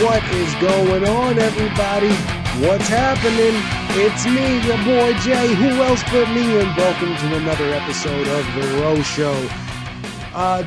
What is going on, everybody? What's happening? It's me, your boy Jay. Who else but me? And welcome to another episode of The Rose Show.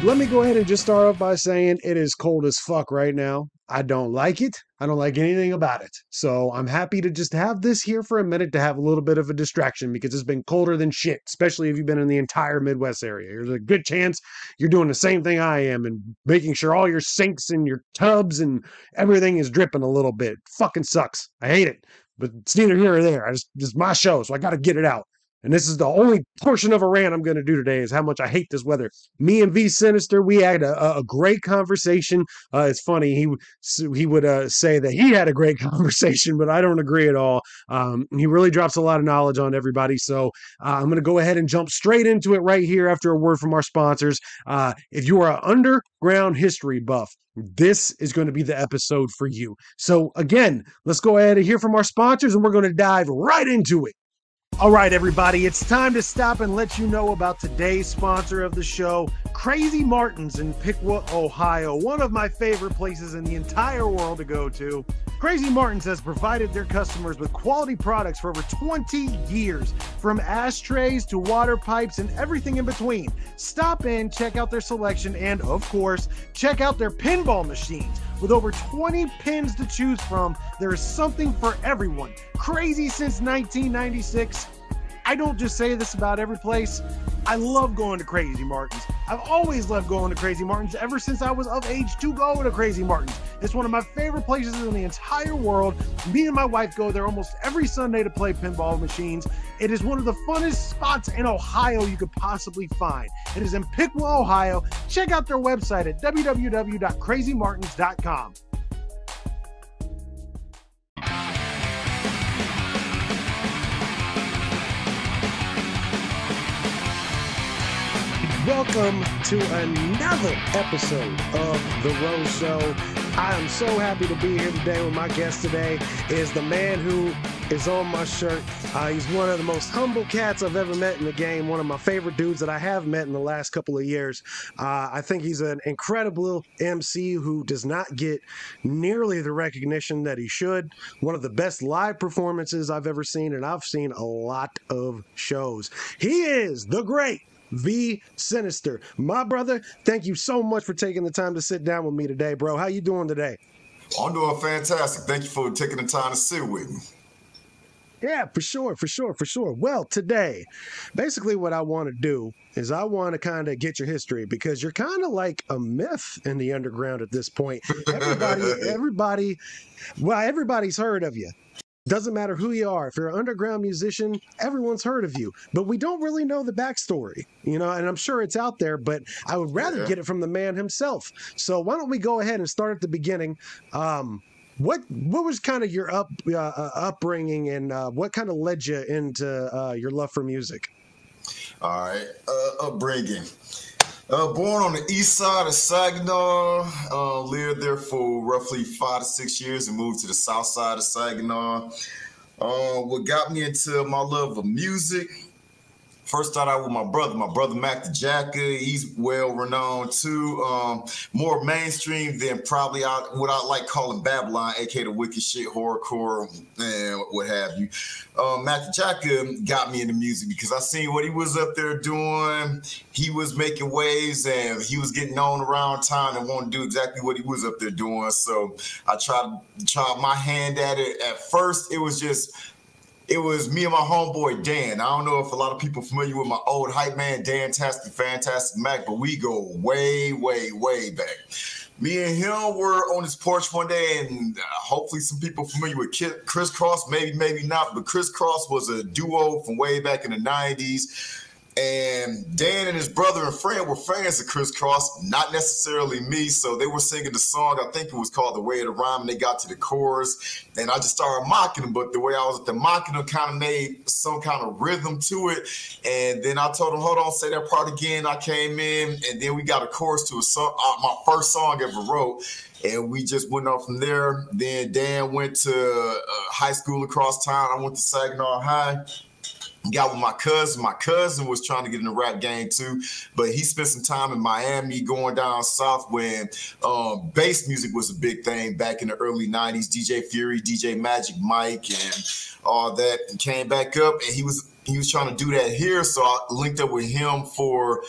Let me go ahead and just start off by saying it is cold as fuck right now. I don't like it. I don't like anything about it. So I'm happy to just have this here for a minute to have a little bit of a distraction because it's been colder than shit, especially if you've been in the entire Midwest area. There's a good chance you're doing the same thing I am and making sure all your sinks and your tubs and everything is dripping a little bit. Fucking sucks. I hate it. But it's neither here or there. It's my show, so I got to get it out. And this is the only portion of a rant I'm going to do today is how much I hate this weather. Me and V Sinizter, we had a great conversation. It's funny. He would say that he had a great conversation, but I don't agree at all. He really drops a lot of knowledge on everybody. So I'm going to go ahead and jump straight into it right here after a word from our sponsors. If you are an underground history buff, this is going to be the episode for you. So again, let's go ahead and hear from our sponsors and we're going to dive right into it. All right, everybody, it's time to stop and let you know about today's sponsor of the show, Crazy Martin's in Piqua, Ohio, one of my favorite places in the entire world to go to. Crazy Martin's has provided their customers with quality products for over 20 years, from ashtrays to water pipes and everything in between. Stop in, check out their selection, and of course, check out their pinball machines. With over 20 pins to choose from, there is something for everyone. Crazy since 1996. I don't just say this about every place. I love going to Crazy Martin's. I've always loved going to Crazy Martin's ever since I was of age to go to Crazy Martin's. It's one of my favorite places in the entire world. Me and my wife go there almost every Sunday to play pinball machines. It is one of the funnest spots in Ohio you could possibly find. It is in Piqua, Ohio. Check out their website at www.crazymartins.com. Welcome to another episode of The Rose Show. I am so happy to be here today with my guest today is the man who is on my shirt. He's one of the most humble cats I've ever met in the game, one of my favorite dudes that I have met in the last couple of years. I think he's an incredible MC who does not get nearly the recognition that he should. One of the best live performances I've ever seen, and I've seen a lot of shows. He is the great V Sinizter. My brother, thank you so much for taking the time to sit down with me today, bro. How you doing today? I'm doing fantastic. Thank you for taking the time to sit with me. Yeah, for sure. Well, today, basically what I want to do is I want to kind of get your history because you're kind of like a myth in the underground at this point. Everybody's heard of you. Doesn't matter who you are. If you're an underground musician, everyone's heard of you. But we don't really know the backstory, and I'm sure it's out there, but I would rather get it from the man himself. So why don't we go ahead and start at the beginning? What was kind of your upbringing and what kind of led you into your love for music? All right, upbringing. Born on the east side of Saginaw, lived there for roughly 5 to 6 years and moved to the south side of Saginaw. What got me into my love of music, first started out with my brother Mac the Jacker. He's well renowned too. More mainstream than probably what I like calling Babylon, aka the wicked shit, horrorcore, and what have you. Mac the Jacker got me into music because I seen what he was up there doing. He was making waves and he was getting known around town and wanted to do exactly what he was up there doing. So I tried my hand at it. At first, it was me and my homeboy, Dan. I don't know if a lot of people familiar with my old hype man, Dan-tastic, Fantastic Mac, but we go way, way, way back. Me and him were on his porch one day, and hopefully some people familiar with Criss Cross, maybe not, but Criss Cross was a duo from way back in the 90s. And Dan and his brother and friend were fans of Criss Cross, not necessarily me. So they were singing the song, I think it was called The Way of the Rhyme, and they got to the chorus. And I just started mocking them, but the way I was mocking them kind of made some kind of rhythm to it. And then I told them, hold on, say that part again. I came in, and then we got a chorus to a song, my first song ever wrote. And we just went on from there. Then Dan went to high school across town. I went to Saginaw High. got with my cousin. My cousin was trying to get in the rap game too, but he spent some time in Miami, going down south when bass music was a big thing back in the early 90s. DJ Fury, DJ Magic Mike, and all that, and came back up, and he was trying to do that here. So I linked up with him for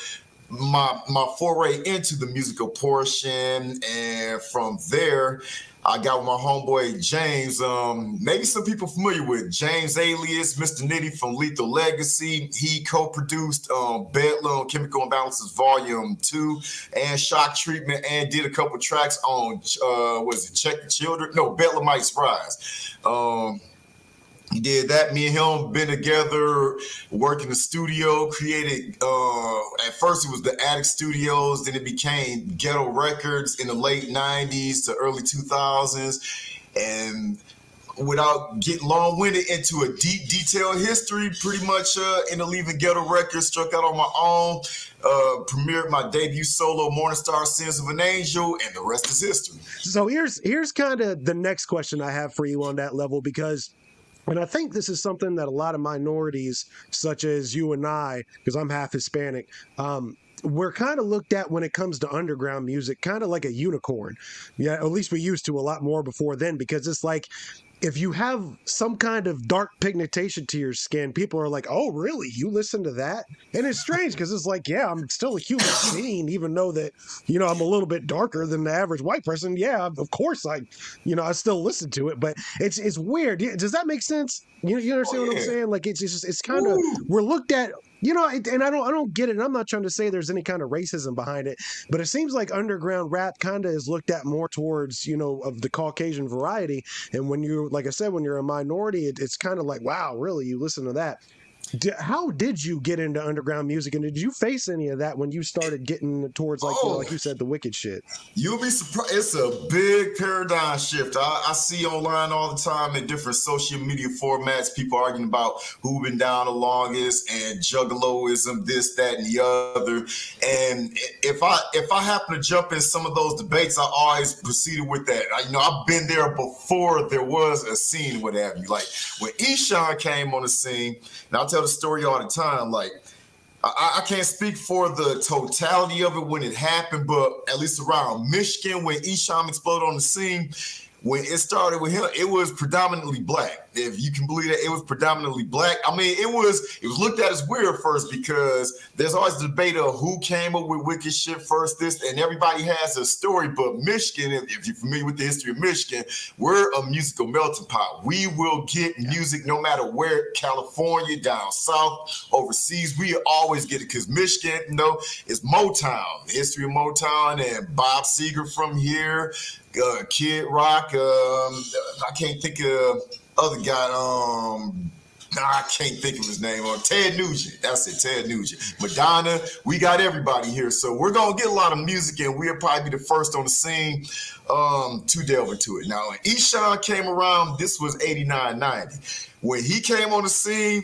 my foray into the musical portion, and from there I got with my homeboy James. Maybe some people familiar with James alias Mr. Nitty from Lethal Legacy. He co-produced Bedlam, Chemical Imbalances Volume 2 and Shock Treatment, and did a couple tracks on was it Check the Children? No, Bedlamites Rise. He did that. Me and him been together, worked in the studio, created, at first it was the Attic Studios, then it became Ghetto Records in the late 90s to early 2000s. And without getting long-winded into a deep, detailed history, pretty much in the Leaving Ghetto Records, struck out on my own, premiered my debut solo, Morningstar Sins of an Angel, and the rest is history. So here's kind of the next question I have for you on that level, because and I think this is something that a lot of minorities, such as you and I, because I'm half Hispanic, we're kind of looked at when it comes to underground music, kind of like a unicorn. Yeah, at least we used to a lot more before then, because it's like, if you have some kind of dark pigmentation to your skin, people are like, oh, really? You listen to that? And it's strange because it's like, yeah, I'm still a human being, even though that, you know, I'm a little bit darker than the average white person. Yeah, of course I still listen to it, but it's weird. Does that make sense? You understand what I'm saying? Like, it's kind of, we're looked at, you know, and I don't get it. And I'm not trying to say there's any kind of racism behind it, but it seems like underground rap kind of is looked at more towards, you know, of the Caucasian variety. And when you, like I said, when you're a minority, it's kind of like, wow, really? You listen to that? How did you get into underground music, and did you face any of that when you started getting towards, like, you know, like you said, the wicked shit? You'll be surprised. It's a big paradigm shift. I see online all the time in different social media formats, people arguing about who been down the longest and juggaloism, this, that, and the other. And if I happen to jump in some of those debates, I always proceeded with that. I've been there before there was a scene, what have you. Like when Eshawn came on the scene, and I'll tell the story all the time. Like, I can't speak for the totality of it when it happened, but at least around Michigan, when Esham exploded on the scene, when it started with him, it was predominantly black. If you can believe that, it was predominantly black. I mean, it was looked at as weird at first, because there's always the debate of who came up with wicked shit first, this, and everybody has a story. But Michigan, if you're familiar with the history of Michigan, we're a musical melting pot. We will get music no matter where, California, down south, overseas, we always get it, because Michigan, you know, is Motown, the history of Motown, and Bob Seger from here, Kid Rock, I can't think of other guy, I can't think of his name. Ted Nugent. That's it, Ted Nugent. Madonna. We got everybody here. So we're going to get a lot of music, and we'll probably be the first on the scene to delve into it. Now, when Eshawn came around, this was 89, 90. When he came on the scene,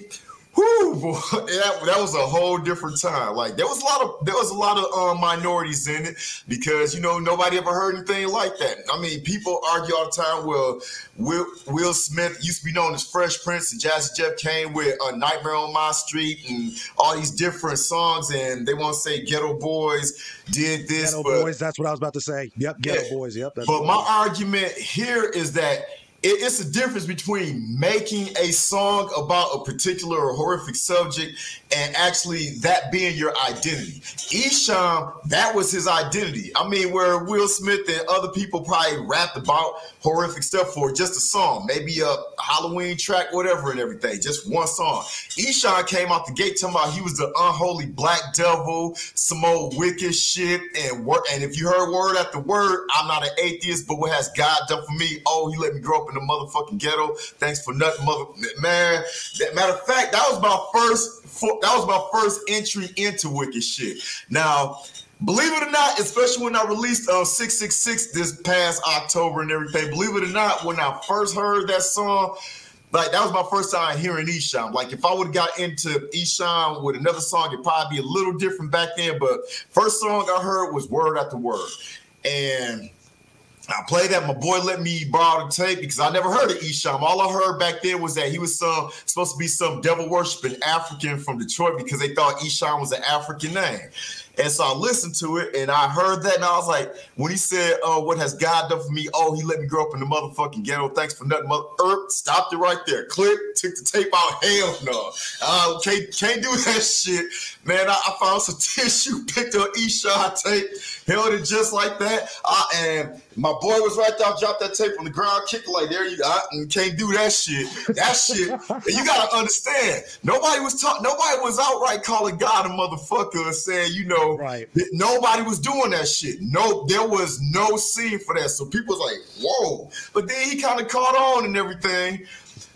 whoo, boy, that was a whole different time. Like, there was a lot of minorities in it, because, you know, nobody ever heard anything like that. I mean, people argue all the time, well, Will Smith used to be known as Fresh Prince, and Jazzy Jeff came with Nightmare on My Street and all these different songs, and they want to say Ghetto Boys did this. Ghetto Boys, that's what I was about to say. Yep, Ghetto Boys, yep. But my argument here is that it's a difference between making a song about a particular or horrific subject and actually that being your identity. Esham, that was his identity. I mean, where Will Smith and other people probably rapped about horrific stuff for just a song, maybe a Halloween track, whatever, and everything, just one song. Esham came out the gate talking about he was the unholy black devil, some old wicked shit, and if you heard word after word, I'm not an atheist, but what has God done for me? Oh, he let me grow up in the motherfucking ghetto. Thanks for nothing, man. Matter of fact, that was my first entry into wicked shit. Now, believe it or not, especially when I released 666 this past October and everything, believe it or not, when I first heard that song, like, that was my first time hearing Esham. Like, if I would have got into Esham with another song, it'd probably be a little different back then. But first song I heard was word after word. And I played that. My boy let me borrow the tape because I never heard of Esham. All I heard back then was that he was supposed to be some devil worshiping African from Detroit because they thought Esham was an African name. And so I listened to it and I heard that and I was like, when he said, what has God done for me? Oh, he let me grow up in the motherfucking ghetto. Thanks for nothing. Stopped it right there. Click, took the tape out. Hell no. Can't do that shit. Man, I found some tissue, picked up Esham tape, held it just like that. And my boy was right there. I dropped that tape on the ground, kicked like, there you go. Can't do that shit. That shit. And you got to understand, nobody was outright calling God a motherfucker and saying, you know, right. Nobody was doing that shit. No, there was no scene for that. So people was like, whoa. But then he kind of caught on and everything.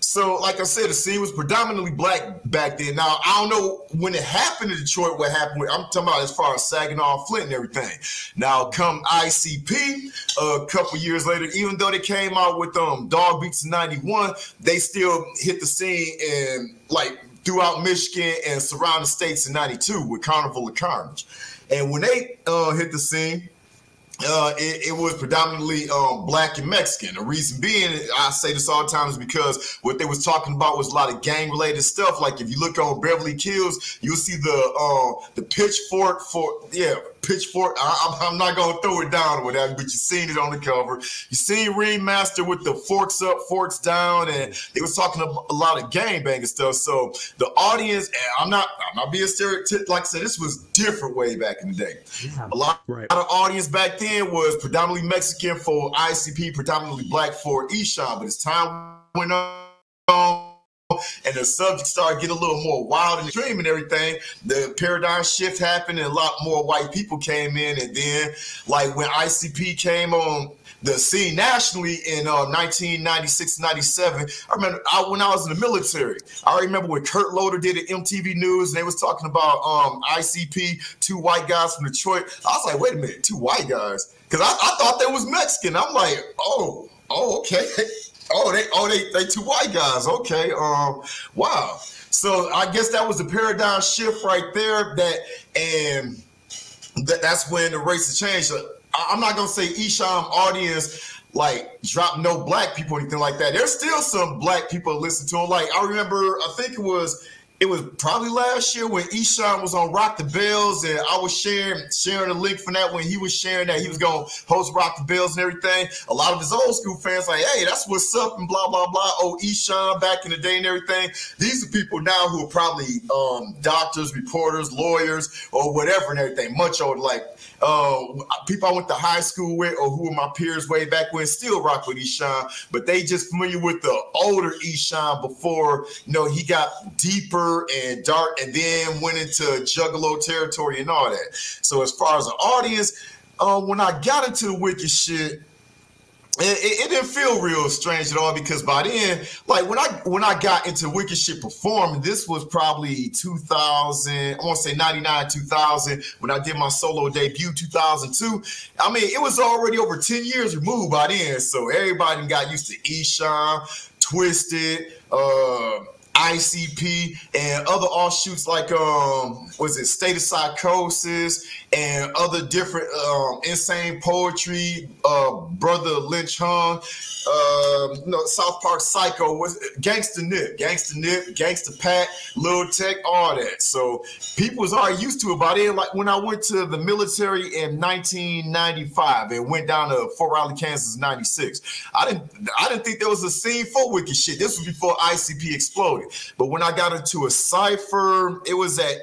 So, like I said, the scene was predominantly black back then. Now, I don't know when it happened in Detroit, what happened with, I'm talking about as far as Saginaw, Flint and everything. Now, come ICP, a couple years later, even though they came out with Dog Beats in 91, they still hit the scene and like throughout Michigan and surrounding states in 92 with Carnival of Carnage. And when they hit the scene, it was predominantly black and Mexican. The reason being, I say this all the time, is because what they was talking about was a lot of gang-related stuff. Like if you look on Beverly Hills, you'll see the pitchfork pitchfork. I'm not gonna throw it down or whatever, but you seen it on the cover. You seen Ringmaster with the forks up, forks down, and they was talking a lot of gangbanging stuff. So the audience, and I'm not being stereotypical. Like I said, this was different way back in the day. Yeah, a lot of audience back then was predominantly Mexican for ICP, predominantly black for Esham. But as time went on, and the subject started getting a little more wild and extreme and everything, the paradigm shift happened and a lot more white people came in. And then, like when ICP came on the scene nationally in 1996, 97, I remember when I was in the military, I remember when Kurt Loder did it MTV News, and they was talking about ICP, two white guys from Detroit. I was like, wait a minute, two white guys? Because I thought they was Mexican. I'm like, oh, okay. They two white guys. Okay. Wow. So I guess that was the paradigm shift right there. That's when the race changed. I'm not gonna say Esham audience like drop no black people or anything like that. There's still some black people listen to him. Like I remember, I think it was probably last year when Esham was on Rock the Bells, and I was sharing a link from that when he was sharing that he was going to host Rock the Bells and everything. A lot of his old school fans like, hey, that's what's up and blah, blah, blah. Oh, Esham back in the day and everything. These are people now who are probably doctors, reporters, lawyers, or whatever and everything. Much older, like people I went to high school with or who were my peers way back when still rock with Esham, but they just familiar with the older Esham before, he got deeper and dark and then went into Juggalo territory and all that. So as far as the audience, when I got into the wicked shit, it didn't feel real strange at all, because by then, like when I got into wicked shit performing, this was probably 2000, I want to say 99, 2000, when I did my solo debut, 2002. I mean, it was already over 10 years removed by then, so everybody got used to Esham, Twisted, ICP, and other offshoots like State of Psychosis and other different Insane Poetry, Brother Lynch Hung, South Park Psycho, Gangsta Nip, Gangsta Pat, Lil Tech, all that. So people was already used to it by then. Like when I went to the military in 1995 and went down to Fort Riley, Kansas in 96, I didn't think there was a scene for wicked shit. This was before ICP exploded. But when I got into a cypher, it was at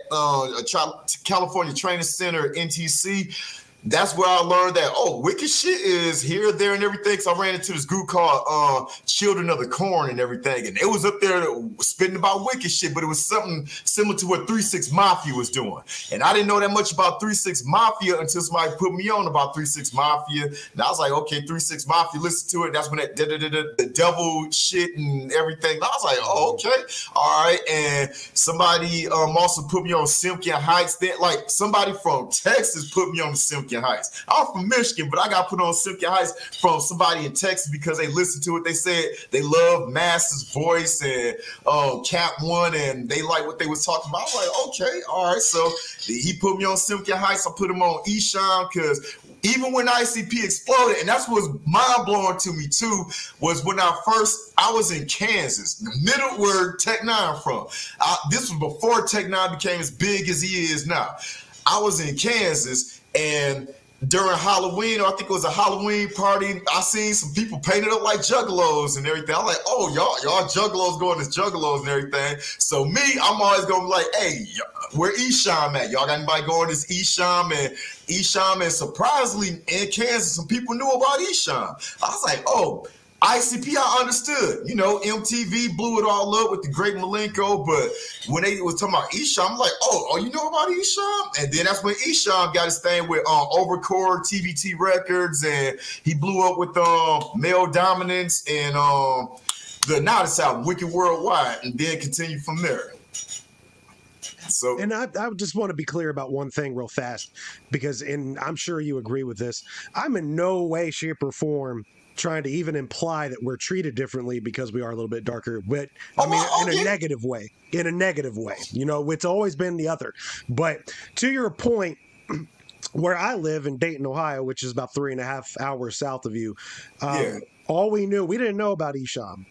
California Training Center, NTC. That's where I learned that, wicked shit is here, there, and everything. So I ran into this group called Children of the Corn and everything. And it was up there spitting about wicked shit, but it was something similar to what 3 6 Mafia was doing. And I didn't know that much about 3 6 Mafia until somebody put me on about 3 6 Mafia. And I was like, okay, 3 6 Mafia, listen to it. That's when the devil shit and everything. And I was like, okay, all right. And somebody also put me on Simkin Heights. Like somebody from Texas put me on the Simkin Silken Heights. I'm from Michigan, but I got put on Silken Heights from somebody in Texas because they listened to it. They said they love Master's voice and Cap One, and they like what they was talking about. I'm like, okay, all right. So he put me on Silken Heights. I put him on Esham because even when ICP exploded, and that's what's mind-blowing to me too, was when I was in Kansas, the middle where Tech Nine from. This was before Tech Nine became as big as he is now. I was in Kansas, and during Halloween, or I think it was a Halloween party, I seen some people painted up like Juggalos and everything. I'm like, oh, y'all Juggalos going as Juggalos and everything. So me, I'm always going to be like, hey, where Esham at? Y'all got anybody going as Esham? And surprisingly, in Kansas, some people knew about Esham. I was like, oh, ICP, I understood. You know, MTV blew it all up with the Great Malenko, but when they was talking about Esham, I'm like, oh, you know about Esham? And then that's when Esham got his thing with Overcore, TVT Records, and he blew up with Male Dominance and now it's out Wicked Worldwide, and then continue from there. So, and I just want to be clear about one thing real fast, because, and I'm sure you agree with this, I'm in no way, shape, or form trying to even imply that we're treated differently because we are a little bit darker, but I mean, in a negative way, you know, it's always been the other. But to your point, where I live in Dayton, Ohio, which is about 3.5 hours south of you, all we didn't know about Esham.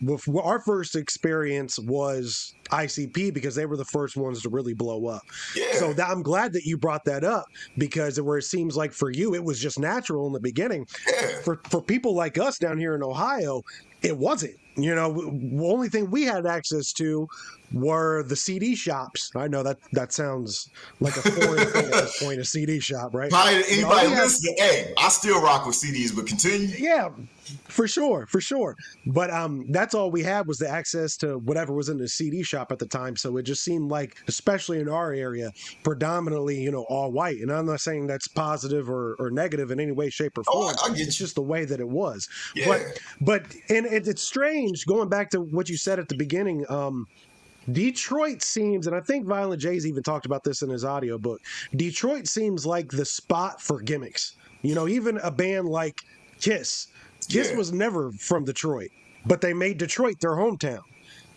Our first experience was ICP because they were the first ones to really blow up. Yeah. So I'm glad that you brought that up, because where it seems like for you, it was just natural in the beginning. Yeah. For people like us down here in Ohio, it wasn't. You know, the only thing we had access to were the CD shops. I know that sounds like a foreign thing at this point, a CD shop, right? Anybody listening, hey, I still rock with CDs, but continue. Yeah, for sure. But that's all we had was the access to whatever was in the CD shop at the time. So it just seemed like, especially in our area, predominantly, you know, all white. And I'm not saying that's positive or negative in any way, shape, or form. It's just the way that it was. Yeah. But it's strange, going back to what you said at the beginning, Detroit seems, and I think Violent J's even talked about this in his audiobook, Detroit seems like the spot for gimmicks. You know, even a band like Kiss was never from Detroit, but they made Detroit their hometown,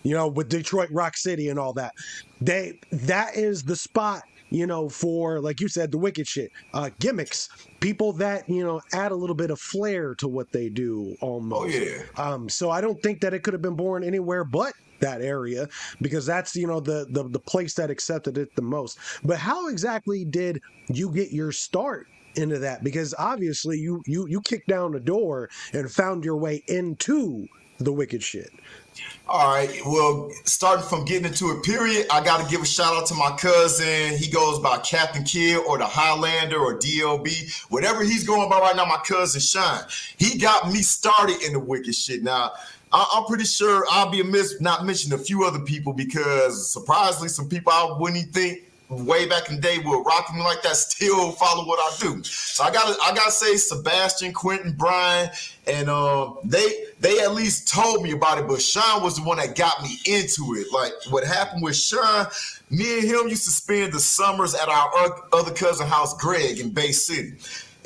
you know, with Detroit Rock City and all that. That is the spot, you know, for, like you said, the wicked shit, gimmicks, people that, you know, add a little bit of flair to what they do almost. Oh, yeah. So I don't think that it could have been born anywhere but that area, because that's, you know, the place that accepted it the most. But how exactly did you get your start into that? Because obviously you kicked down the door and found your way into the wicked shit. All right. Well, starting from getting into it, period, I got to give a shout out to my cousin. He goes by Captain Kid or the Highlander or DLB, whatever he's going by right now. My cousin Shine, he got me started in the wicked shit. Now, I'm pretty sure I'll be amiss not mentioning a few other people, because surprisingly, some people I wouldn't even think way back in the day were rocking me like that still follow what I do. So I gotta say Sebastian, Quentin, Brian, and they at least told me about it, but Sean was the one that got me into it. Like what happened with Sean, me and him used to spend the summers at our other cousin house, Greg, in Bay City.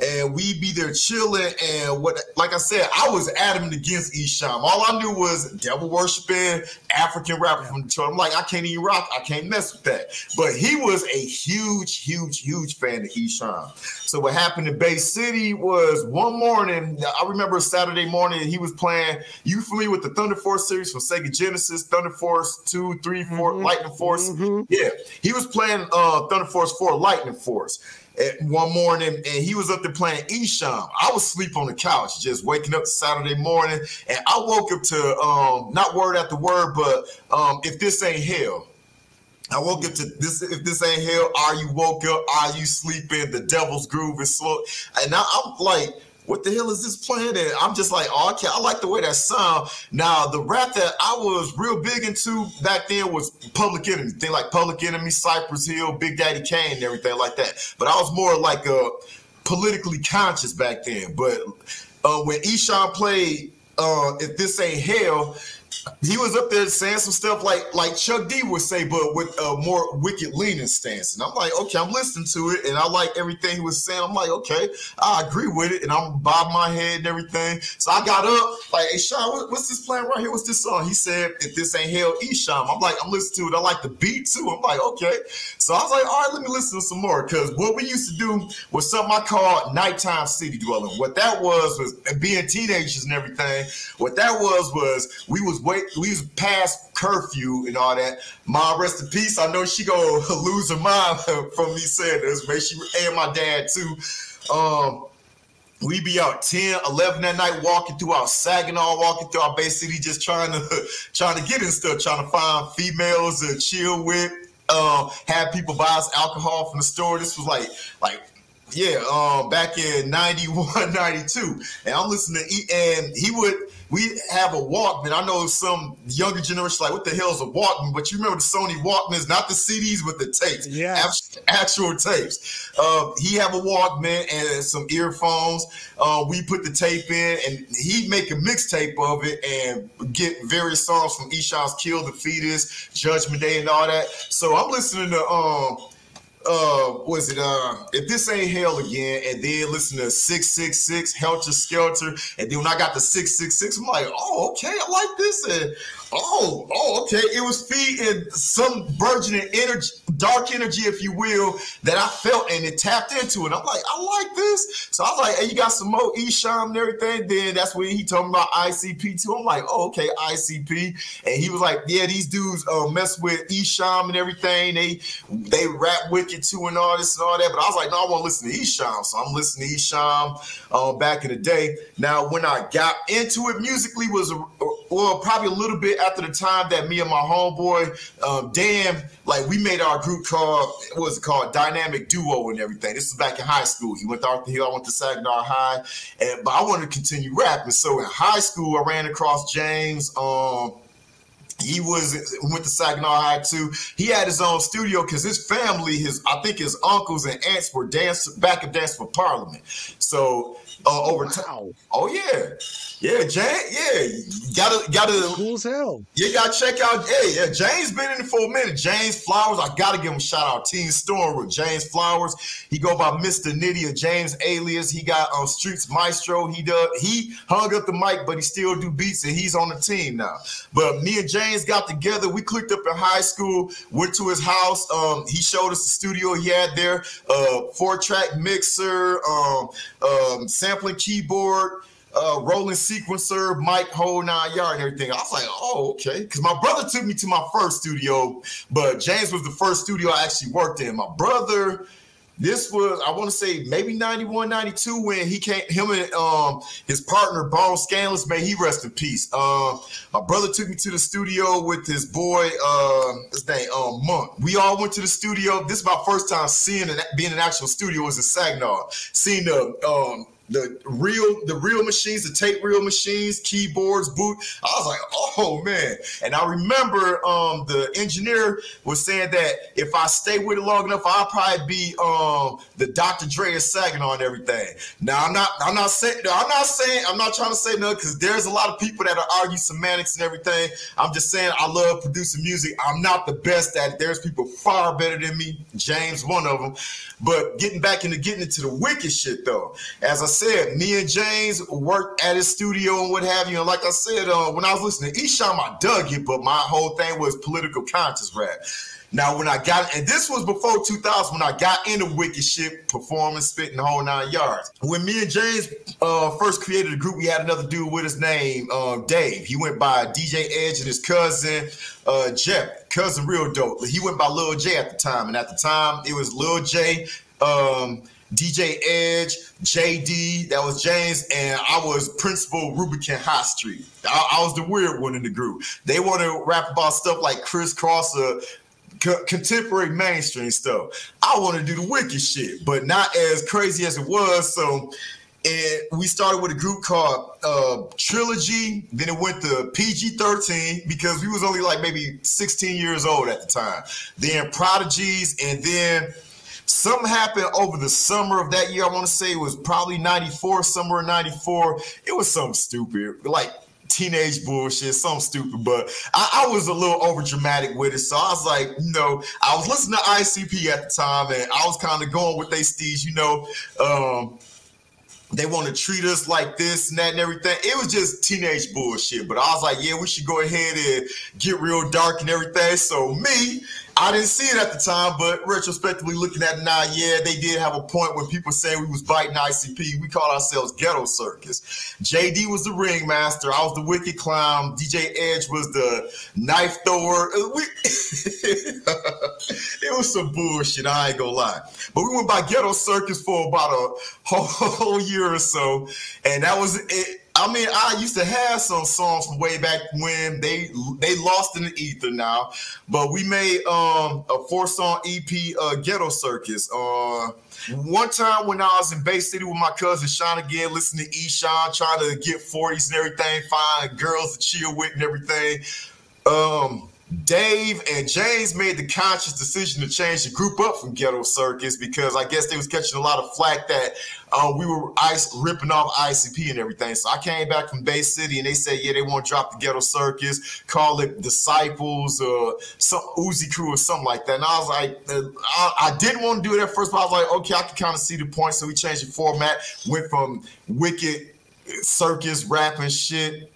And we'd be there chilling, and like I said, I was adamant against Esham. All I knew was devil worshiping African rapper from Detroit. I'm like, I can't even rock, I can't mess with that. But he was a huge fan of Esham. So what happened in Bay City was one morning, I remember a Saturday morning, he was playing, you familiar with the Thunder Force series from Sega Genesis, Thunder Force 2, 3, 4, Lightning Force? Yeah, he was playing Thunder Force 4, Lightning Force. One morning, and he was up there playing Esham. I was asleep on the couch, just waking up Saturday morning, and I woke up to not word after word, but if this ain't hell. I woke up to this. If this ain't hell, are you woke up? Are you sleeping? The devil's groove is slow, and now I'm like, what the hell is this playing? And I'm just like, oh, okay, I like the way that sound. Now, the rap that I was real big into back then was Public Enemy. Things like Public Enemy, Cypress Hill, Big Daddy Kane, and everything like that. But I was more like politically conscious back then. But when Esham played If This Ain't Hell, he was up there saying some stuff like Chuck D would say, but with a more wicked leaning stance. And I'm like, okay, I'm listening to it, and I like everything he was saying. I'm like, okay, I agree with it, and I'm bobbing my head and everything. So I got up, like, hey, Sean, what's this playing right here? What's this song? He said, if this ain't Hell, Esham. I'm like, I'm listening to it. I like the beat, too. I'm like, okay. So I was like, all right, let me listen to some more, because what we used to do was something I called nighttime city dwelling. What that was being teenagers and everything, what that was we was past curfew and all that. Mom, rest in peace. I know she gonna lose her mind from me saying this, but she and my dad too. We be out 10, 11 that night walking through our Saginaw, walking through our Bay City, just trying to get in stuff, trying to find females to chill with, have people buy us alcohol from the store. This was back in 91, 92. And I'm listening to and we have a Walkman. I know some younger generation like, what the hell is a Walkman? But you remember the Sony Walkmans, not the CDs, but the tapes. Yeah. Actual tapes. He have a Walkman and some earphones. We put the tape in, and he'd make a mixtape of it and get various songs from Esham's Kill the Fetus, Judgment Day, and all that. So I'm listening to If This Ain't Hell Again, and then listen to 666, Helter Skelter, and then when I got the 666, I'm like, oh, okay, I like this, and okay, it was feeding some burgeoning energy, dark energy, if you will, that I felt, and it tapped into it. I'm like, I like this. So I was like, hey, you got some more Esham and everything. Then that's when he told me about ICP too. I'm like, oh, okay, ICP. And he was like, yeah, these dudes mess with Esham and everything. They rap wicked too and all this and all that. But I was like, no, I want to listen to Esham. So I'm listening to Esham back in the day. Now, when I got into it musically was probably a little bit after the time that me and my homeboy, Dan, like we made our group called, what was it called? Dynamic Duo and everything. This was back in high school. He went to Arthur Hill, I went to Saginaw High, but I wanted to continue rapping. So in high school, I ran across James. He went to Saginaw High too. He had his own studio because his family, I think his uncles and aunts were backup dancers for Parliament. So over time, oh yeah, gotta cool as hell. You gotta check out. Yeah, James been in it for a minute. James Flowers, I gotta give him a shout out. Teen Storm with James Flowers. He go by Mr. Nitty, James alias. He got Streets Maestro. He hung up the mic, but he still do beats, and he's on the team now. But me and James got together. We clicked up in high school. Went to his house. He showed us the studio he had there. 4-track mixer. Sampling keyboard, rolling sequencer, mic, whole 9 yard and everything. I was like, oh, okay. Because my brother took me to my first studio, but James was the first studio I actually worked in. My brother, this was, I want to say maybe 91, 92 when he came, him and his partner, Bone Scanless, may he rest in peace. My brother took me to the studio with his boy, his name, Monk. We all went to the studio. This is my first time being an actual studio was in Saginaw. Seeing the real machines, the tape reel machines, keyboards, boot. I was like, oh man. And I remember the engineer was saying that if I stay with it long enough, I'll probably be the Dr. Dre of Saginaw and everything. Now I'm not trying to say nothing because there's a lot of people that argue semantics and everything. I'm just saying I love producing music. I'm not the best at it. There's people far better than me. James, one of them. But getting into the wicked shit though, as I said, me and James worked at his studio and what have you. And like I said, when I was listening to Esham, I dug it, but my whole thing was political conscious rap. Now, when I got, and this was before 2000, when I got into wicked shit, performing, spitting the whole 9 yards. When me and James first created a group, we had another dude with his name, Dave. He went by DJ Edge and his cousin, Jeff. Cousin real dope. He went by Lil J at the time. And at the time, it was Lil J, DJ Edge, JD, that was James, and I was Principal Rubicon High Street. I was the weird one in the group. They want to rap about stuff like crisscross, contemporary mainstream stuff. I want to do the wicked shit, but not as crazy as it was. So we started with a group called Trilogy. Then it went to PG-13 because we was only like maybe 16 years old at the time. Then Prodigies, and then something happened over the summer of that year. I want to say it was probably 94, summer of 94. It was something stupid. Like teenage bullshit, something stupid, but I was a little over dramatic with it. So I was like, you know, I was listening to ICP at the time, and I was kind of going with they steez, you know, they want to treat us like this and that and everything. It was just teenage bullshit. But I was like, yeah, we should go ahead and get real dark and everything. So me, I didn't see it at the time, but retrospectively looking at it now, yeah, they did have a point when people saying we was biting ICP. We called ourselves Ghetto Circus. JD was the ringmaster. I was the wicked clown. DJ Edge was the knife thrower. It was some bullshit, I ain't gonna lie. But we went by Ghetto Circus for about a whole year or so, and that was it. I mean, I used to have some songs from way back when they lost in the ether now, but we made a 4-song EP, Ghetto Circus. One time when I was in Bay City with my cousin Sean again, listening to Eshawn, trying to get 40s and everything, find girls to chill with and everything. Dave and James made the conscious decision to change the group up from Ghetto Circus because I guess they was catching a lot of flack that we were ripping off ICP and everything. So I came back from Bay City and they said, yeah, they want to drop the Ghetto Circus, call it Disciples or some Uzi Crew or something like that. And I was like, I didn't want to do it at first, but I was like, okay, I can kind of see the point. So we changed the format, went from Wicked Circus, rap and shit.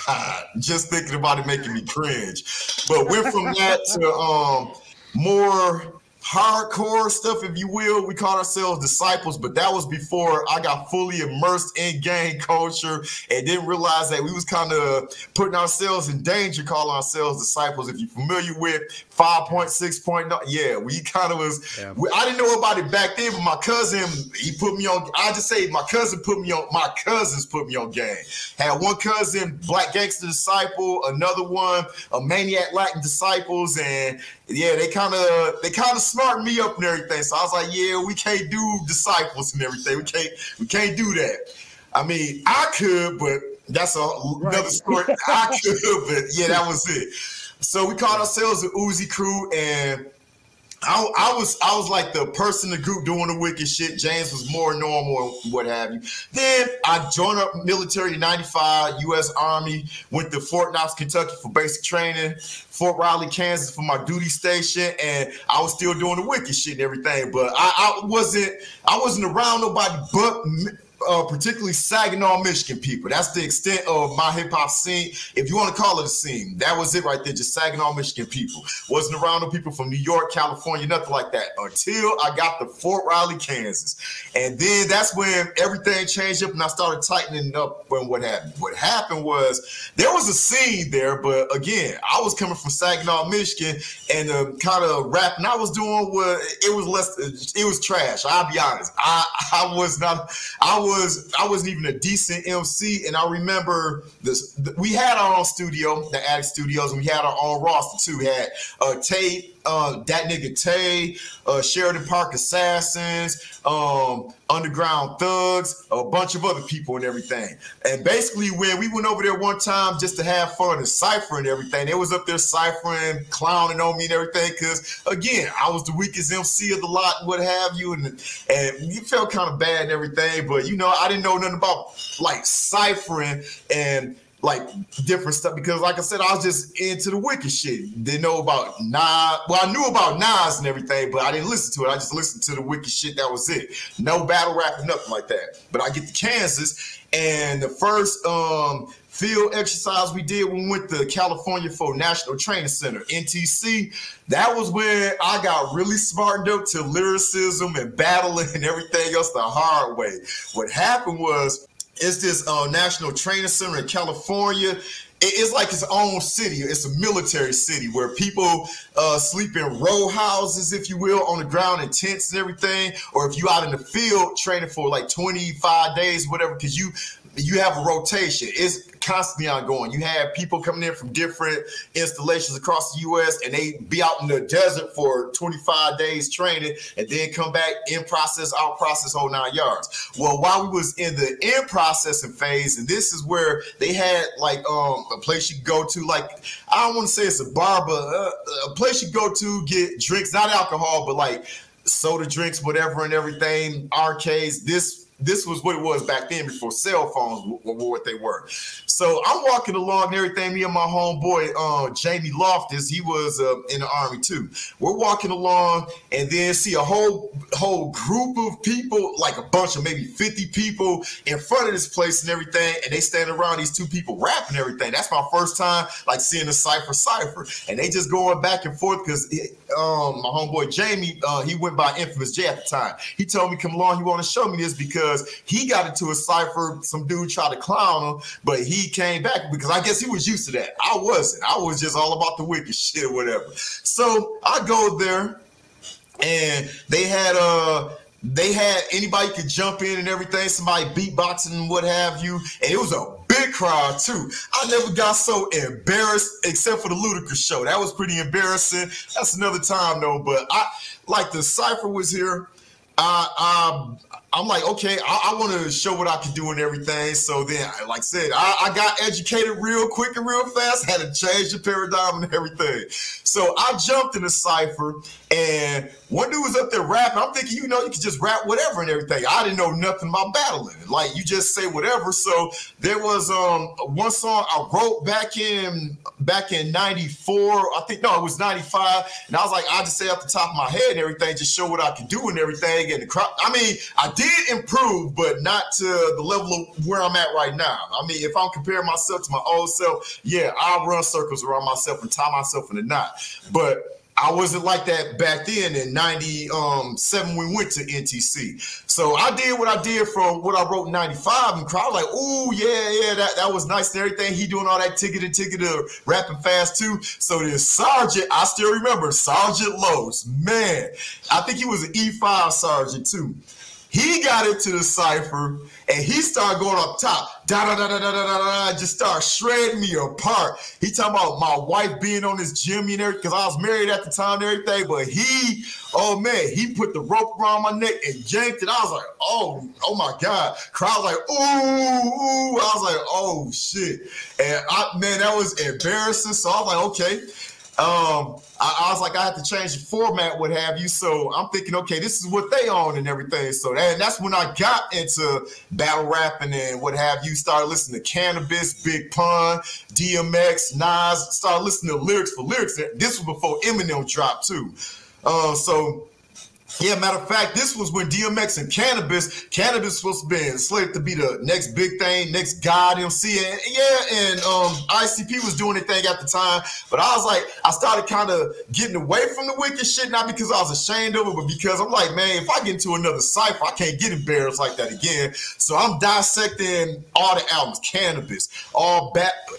God, just thinking about it making me cringe. But went from that to more hardcore stuff, if you will. We called ourselves Disciples, but that was before I got fully immersed in gang culture and didn't realize that we was kind of putting ourselves in danger calling ourselves Disciples. If you're familiar with 5.6.0, yeah, we kind of was, yeah. I didn't know about it back then, but my cousin, he put me on, I just say my cousins put me on game. Had one cousin, Black Gangster Disciple, another one, a Maniac Latin Disciples, and yeah, they kind of smartened me up and everything. So I was like, yeah, we can't do Disciples and everything. We can't do that. I mean, I could, but that's another story. I could, but yeah, that was it. So we called ourselves the Uzi Crew, and I was like the person in the group doing the wicked shit. James was more normal and what have you. Then I joined up military in 95, U.S. Army, went to Fort Knox, Kentucky for basic training, Fort Riley, Kansas for my duty station, and I was still doing the wicked shit and everything. But I wasn't around nobody but particularly Saginaw, Michigan people. That's the extent of my hip hop scene, if you want to call it a scene. That was it right there, just Saginaw, Michigan people. Wasn't around no people from New York, California, nothing like that until I got to Fort Riley, Kansas. And then that's when everything changed up and I started tightening up when what happened. What happened was there was a scene there, but again, I was coming from Saginaw, Michigan, and the kind of rapping I was doing it was trash. I'll be honest. I wasn't even a decent MC, and I remember this. We had our own studio, the Attic Studios, and we had our own roster too. We had Tay, that nigga Tay, Sheridan Park Assassins, Underground Thugs, a bunch of other people and everything. And basically, when we went over there one time just to have fun and cipher and everything, they was up there ciphering, clowning on me and everything. Because again, I was the weakest MC of the lot, and what have you, and you felt kind of bad and everything. But you know, I didn't know nothing about like ciphering and like different stuff because, like I said, I was just into the wicked shit. Didn't know about Nas. Well, I knew about Nas and everything, but I didn't listen to it. I just listened to the wicked shit. That was it. No battle rap, nothing like that. But I get to Kansas, and the first field exercise we did when we went to California for National Training Center, NTC, that was when I got really smartened up to lyricism and battling and everything else the hard way. What happened was, it's this National Training Center in California. It's like its own city. It's a military city where people sleep in row houses, if you will, on the ground in tents and everything. Or if you out in the field training for like 25 days, whatever, because you have a rotation. It's constantly ongoing. You have people coming in from different installations across the U.S. and they be out in the desert for 25 days training and then come back in process, out process, whole 9 yards. Well, while we was in the in processing phase, and this is where they had like a place you go to, like, I don't want to say it's a bar, but a place you go to get drinks, not alcohol, but like soda drinks, whatever and everything, arcades. This this was what it was back then before cell phones were what they were. So I'm walking along and everything. Me and my homeboy, Jamie Loftus, he was in the Army too. We're walking along and then see a whole group of people, like a bunch of maybe 50 people in front of this place and everything. And they stand around these two people rapping and everything. That's my first time like seeing a cipher. And they just going back and forth because my homeboy Jamie, he went by Infamous J at the time. He told me, come along, he want to show me this because he got into a cipher. Some dude tried to clown him, but he came back because I guess he was used to that. I wasn't. I was just all about the wicked shit or whatever. So I go there and they had anybody could jump in and everything, somebody beatboxing and what have you. And it was a big crowd too. I never got so embarrassed except for the Ludacris show. That was pretty embarrassing. That's another time though. But like the cipher was here. I'm like, okay, I want to show what I can do and everything. So then, like I said, I got educated real quick and real fast, had to change the paradigm and everything. So I jumped in the cipher and one dude was up there rapping. I'm thinking, you know, you could just rap whatever and everything. I didn't know nothing about battling. Like, you just say whatever. So there was one song I wrote back in 94. I think, no, it was 95. And I was like, I just say off the top of my head and everything, just show what I can do and everything. And the crowd, I mean, I did improve, but not to the level of where I'm at right now. I mean, if I'm comparing myself to my old self, yeah, I'll run circles around myself and tie myself in a knot. But I wasn't like that back then in 97 when we went to NTC. So I did what I did from what I wrote in 95 and crowd like, ooh, yeah, that was nice and everything. He doing all that ticket rapping fast too. So this Sergeant, I still remember Sergeant Lowe's, man, I think he was an E5 sergeant too. He got into the cipher and he started going up top, just start shredding me apart. He talking about my wife being on his Jimmy and everything, because I was married at the time and everything, but oh man, he put the rope around my neck and yanked it. I was like, oh my God. Crowd was like, ooh. I was like, oh shit. And man, that was embarrassing. So I was like, okay. I was like, I had to change the format, what have you. So I'm thinking, okay, this is what they own and everything. So that's when I got into battle rapping and what have you. Started listening to Cannabis, Big Pun, DMX, Nas. Started listening to lyrics for lyrics. This was before Eminem dropped too. Yeah, matter of fact, this was when DMX and Cannabis was supposed to be slated to be the next big thing, next God MC. And ICP was doing their thing at the time. But I was like, I started kind of getting away from the wicked shit, not because I was ashamed of it, but because I'm like, man, if I get into another cipher, I can't get embarrassed like that again. So I'm dissecting all the albums, Cannabis,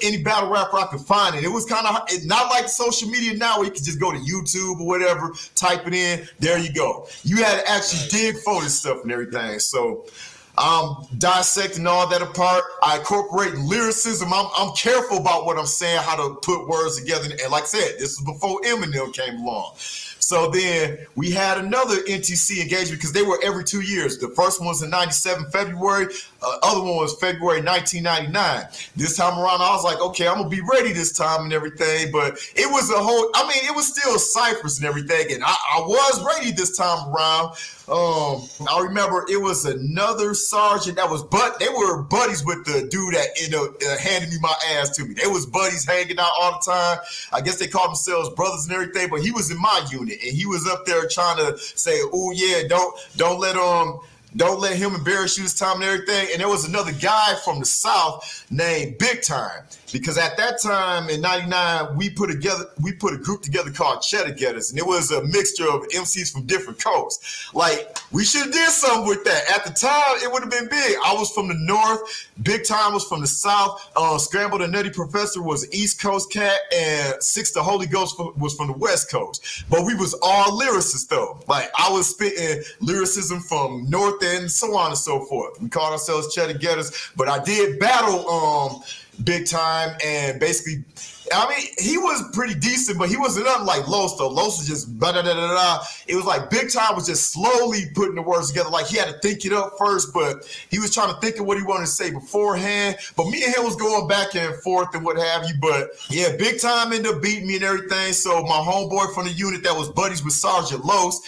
any battle rapper I could find. And it was kind of not like social media now where you can just go to YouTube or whatever, type it in, there you go. You had to actually dig for this stuff and everything. So I'm dissecting all that apart. I incorporate lyricism. I'm careful about what I'm saying, how to put words together. And like I said, this was before Eminem came along. So then we had another NTC engagement because they were every 2 years. The first one was in 97 February. Other one was February 1999. This time around, I was like, okay, I'm going to be ready this time and everything. But it was it was still ciphers and everything. And I was ready this time around. I remember it was another sergeant that was, they were buddies with the dude that ended up handing me my ass to me. They was buddies hanging out all the time. I guess they called themselves brothers and everything, but he was in my unit and he was up there trying to say, oh yeah, don't let him embarrass you this time and everything. And there was another guy from the South named Big Time. Because at that time in 99, we put a group together called Cheddar Getters, and it was a mixture of MCs from different coasts. Like, we should have did something with that. At the time, it would have been big. I was from the North, Big Time was from the South, Scramble the Nutty Professor was an East Coast cat, and Six the Holy Ghost was from the West Coast. But we was all lyricists though. Like, I was spitting lyricism from North and so on and so forth. We called ourselves Cheddar Getters, but I did battle Big Time, and basically, I mean, he was pretty decent, but he wasn't nothing like Los though. Los was just da-da-da-da-da. It was like Big Time was just slowly putting the words together. Like, he had to think it up first, but he was trying to think of what he wanted to say beforehand. But me and him was going back and forth and what have you. But yeah, Big Time ended up beating me and everything. So my homeboy from the unit that was buddies with Sergeant Los,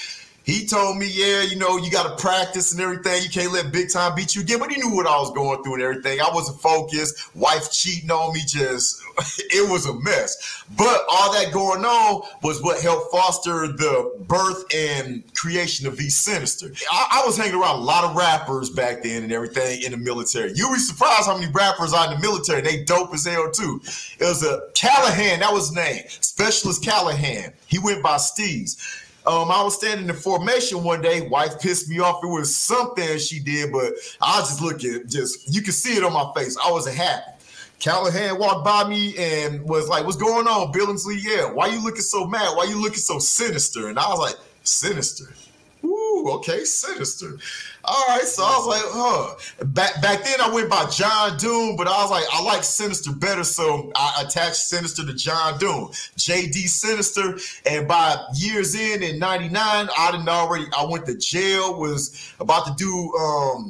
He told me, yeah, you know, you got to practice and everything. You can't let big time beat you again. But he knew what I was going through and everything. I wasn't focused. Wife cheating on me, just, it was a mess. But all that going on was what helped foster the birth and creation of V Sinizter. I was hanging around a lot of rappers back then and everything in the military. You'll be surprised how many rappers are in the military. They dope as hell too. It was a Callahan, that was his name. Specialist Callahan. He went by Steez. I was standing in formation one day. Wife pissed me off. It was something she did, but I was just looking, you could see it on my face. I wasn't happy. Callahan walked by me and was like, what's going on, Billingsley? Yeah, why you looking so mad? Why you looking so sinister? And I was like, sinister? Ooh, okay, Sinizter. All right, so I was like, huh. Back then I went by John Doom, but I was like, I like Sinizter better, so I attached Sinizter to John Doom. JD Sinizter, and by years in 99, I went to jail, was about to do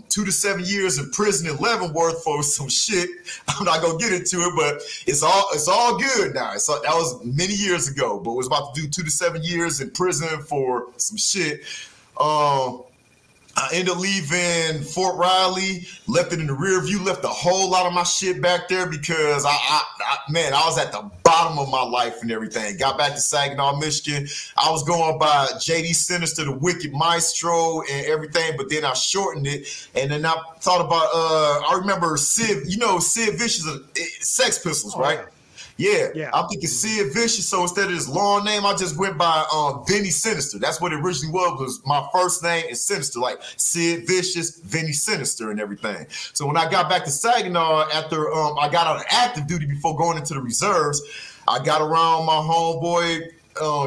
2 to 7 years in prison in Leavenworth for some shit. I'm not gonna get into it, but it's all good now. That was many years ago, but was about to do 2 to 7 years in prison for some shit. I ended up leaving Fort Riley, left it in the rear view, left a whole lot of my shit back there because man, I was at the bottom of my life and everything. Got back to Saginaw, Michigan. I was going by JD Sinizter, the Wicked Maestro and everything, but then I shortened it. And then I thought about, I remember Sid, you know, Sid Vicious, Sex Pistols, right? Yeah, I'm thinking Sid Vicious, so instead of his long name, I just went by Vinny Sinizter. That's what it originally was my first name and Sinizter, like Sid Vicious, Vinny Sinizter and everything. So when I got back to Saginaw after I got out of active duty before going into the reserves, I got around my homeboy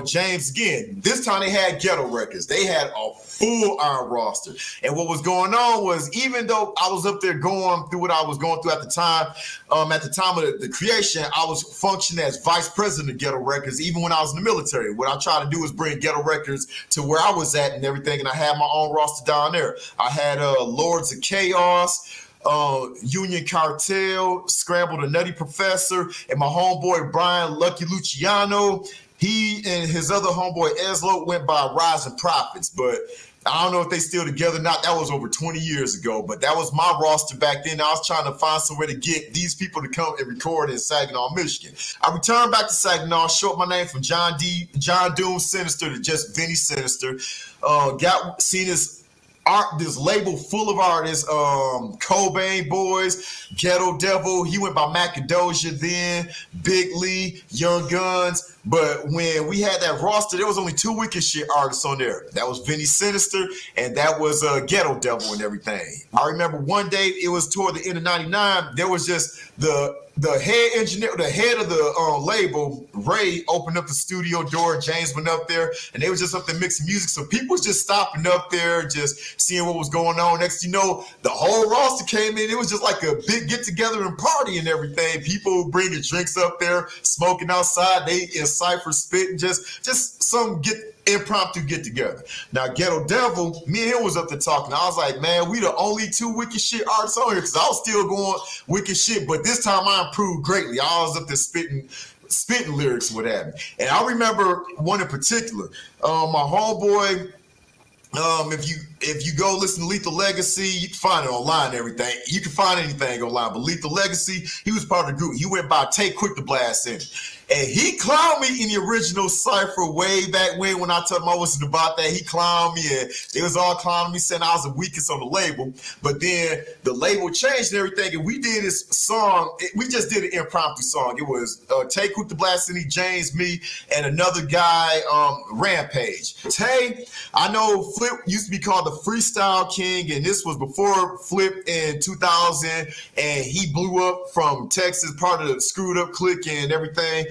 James again. This time they had Ghetto Records. They had a full iron roster. And what was going on was, even though I was up there going through what I was going through at the time of the creation, I was functioning as vice president of Ghetto Records, even when I was in the military. What I tried to do was bring Ghetto Records to where I was at and everything, and I had my own roster down there. I had Lords of Chaos, Union Cartel, Scramble the Nutty Professor, and my homeboy Brian Lucky Luciano. He and his other homeboy Eslo went by Rising Profits, but I don't know if they still together or not. That was over 20 years ago, but that was my roster back then. I was trying to find somewhere to get these people to come and record in Saginaw, Michigan. I returned back to Saginaw, short my name from John Doom Sinizter to just Vinny Sinizter. Got seen this label full of artists, Cobain Boys, Ghetto Devil. He went by Macadocia then, Big Lee, Young Guns. But when we had that roster, there was only 2 wicked shit artists on there. That was Vinny Sinizter and that was Ghetto Devil and everything. I remember one day, it was toward the end of 99, there was just the head engineer, the head of the label, Ray, opened up the studio door. James went up there, and they was just up there mixing music. So people was just stopping up there, just seeing what was going on. Next, you know, the whole roster came in. It was just like a big get together and party and everything. People bringing drinks up there, smoking outside. They in cipher spitting, just some impromptu get together. Now Ghetto Devil, me and him was up there talking. I was like, man, we the only 2 wicked shit artists on here, because I was still going wicked shit, but this time I improved greatly. I was up there spitting lyrics and what have you. And I remember one in particular, my homeboy, if you go listen to Lethal Legacy, you can find it online and everything. You can find anything online, but Lethal Legacy, he was part of the group. He went by Take Quick to Blast in it. And he clowned me in the original cypher way back when I told him I wasn't about that. He clowned me, and they was all clowning me, saying I was the weakest on the label. But then the label changed and everything, and we did this song. We just did an impromptu song. It was Tay, Quick to Blast, and James, me, and another guy, Rampage. Tay, I know Flip used to be called the Freestyle King, and this was before Flip in 2000, and he blew up from Texas, part of the Screwed Up Clique and everything,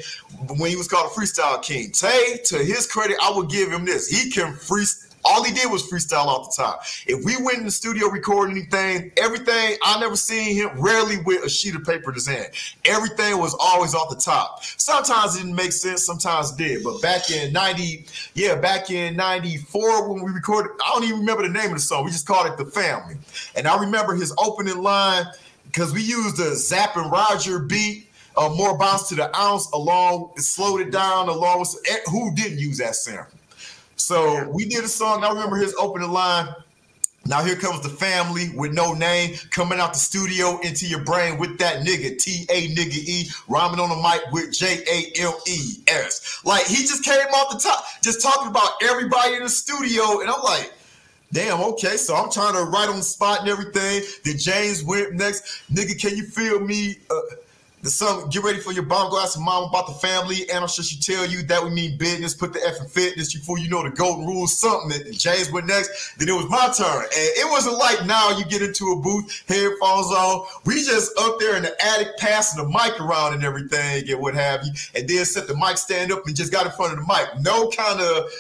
when he was called the Freestyle King. Tay, to his credit, I will give him this. He can freestyle. All he did was freestyle off the top. If we went in the studio recording anything, everything, I never seen him rarely with a sheet of paper in his hand. Everything was always off the top. Sometimes it didn't make sense, sometimes it did. But back in 94 when we recorded, I don't even remember the name of the song. We just called it The Family. And I remember his opening line, because we used the Zapp and Roger beat, more bounce to the ounce, slowed it down along with, who didn't use that sample? So we did a song. I remember his opening line. Now here comes the family with no name coming out the studio into your brain with that nigga, T-A-nigga-E, rhyming on the mic with J-A-M-E-S. Like, he just came off the top, just talking about everybody in the studio, and I'm like, damn, okay, so I'm trying to write on the spot and everything. Then James went next, nigga, can you feel me? The song, get ready for your bomb glass of mom about the family. And I'm sure she tell you that we mean business. Put the F in fitness. You fool, you know the golden rule, something. And James went next. Then it was my turn. And it wasn't like now you get into a booth, headphones on. We just up there in the attic passing the mic around and everything and what have you. And then set the mic stand up and just got in front of the mic. No kind of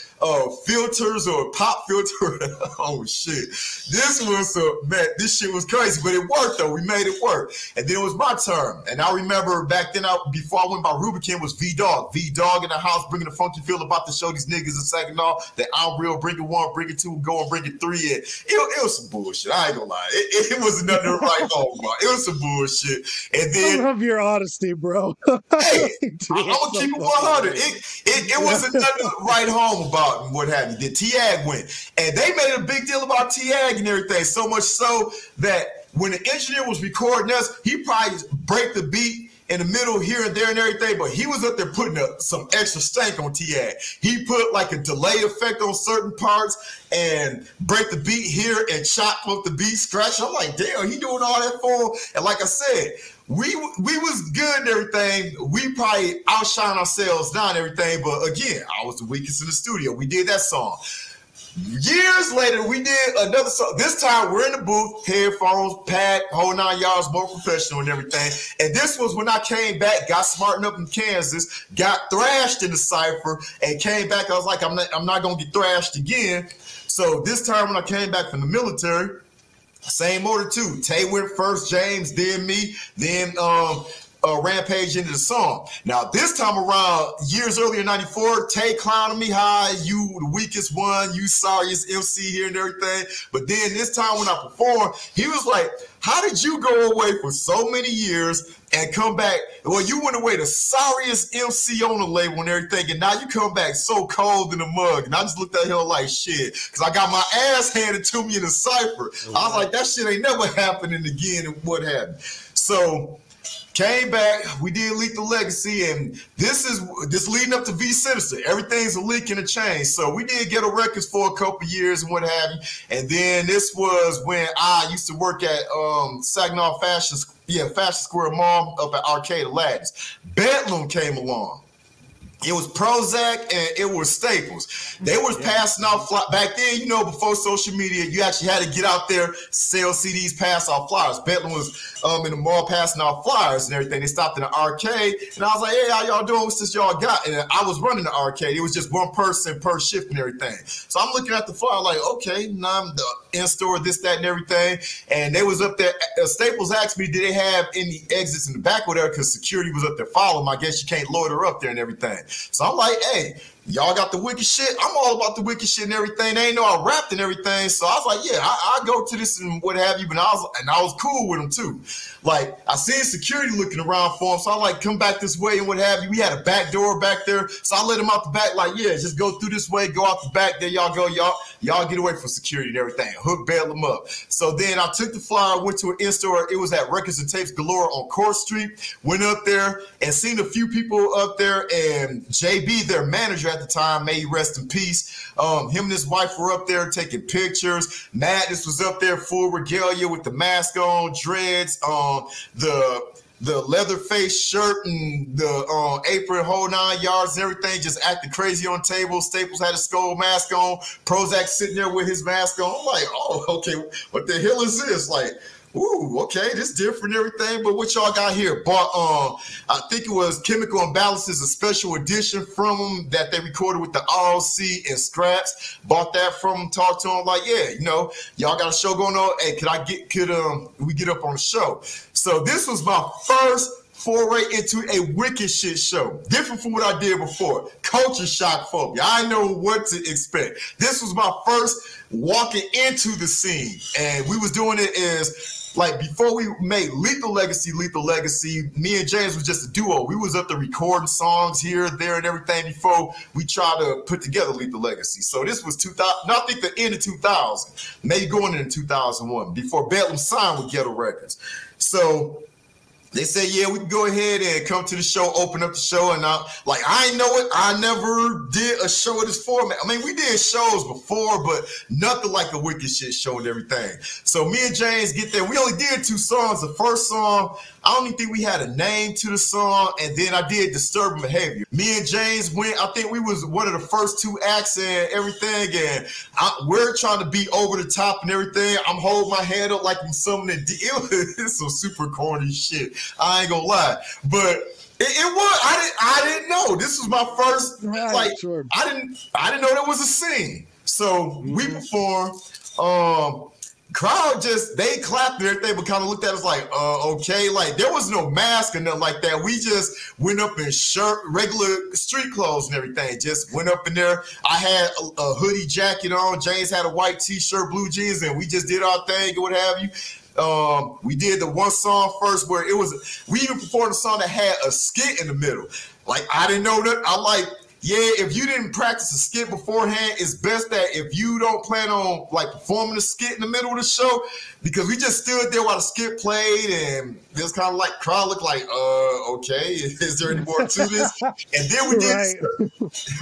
filters or pop filter. Oh shit. This was man, this shit was crazy, but it worked though. We made it work. And then it was my turn. And I remember back then, before I went by Rubicon, was V-Dog. V-Dog in the house, bringing the funky feel, about to show these niggas in Saginaw that I'm real, bring it 1, bring it 2, go and bring it 3 in. It was some bullshit. I ain't gonna lie. It was nothing to write home about. It was some bullshit. And then, I love your honesty, bro. Hey, I'm gonna keep it 100. It wasn't nothing to write home about and what have you. Then T-Ag went. And they made a big deal about T-Ag and everything, so much so that when the engineer was recording us, he probably break the beat in the middle here and there and everything, but he was up there putting some extra stank on T-Ag. He put like a delay effect on certain parts and break the beat here and chop up the beat, scratch. I'm like, damn, he doing all that for him. And like I said, we was good and everything. We probably outshine ourselves down and everything, but again, I was the weakest in the studio. We did that song. Years later, we did another song. This time, we're in the booth, headphones, packed, whole 9 yards, more professional and everything. And this was when I came back, got smartened up in Kansas, got thrashed in the cypher, and came back. I was like, I'm not going to get thrashed again. So this time when I came back from the military, same order too. Tay went first, James, then me, then Rampage into the song. Now this time around, years earlier, 94, Tay clowning me high, you the weakest one, you sorriest MC here and everything. But then this time when I performed, he was like, how did you go away for so many years and come back? Well, you went away the sorriest MC on the label and everything, and now you come back so cold in the mug. And I just looked at him like shit, because I got my ass handed to me in the cypher. I was like, that shit ain't never happening again and what happened. So came back, we did Lethal Legacy, and this leading up to V Sinizter. Everything's a leak and a change. So we did Ghetto Records for a couple years and what have you. And then this was when I used to work at Saginaw Fashion Square Mall up at Arcade Aladdin's. Bedlam came along. It was Prozac and it was Staples. They was passing out back then, you know, before social media, you actually had to get out there, sell CDs, pass out flyers. Bedlam was in the mall passing out flyers and everything. They stopped in the arcade, and I was like, hey, how y'all doing? What's this y'all got? And I was running the arcade. It was just one person per shift and everything. So I'm looking at the flyer like, okay, now I'm the in-store, this, that, and everything. And they was up there. Staples asked me, did they have any exits in the back or there? Because security was up there following them. I guess you can't loiter up there and everything. So I'm like, hey, y'all got the wicked shit. I'm all about the wicked shit and everything. They ain't know I rapped and everything. So I was like, yeah, I go to this and what have you. But I was cool with them too. Like, I seen security looking around for him. So I like, come back this way and what have you. We had a back door back there. So I let him out the back like, yeah, just go through this way, go out the back. There y'all go. Y'all get away from security and everything. Hook bailed them up. So then I took the flyer, went to an in-store. It was at Records and Tapes Galore on Court Street. Went up there and seen a few people up there. And JB, their manager at the time, may he rest in peace. Him and his wife were up there taking pictures. Madness was up there, full regalia with the mask on, dreads, the leather face shirt and the apron, whole 9 yards and everything, just acting crazy on tables. Staples had a skull mask on. Prozac sitting there with his mask on. I'm like, oh, okay, what the hell is this? Like, ooh, okay, this different and everything, but what y'all got here? Bought, I think it was Chemical Imbalances, a special edition from them that they recorded with the ROC and scraps. Bought that from them, talked to them like, yeah, you know, y'all got a show going on. Hey, could we get up on the show? So this was my first foray into a wicked shit show. Different from what I did before. Culture shock phobia. I know what to expect. This was my first walking into the scene. And we was doing it as like before we made Lethal Legacy, me and James was just a duo. We was up there recording songs here, there, and everything before we tried to put together Lethal Legacy. So this was 2000, I think the end of 2000, maybe going into 2001, before Bedlam signed with Ghetto Records. So they said, yeah, we can go ahead and come to the show, open up the show. And I ain't know it. I never did a show of this format. I mean, we did shows before, but nothing like a Wicked Shit show and everything. So me and James get there. We only did 2 songs. The first song, I don't even think we had a name to the song. And then I did Disturbing Behavior. Me and James went, I think we was one of the first 2 acts and everything. And we're trying to be over the top and everything. I'm holding my hand up like I'm something that it's some super corny shit. I ain't gonna lie, but it was. I didn't know. This was my first. Right, sure. I didn't know there was a scene. So we performed. Crowd just they clapped and everything, but kind of looked at us like, okay. Like there was no mask or nothing like that. We just went up in regular street clothes and everything. Just went up in there. I had a hoodie jacket on. James had a white t-shirt, blue jeans, and we just did our thing and what have you. We did the one song first where we even performed a song that had a skit in the middle. Like, I didn't know that. If you didn't practice a skit beforehand, it's best that if you don't plan on like performing a skit in the middle of the show, because we just stood there while the skit played and this kind of like crowd looked like, okay, is there any more to this? And then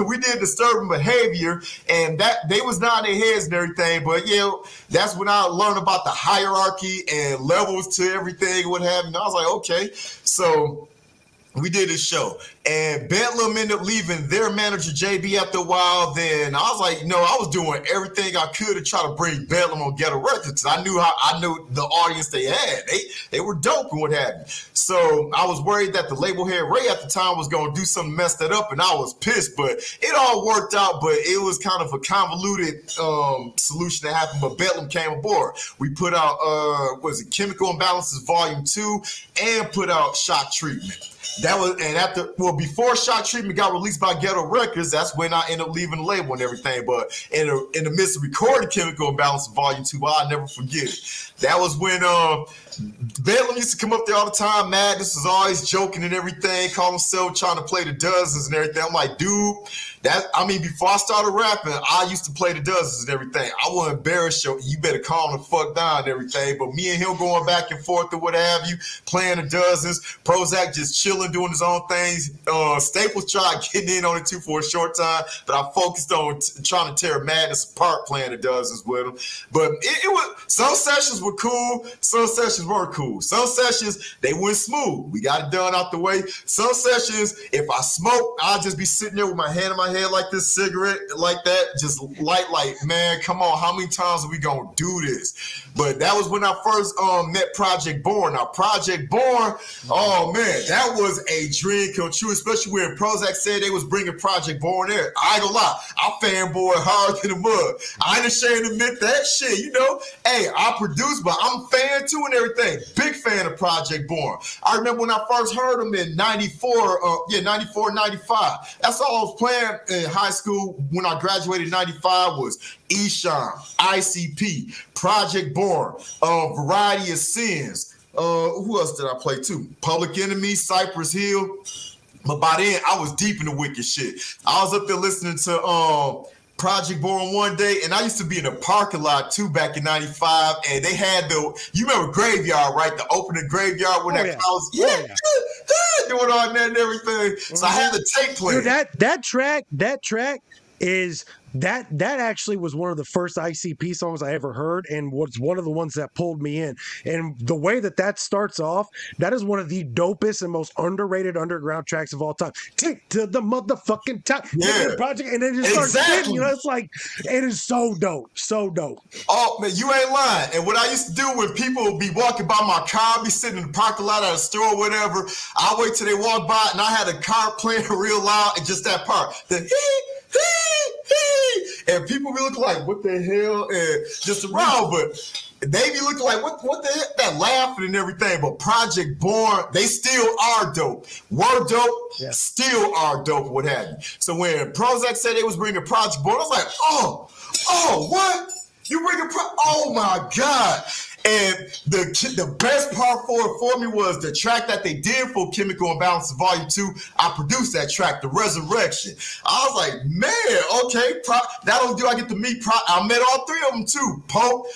we did Disturbing Behavior, and that they was nodding their heads and everything. But yeah, that's when I learned about the hierarchy and levels to everything and what have you. And I was like, okay, so we did this show, and Bedlam ended up leaving their manager JB after a while. Then I was like, I was doing everything I could to try to bring Bedlam on Ghetto Records. I knew the audience they had. They were dope and what have you. So I was worried that the label head Ray at the time was going to do something messed that up, and I was pissed. But it all worked out. But it was kind of a convoluted solution that happened. But Bedlam came aboard. We put out Chemical Imbalances Volume 2, and put out Shock Treatment. That was, and before Shock Treatment got released by Ghetto Records, that's when I ended up leaving the label and everything. But in the midst of recording Chemical Imbalance Volume 2, I'll never forget it. That was when Bedlam used to come up there all the time. Madness was always joking and everything, call himself trying to play the dozens and everything. I'm like, dude, before I started rapping, I used to play the dozens and everything. I wouldn't embarrass you. You better calm the fuck down and everything. But me and him going back and forth or what have you, playing the dozens. Prozac just chilling, doing his own things. Staples tried getting in on it too for a short time, but I focused on trying to tear Madness apart playing the dozens with him. But it was, some sessions were cool, some sessions weren't cool. Some sessions, they went smooth. We got it done out the way. Some sessions, if I smoke, I'll just be sitting there with my hand in my head like this, cigarette like that, just like, man, come on, how many times are we gonna do this? But that was when I first met Project Born. Now, Project Born, oh man, that was a dream come true, especially when Prozac said they was bringing Project Born there. I ain't gonna lie, I fanboy hard in the mud. I ain't ashamed to admit that shit, Hey, I produced, but I'm a fan too and everything. Big fan of Project Born. I remember when I first heard them in 94, 95. That's all I was playing in high school when I graduated in 95 was Esham, ICP, Project Born, Variety of Sins. Who else did I play too? Public Enemy, Cypress Hill. But by then, I was deep in the wicked shit. I was up there listening to Project Born one day, and I used to be in the parking lot too back in 95, and they had you remember Graveyard, right? The opening Graveyard when that crowd was doing all that and everything. So I had the tape playing. That track is that actually was one of the first ICP songs I ever heard, and was one of the ones that pulled me in. And the way that starts off, that is one of the dopest and most underrated underground tracks of all time. Take to the motherfucking top, project, and then it just starts spitting, it's like, it is so dope, so dope. Oh man, you ain't lying. And what I used to do when people would be walking by my car, I'd be sitting in the parking lot at a store or whatever, I wait till they walk by, and I had a car playing real loud, and just that part, the and people be looking like, what the hell? And just around, but they be looking like, what the heck? That laughing and everything. But Project Born, they still are dope. Were dope, still are dope, what have you. So when Prozac said they was bringing Project Born, I was like, oh, what? You bring a oh my God. And the best part for me was the track that they did for Chemical Imbalance Volume 2. I produced that track, The Resurrection. I was like, man, okay, that'll do. I get to meet, I met all three of them too. Pope,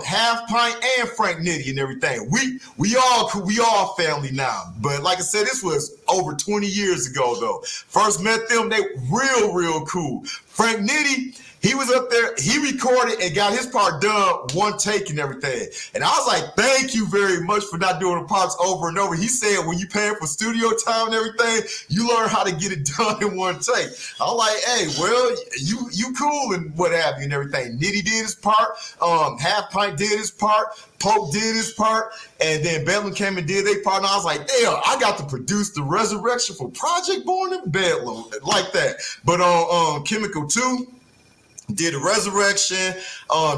Half Pint, and Frank Nitty and everything. We all family now. But like I said, this was over 20 years ago though. First met them, they real cool. Frank Nitty, he was up there, he recorded and got his part done, one take and everything. And I was like, thank you very much for not doing the parts over and over. He said, when you paying for studio time and everything, you learn how to get it done in one take. I was like, hey, well, you cool and what have you and everything. Nitty did his part, Half Pint did his part, Pope did his part, and then Bedlam came and did their part. And I was like, damn, I got to produce The Resurrection for Project Born in Bedlam, like that. But on Chemical 2, did The Resurrection,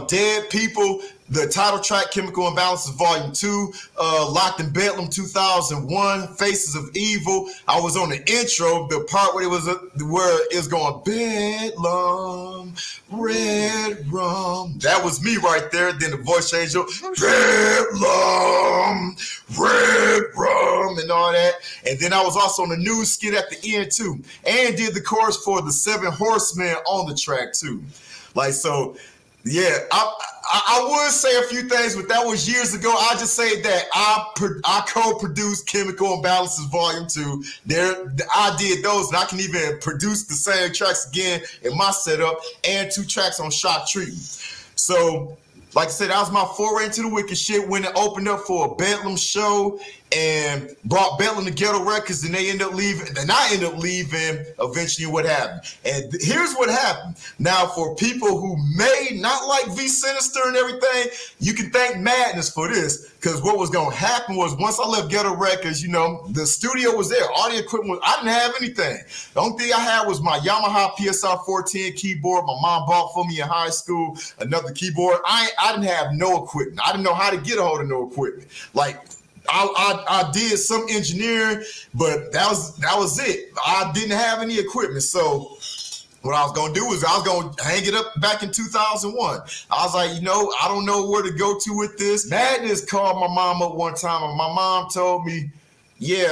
Dead People, the title track, Chemical Imbalances Volume 2, Locked in Bedlam 2001, Faces of Evil. I was on the intro, the part where it was going Bedlam, Red Rum. That was me right there. Then the voice change, Bedlam, Red Rum, and all that. And then I was also on the news skit at the end too, and did the chorus for the 7 Horsemen on the track too. Like, so, yeah, I would say a few things, but that was years ago. I just say that I co-produced Chemical Imbalances Volume 2. I did those, and I can even produce the same tracks again in my setup, and 2 tracks on Shock Treatment. So, like I said, that was my foray into the wicked shit when it opened up for a Bedlam show and brought Bedlam to Ghetto Records, and they ended up leaving, and I ended up leaving eventually. What happened? And here's what happened. Now, for people who may not like V Sinizter and everything, you can thank Madness for this, because what was going to happen was once I left Ghetto Records, you know, the studio was there. All the equipment, I didn't have anything. The only thing I had was my Yamaha PSR 410 keyboard my mom bought for me in high school, another keyboard. I didn't have no equipment. I didn't know how to get a hold of no equipment. Like, I did some engineering, but that was it. I didn't have any equipment. So what I was going to do was I was going to hang it up back in 2001. I was like, you know, I don't know where to go to with this. Madness called my mom up one time, and my mom told me, yeah,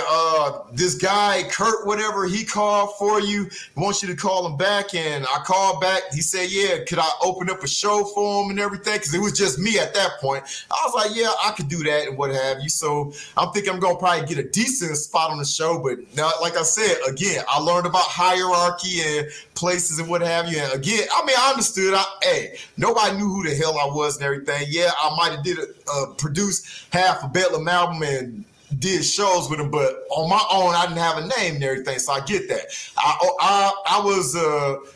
this guy, Kurt, whatever, he called for you. He wants you to call him back. And I called back. He said, yeah, could I open up a show for him and everything? Because it was just me at that point. I was like, yeah, I could do that and what have you. So I'm thinking I'm going to probably get a decent spot on the show. But now, like I said, again, I learned about hierarchy and places and what have you. And again, I mean, I understood. Hey, nobody knew who the hell I was and everything. Yeah, I might have produced half a Bedlam album and did shows with him, but on my own, I didn't have a name and everything, so I get that. I was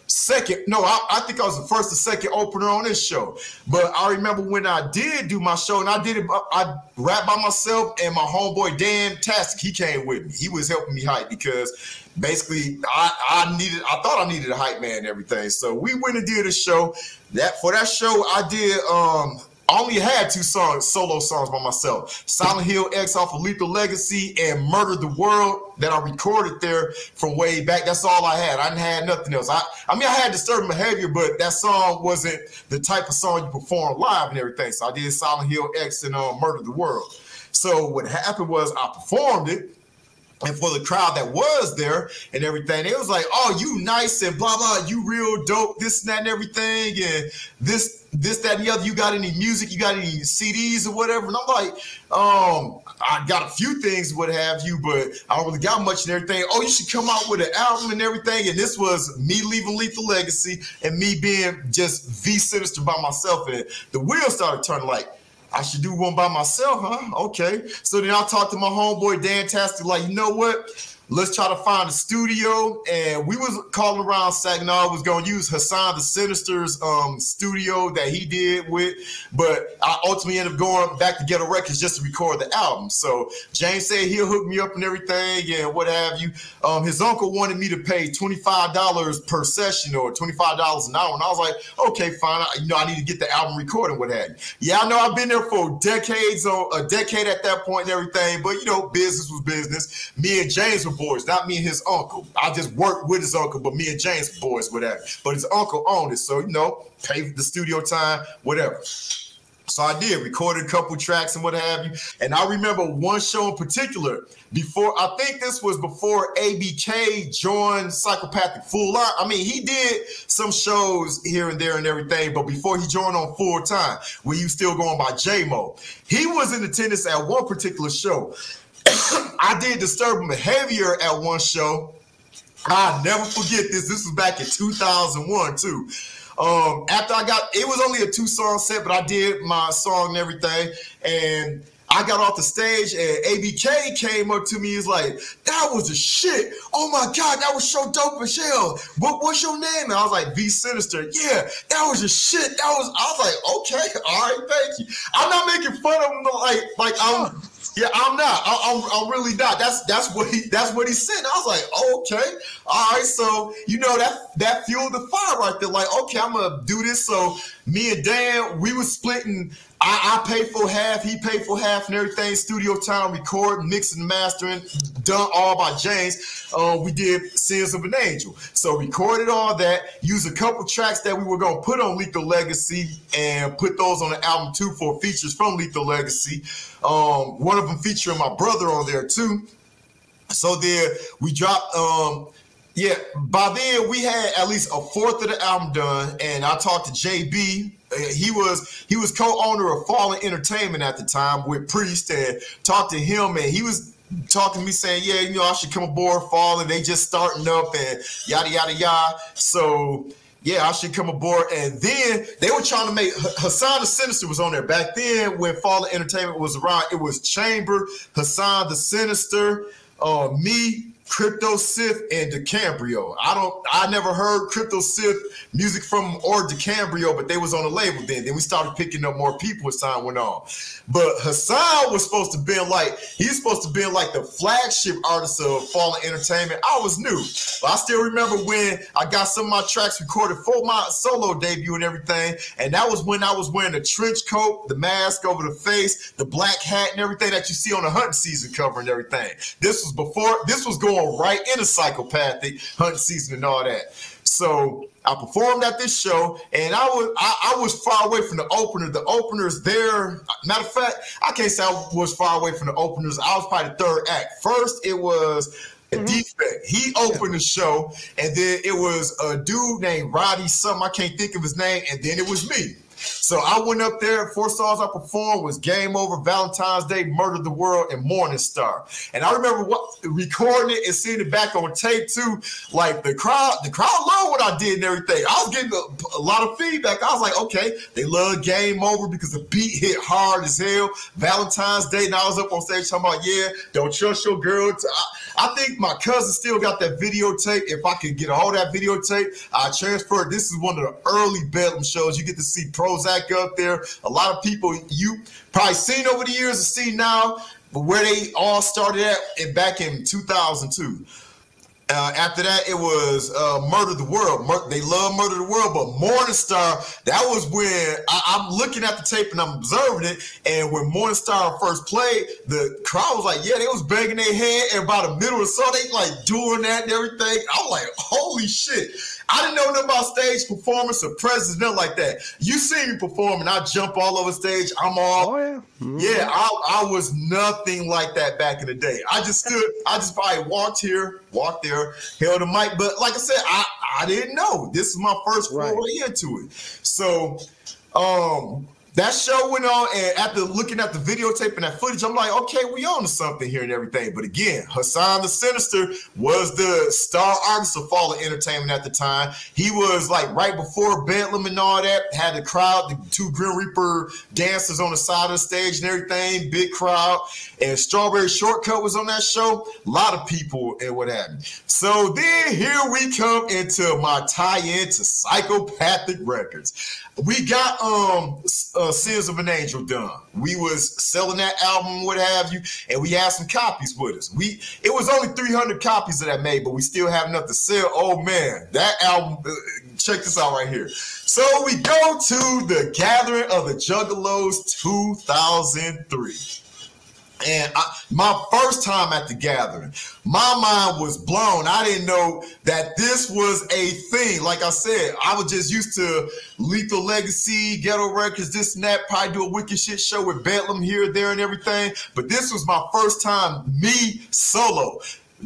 second. No, I think I was the first or second opener on this show. But I remember when I did do my show, and I did it. I rapped by myself, and my homeboy Dan Tastic, he came with me. He was helping me hype because basically I thought I needed a hype man and everything. So we went and did a show. For that show, I did. I only had 2 solo songs by myself. Silent Hill X off of Lethal Legacy and Murder the World that I recorded there from way back. That's all I had. I didn't have nothing else. I mean, I had Disturbing Behavior, but that song wasn't the type of song you perform live and everything. So I did Silent Hill X and Murder the World. So what happened was I performed it. And for the crowd that was there and everything, it was like, oh, you nice and blah, blah, you real dope, this and that and everything. And this, that, and the other. You got any music? You got any CDs or whatever? And I'm like, I got a few things, what have you, but I don't really got much and everything. Oh, you should come out with an album and everything. And this was me leaving Lethal Legacy and me being just V Sinizter by myself. And the wheels started turning like, I should do one by myself, huh? Okay. So then I talked to my homeboy Dan Tastic, like, you know what? Let's try to find a studio. And we was calling around Saginaw. Was going to use Hassan the Sinister's studio that he did with. But I ultimately ended up going back to Ghetto Records just to record the album. So James said he'll hook me up and everything and what have you. His uncle wanted me to pay $25 per session or $25 an hour. And I was like, okay, fine. I need to get the album recorded and what have you. Yeah, I know I've been there for decades, a decade at that point and everything. But, business was business. Me and James were boys, not me and his uncle. I just worked with his uncle, but me and James were boys, whatever. But his uncle owned it, so, you know, paid the studio time, whatever. So I did, recorded a couple tracks and what have you. And I remember one show in particular, I think this was before ABK joined Psychopathic full on. I mean, he did some shows here and there and everything, but before he joined on full time, when he was still going by J-Mo, he was in attendance at one particular show. I did Disturbing Behavior at one show. I'll never forget this. This was back in 2001 too. After it was only a 2-song set, but I did my song and everything. And I got off the stage and ABK came up to me. He's like, that was the shit. Oh my God, that was so dope as hell. What's your name? And I was like, V Sinizter. Yeah, that was the shit. I was like, okay, all right, thank you. I'm not making fun of him like I'm not. I'm really not. That's what he said. I was like, okay, all right. So you know that fueled the fire right there. Like, okay, I'm gonna do this. So me and Dan, we was splitting. I paid for half, he paid for half, and everything. Studio time, recording, mixing, mastering, done all by James. We did Sins of an Angel. So recorded all that. Used a couple tracks that we were gonna put on Lethal Legacy and put those on the album too for features from Lethal Legacy. One of them featuring my brother on there too. So there we dropped. Yeah, by then we had at least a fourth of the album done, and I talked to JB. He was co-owner of Fallen Entertainment at the time with Priest, and talked to him, and he was talking to me saying, yeah, you know, I should come aboard Fallen. They just starting up and yada yada yada. So yeah, I should come aboard. And then they were trying to make Hassan the Sinister was on there. Back then when Fallen Entertainment was around, it was Chamber, Hassan the Sinister, me, Crypto Sith, and DeCambrio. I never heard Crypto Sith music from or DeCambrio, but they was on the label then. Then we started picking up more people as time went on. But Hassan was supposed to be like the flagship artist of Fallen Entertainment. I was new. But I still remember when I got some of my tracks recorded for my solo debut and everything. And that was when I was wearing the trench coat, the mask over the face, the black hat and everything that you see on the hunting season cover and everything. This was going right into Psychopathic hunting season and all that. So I performed at this show, and I was far away from the opener. The openers there, matter of fact, I can't say I was far away from the openers. I was probably the third act. First, it was a Defect. He opened the show, and then it was a dude named Roddy something. I can't think of his name, and then it was me. So I went up there. 4 songs I performed was Game Over, Valentine's Day, Murder the World, and Morning Star. And I remember recording it and seeing it back on tape too. Like the crowd loved what I did and everything. I was getting a lot of feedback. I was like, okay, they love Game Over because the beat hit hard as hell. Valentine's Day, and I was up on stage talking about, yeah, don't trust your girl. I think my cousin still got that videotape. If I could get all that videotape, I transfer it. This is one of the early Bedlam shows. You get to see Prozac up there. A lot of people you probably seen over the years and see now, but where they all started at back in 2002. After that, it was Murder the World. They love Murder the World, but Morning Star, that was when I'm looking at the tape and I'm observing it. And when Morning Star first played, the crowd was like, yeah, they was banging their head. And by the middle of the song, they like doing that and everything. I was like, holy shit. I didn't know nothing about stage performance or presence, nothing like that. You see me perform and I jump all over stage. I'm all, yeah, I was nothing like that back in the day. I just probably walked here, walked there, held the mic. But like I said, I didn't know. This is my first foray into it. So, that show went on, and after looking at the videotape and that footage, I'm like, okay, we on to something here and everything. But again, Hassan the Sinister was the star artist of Fallen Entertainment at the time. He was like right before Bedlam and all that, had the crowd, the 2 Grim Reaper dancers on the side of the stage and everything, big crowd. And Strawberry Shortcut was on that show. A lot of people and what have you. So then here we come into my tie-in to Psychopathic Records. We got Sins of an Angel done. We was selling that album, what have you, and we had some copies with us. It was only 300 copies of that made, but we still have enough to sell. Oh man, that album, check this out right here. So we go to the Gathering of the Juggalos 2003. And my first time at the gathering, my mind was blown. I didn't know that this was a thing. Like I said, I was just used to Lethal Legacy, Ghetto Records, this and that, probably do a Wicked Shit show with Bedlam here, there, and everything. But this was my first time, me solo.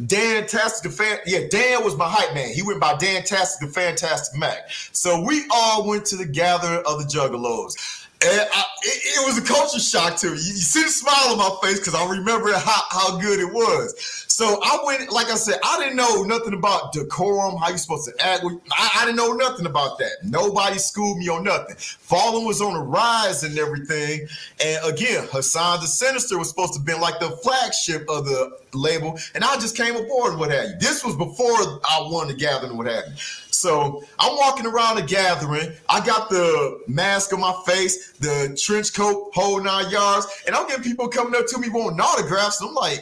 Dan Tastic the Fan, yeah, Dan was my hype man. He went by Dan Tastic the Fantastic Mac. So we all went to the gathering of the Juggalos. And it was a culture shock to me. You see the smile on my face because I remember how good it was. So I went, like I said, I didn't know nothing about decorum, how you're supposed to act. I didn't know nothing about that. Nobody schooled me on nothing. Fallen was on the rise and everything. And again, Hassan the Sinister was supposed to have been like the flagship of the label. And I just came aboard and what have you. This was before I won the gathering and what have you. So I'm walking around the gathering. I got the mask on my face, the trench coat, whole 9 yards, and I'm getting people coming up to me wanting autographs. And I'm like,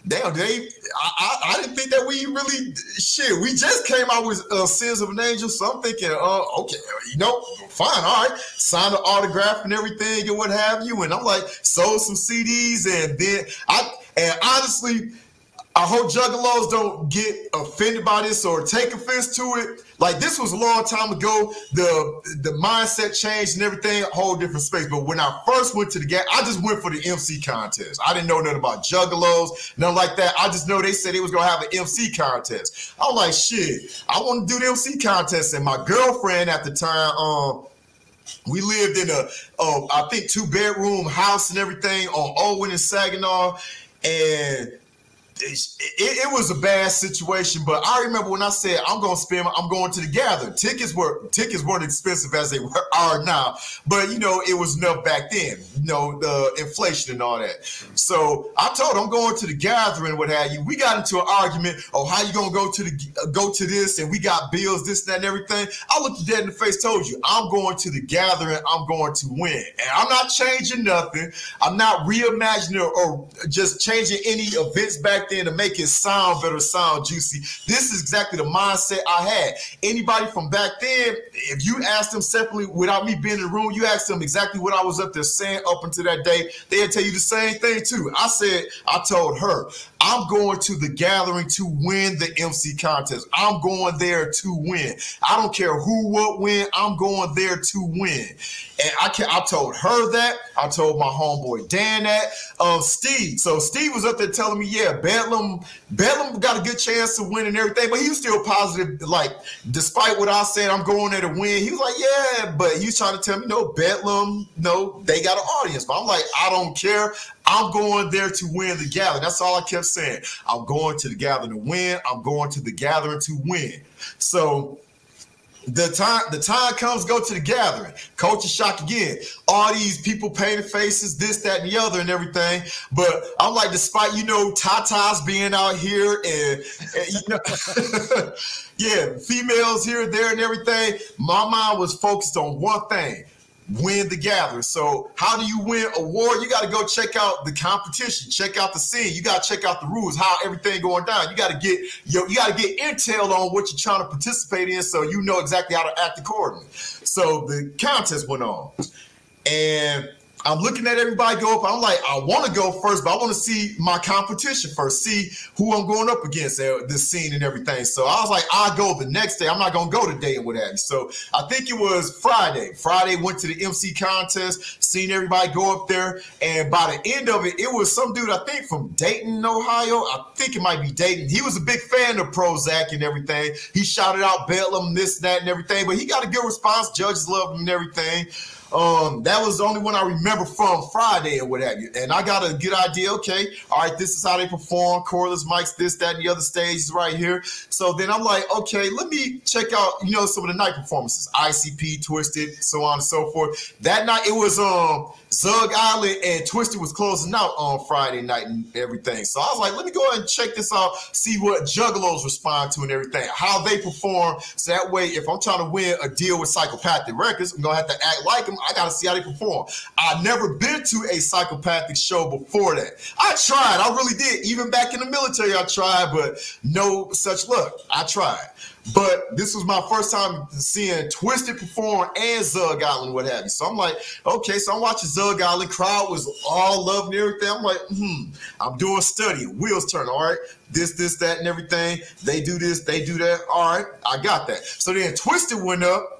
damn, Dave, I didn't think that we really, shit, we just came out with Sins of an Angel. So I'm thinking, okay, fine, all right. Sign the autograph and everything and what have you. And I'm like, sold some CDs. And then honestly, I hope Juggalos don't get offended by this or take offense to it. Like, this was a long time ago. The mindset changed and everything, a whole different space. But when I first went to the I just went for the MC contest. I didn't know nothing about Juggalos, nothing like that. I just know they said they was going to have an MC contest. I was like, shit, I want to do the MC contest. And my girlfriend at the time, we lived in I think 2-bedroom house and everything on Owen and Saginaw. And it was a bad situation, but I remember when I said I'm going to the gathering. Tickets weren't expensive as they are now, but it was enough back then. The inflation and all that. So I told her I'm going to the gathering. What have you? We got into an argument. Oh, how you gonna go to this? And we got bills, this, that, and everything. I looked you dead in the face. Told you I'm going to the gathering. I'm going to win, and I'm not changing nothing. I'm not reimagining or just changing any events back then to make it sound better, sound juicy. This is exactly the mindset I had. Anybody from back then, if you asked them separately without me being in the room, you asked them exactly what I was up there saying up until that day, they'd tell you the same thing too. I told her, I'm going to the gathering to win the MC contest. I'm going there to win. I don't care who, what, when. I'm going there to win. And I told her that. I told my homeboy Dan that. Steve. So Steve was up there telling me, yeah, Bedlam got a good chance to win and everything, but he was still positive. Like, despite what I said, I'm going there to win. He was like, yeah, but he was trying to tell me, no, Bedlam, no, they got an audience. But I'm like, I don't care. I'm going there to win the gathering. That's all I kept saying. I'm going to the gathering to win. I'm going to the gathering to win. So the time comes, go to the gathering. Culture shock again. All these people painted faces, this, that, and the other and everything. But I'm like, despite, tatas being out here and yeah, females here, there, and everything, my mind was focused on one thing. Win the gathering. So how do you win a war? You got to go check out the competition, check out the scene. You got to check out the rules, how everything going down. You got to get intel on what you're trying to participate in, so you know exactly how to act accordingly. So the contest went on, and I'm looking at everybody go up. I'm like, I want to go first, but I want to see my competition first, see who I'm going up against, this scene and everything. So I was like, I'll go the next day. I'm not going to go today and what have you. So I think it was Friday. Friday, went to the MC contest, seen everybody go up there. And by the end of it, it was some dude, I think from Dayton, Ohio. I think it might be Dayton. He was a big fan of Prozac and everything. He shouted out Bedlam, this, that, and everything. But he got a good response. Judges loved him and everything. That was the only one I remember from Friday or what have you. And I got a good idea. Okay, all right, this is how they perform. Cordless mics, this, that, and the other stages right here. So then I'm like, okay, let me check out, some of the night performances. ICP, Twisted, so on and so forth. That night it was Zug Island and Twisted was closing out on Friday night and everything. So I was like, let me go ahead and check this out, see what Juggalos respond to and everything, how they perform. So that way, if I'm trying to win a deal with Psychopathic Records, I'm going to have to act like them. I got to see how they perform. I've never been to a Psychopathic show before that. I tried. I really did. Even back in the military, I tried, but no such luck. I tried. But this was my first time seeing Twisted perform and Zug Island, what have you. So I'm like, okay, so I'm watching Zug Island. Crowd was all loving everything. I'm like, I'm doing study. Wheels turn, all right. This, that, and everything. They do this, they do that. All right, I got that. So then Twisted went up.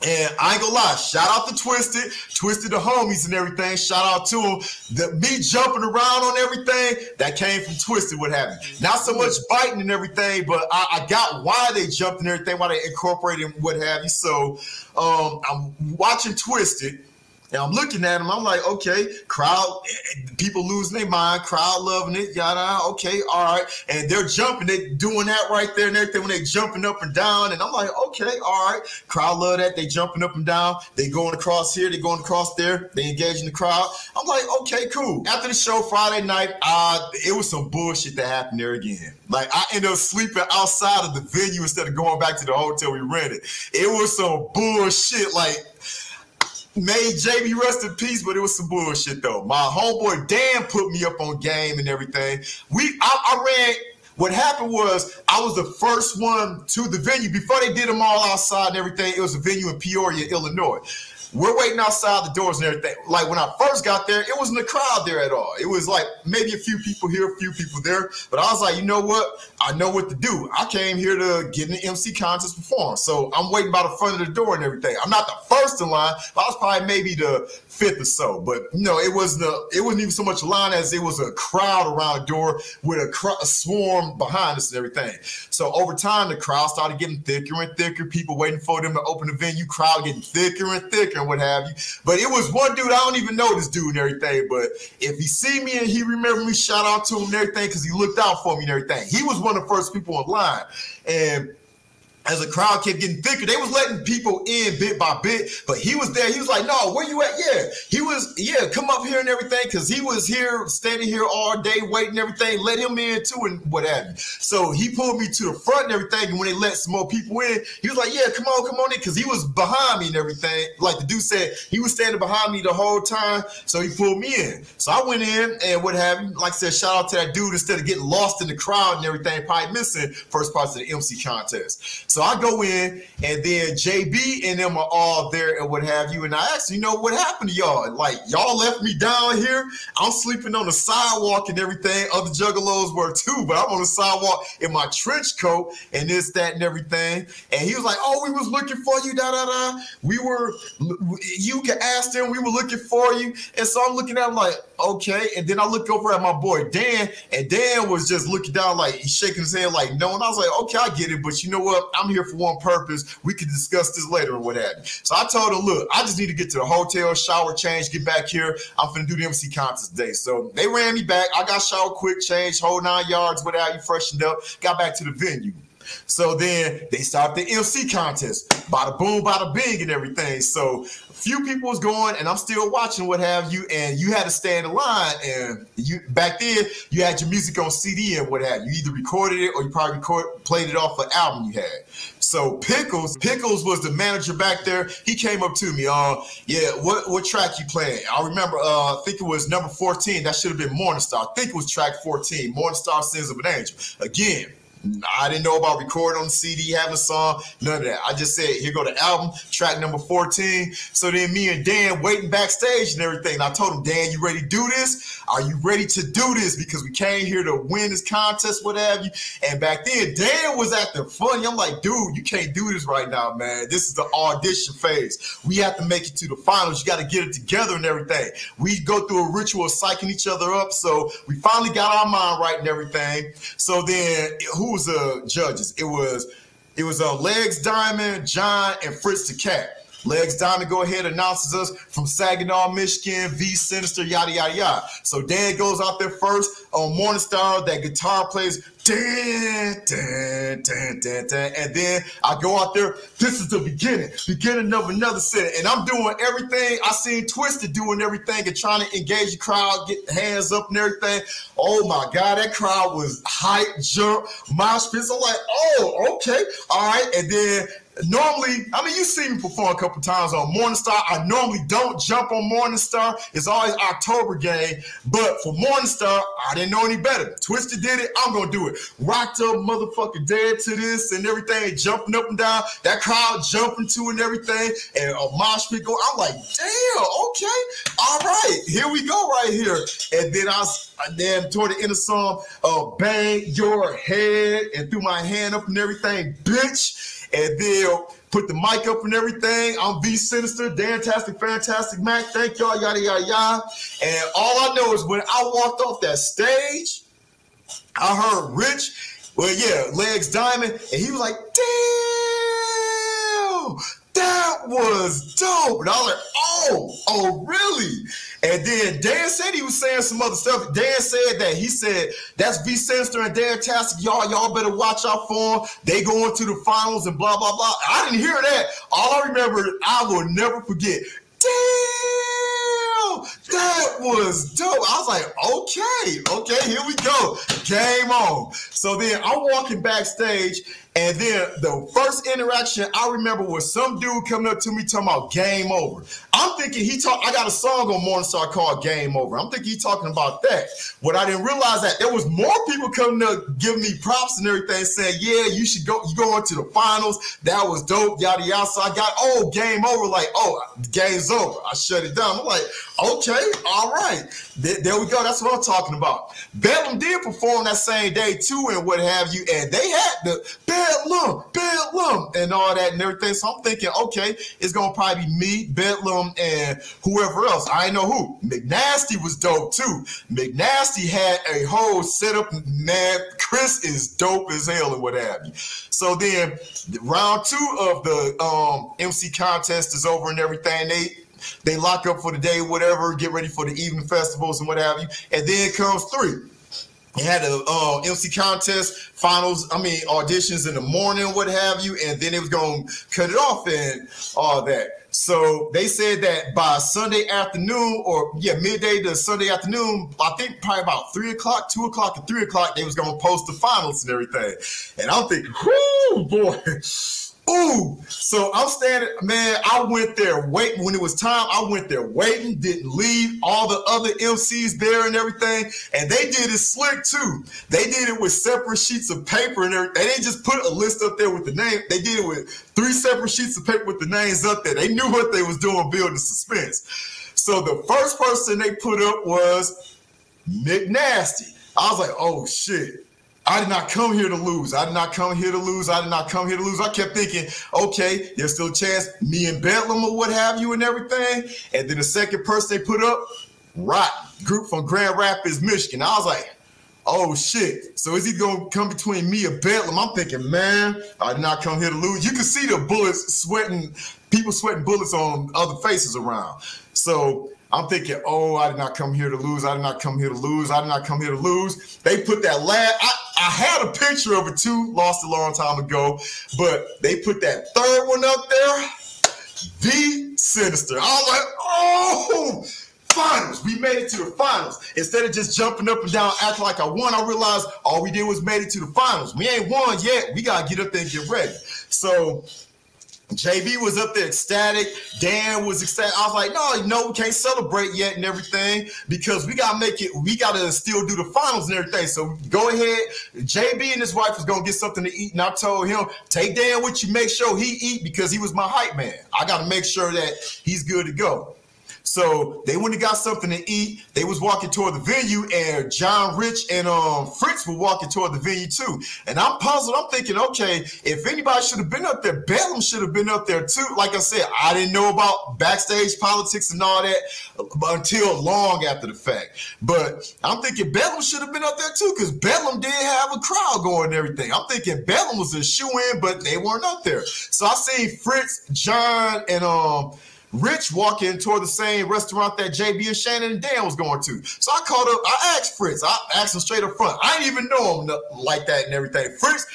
And I ain't gonna lie, shout out to Twisted the homies and everything. Shout out to them. Me jumping around on everything, that came from Twisted, what have you. Not so much biting and everything, but I got why they jumped and everything, why they incorporated what have you. So I'm watching Twisted. And I'm looking at him, I'm like, okay, crowd, people losing their mind, crowd loving it, yada, okay, all right. And they're jumping, they doing that right there and everything when they jumping up and down. And I'm like, okay, all right, crowd love that. They jumping up and down. They going across here, they going across there. They engaging the crowd. I'm like, okay, cool. After the show Friday night, it was some bullshit that happened there again. Like, I ended up sleeping outside of the venue instead of going back to the hotel we rented. It was some bullshit, like, May JB rest in peace, but it was some bullshit though. My homeboy Dan put me up on game and everything. I ran. What happened was I was the first one to the venue before they did them all outside and everything. It was a venue in Peoria, Illinois. We're waiting outside the doors and everything. Like when I first got there, it wasn't a crowd there at all. It was like maybe a few people here, a few people there. But I was like, you know what? I know what to do. I came here to get an MC contest perform. So I'm waiting by the front of the door and everything. I'm not the first in line, but I was probably maybe the fifth or so. But no, it wasn't even so much a line as it was a crowd around the door with a swarm behind us and everything. So over time, the crowd started getting thicker and thicker. People waiting for them to open the venue. Crowd getting thicker and thicker. What have you. But it was one dude, I don't even know this dude and everything, but if he see me and he remember me, shout out to him and everything because he looked out for me and everything. He was one of the first people in line. And as the crowd kept getting thicker, they was letting people in bit by bit, but he was there. He was like, no, where you at? Yeah, he was, yeah, come up here and everything, because he was here, standing here all day waiting and everything. Let him in too and what have you. So he pulled me to the front and everything, and when they let some more people in, he was like, yeah, come on in, because he was behind me and everything. Like the dude said, he was standing behind me the whole time, so he pulled me in. So I went in and what have you. Like I said, shout out to that dude, instead of getting lost in the crowd and everything, probably missing first parts of the MC contest. So I go in, and then JB and them are all there and what have you. And I asked, you know, what happened to y'all? Like, y'all left me down here. I'm sleeping on the sidewalk and everything. Other Juggalos were too, but I'm on the sidewalk in my trench coat and this, that, and everything. And he was like, oh, we was looking for you, da-da-da. You can ask them, we were looking for you. And so I'm looking at him like, okay. And then I look over at my boy Dan, and Dan was just looking down like, he's shaking his head like, no. And I was like, okay, I get it, but you know what? I'm here for one purpose. We can discuss this later and what have you. So I told him, look, I just need to get to the hotel, shower, change, get back here. I'm finna do the MC contest today. So they ran me back. I got shower quick, change, whole 9 yards, without you freshened up, got back to the venue. So then they started the MC contest. Bada boom, bada bing and everything. So few people was going, and I'm still watching what have you, and you had to stay in the line. And you back then, you had your music on CD and what have you. You either recorded it or you probably played it off an album you had. So Pickles was the manager back there. He came up to me, yeah, what track you playing? I remember, I think it was number 14. That should have been Morningstar. I think it was track 14, Morningstar, Sins of an Angel. Again, I didn't know about recording on the CD, having a song, none of that. I just said, here go the album, track number 14. So then me and Dan waiting backstage and everything. And I told him, Dan, you ready to do this? Are you ready to do this? Because we came here to win this contest, what have you. And back then, Dan was acting funny. I'm like, dude, you can't do this right now, man. This is the audition phase. We have to make it to the finals. You got to get it together and everything. We go through a ritual of psyching each other up. So we finally got our mind right and everything. So then who was the judges? It was Legs Diamond, John, and Fritz the Cat. Legs Diamond go ahead announces us from Saginaw, Michigan, V Sinizter, yada, yada, yada. So Dan goes out there first on Morningstar. That guitar plays, dun, dun, dun, dun, dun. And then I go out there. This is the beginning of another set. And I'm doing everything. I seen Twisted doing everything and trying to engage the crowd, get hands up and everything. Oh my God, that crowd was hype, jump, mosh pits. I'm like, oh, okay, all right. And then normally, I mean, you see me perform a couple times on Morningstar. I normally don't jump on Morningstar. It's always October game. But for Morningstar, I didn't know any better. Twisted did it. I'm going to do it. Rocked up motherfucker dead to this and everything, jumping up and down. That crowd jumping to and everything. And a mosh pit go. I'm like, damn, okay. All right. Here we go right here. And then toward the end of the song, bang your head and threw my hand up and everything, bitch. And then put the mic up and everything. I'm V Sinizter, Dantastic, Fantastic Mac. Thank y'all, yada, yada, yada. And all I know is when I walked off that stage, I heard Rich, Legs Diamond, and he was like, damn, that was dope. And I was like, oh, really? And then Dan said he was saying some other stuff. Dan said that he said, that's V Sinizter and Dantastic. Y'all better watch out for them. They going to the finals and blah, blah, blah. I didn't hear that. All I remember, I will never forget. Damn, that was dope. I was like, okay, here we go. Game on. So then I'm walking backstage, and then the first interaction I remember was some dude coming up to me talking about game over. I'm thinking I got a song on Morningstar called Game Over. I'm thinking he talking about that. What I didn't realize that there was more people coming up giving me props and everything saying, yeah, you should go, you going to the finals. That was dope, yada, yada. So I got, game over. Like, game's over. I shut it down. I'm like, okay, all right. There we go. That's what I'm talking about. Bedlam did perform that same day too and what have you. And they had the Bedlam, and all that and everything. So I'm thinking, okay, it's going to probably be me, Bedlam, and whoever else. I know who. McNasty was dope too. McNasty had a whole setup. Man, Chris is dope as hell and what have you. So then round 2 of the MC contest is over and everything. They lock up for the day, whatever, get ready for the evening festivals and what have you. And then comes 3. They had a MC contest, finals, auditions in the morning, what have you, and then it was going to cut it off and all that. So they said that by Sunday afternoon, midday to Sunday afternoon, I think probably about 3 o'clock, 2 o'clock, and 3 o'clock, they was going to post the finals and everything. And I'm thinking, whoo, boy. Ooh, so I'm standing, man, I went there waiting. When it was time, I went there waiting, didn't leave. All the other MCs there and everything, and they did it slick too. They did it with separate sheets of paper and everything. They didn't just put a list up there with the name. They did it with 3 separate sheets of paper with the names up there. They knew what they was doing, building suspense. So the first person they put up was McNasty. I was like, oh shit. I did not come here to lose. I did not come here to lose. I did not come here to lose. I kept thinking, okay, there's still a chance, me and Bedlam or what have you and everything. And then the second person they put up, group from Grand Rapids, Michigan. I was like, oh shit. So is he going to come between me and Bedlam? I'm thinking, man, I did not come here to lose. You can see the bullets sweating, people sweating bullets on other faces around. So I'm thinking, I did not come here to lose. I did not come here to lose. I did not come here to lose. They put that I had a picture of it too, lost a long time ago, but they put that third one up there, V Sinizter. I was like, finals. We made it to the finals. Instead of just jumping up and down, acting like I won, I realized all we did was made it to the finals. We ain't won yet. We got to get up there and get ready. So JB was up there ecstatic. Dan was ecstatic. I was like, no, we can't celebrate yet and everything because we gotta make it. We gotta still do the finals and everything. So go ahead. JB and his wife was gonna get something to eat, and I told him, take Dan with you, make sure he eat because he was my hype man. I gotta make sure that he's good to go. So they went and got something to eat. They was walking toward the venue, and John Rich and Fritz were walking toward the venue too. And I'm puzzled. I'm thinking, okay, if anybody should have been up there, Bedlam should have been up there too. Like I said, I didn't know about backstage politics and all that until long after the fact. But I'm thinking Bedlam should have been up there too because Bedlam did have a crowd going and everything. I'm thinking Bedlam was a shoe-in, but they weren't up there. So I seen Fritz, John, and Rich walking toward the same restaurant that JB and Shannon and Dan was going to. So I called up, I asked Fritz, I asked him straight up front. I didn't even know him like that and everything. Fritz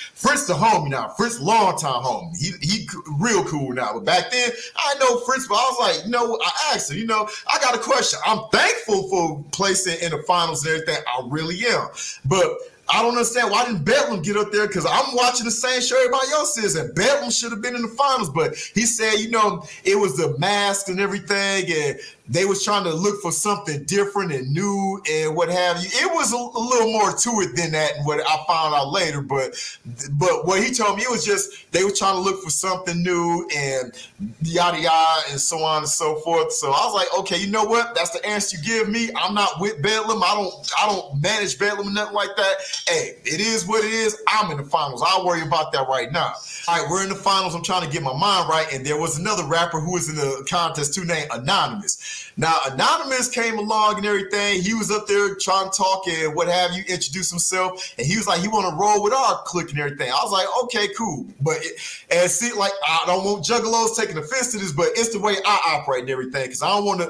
the homie now. Fritz long-time homie. He real cool now. But back then, I know Fritz, but I was like, I asked him, I got a question. I'm thankful for placing in the finals and everything. I really am. But I don't understand why didn't Bedlam get up there, because I'm watching the same show everybody else is, and Bedlam should have been in the finals. But he said, you know, it was the mask and everything, and they was trying to look for something different and new and what have you. It was a little more to it than that, and what I found out later. But what he told me, it was just they were trying to look for something new and yada yada and so on and so forth. So I was like, okay, you know what? That's the answer you give me. I'm not with Bedlam. I don't manage Bedlam or nothing like that. Hey, it is what it is. I'm in the finals. I'll worry about that right now. All right, we're in the finals. I'm trying to get my mind right. And there was another rapper who was in the contest too, named Anonymous. Now, Anonymous came along and everything. He was up there trying to talk and what have you, introduce himself. And he was like, he want to roll with our clique and everything. I was like, okay, cool. But, and see, like, I don't want Juggalos taking offense to this, but it's the way I operate and everything. Because I don't want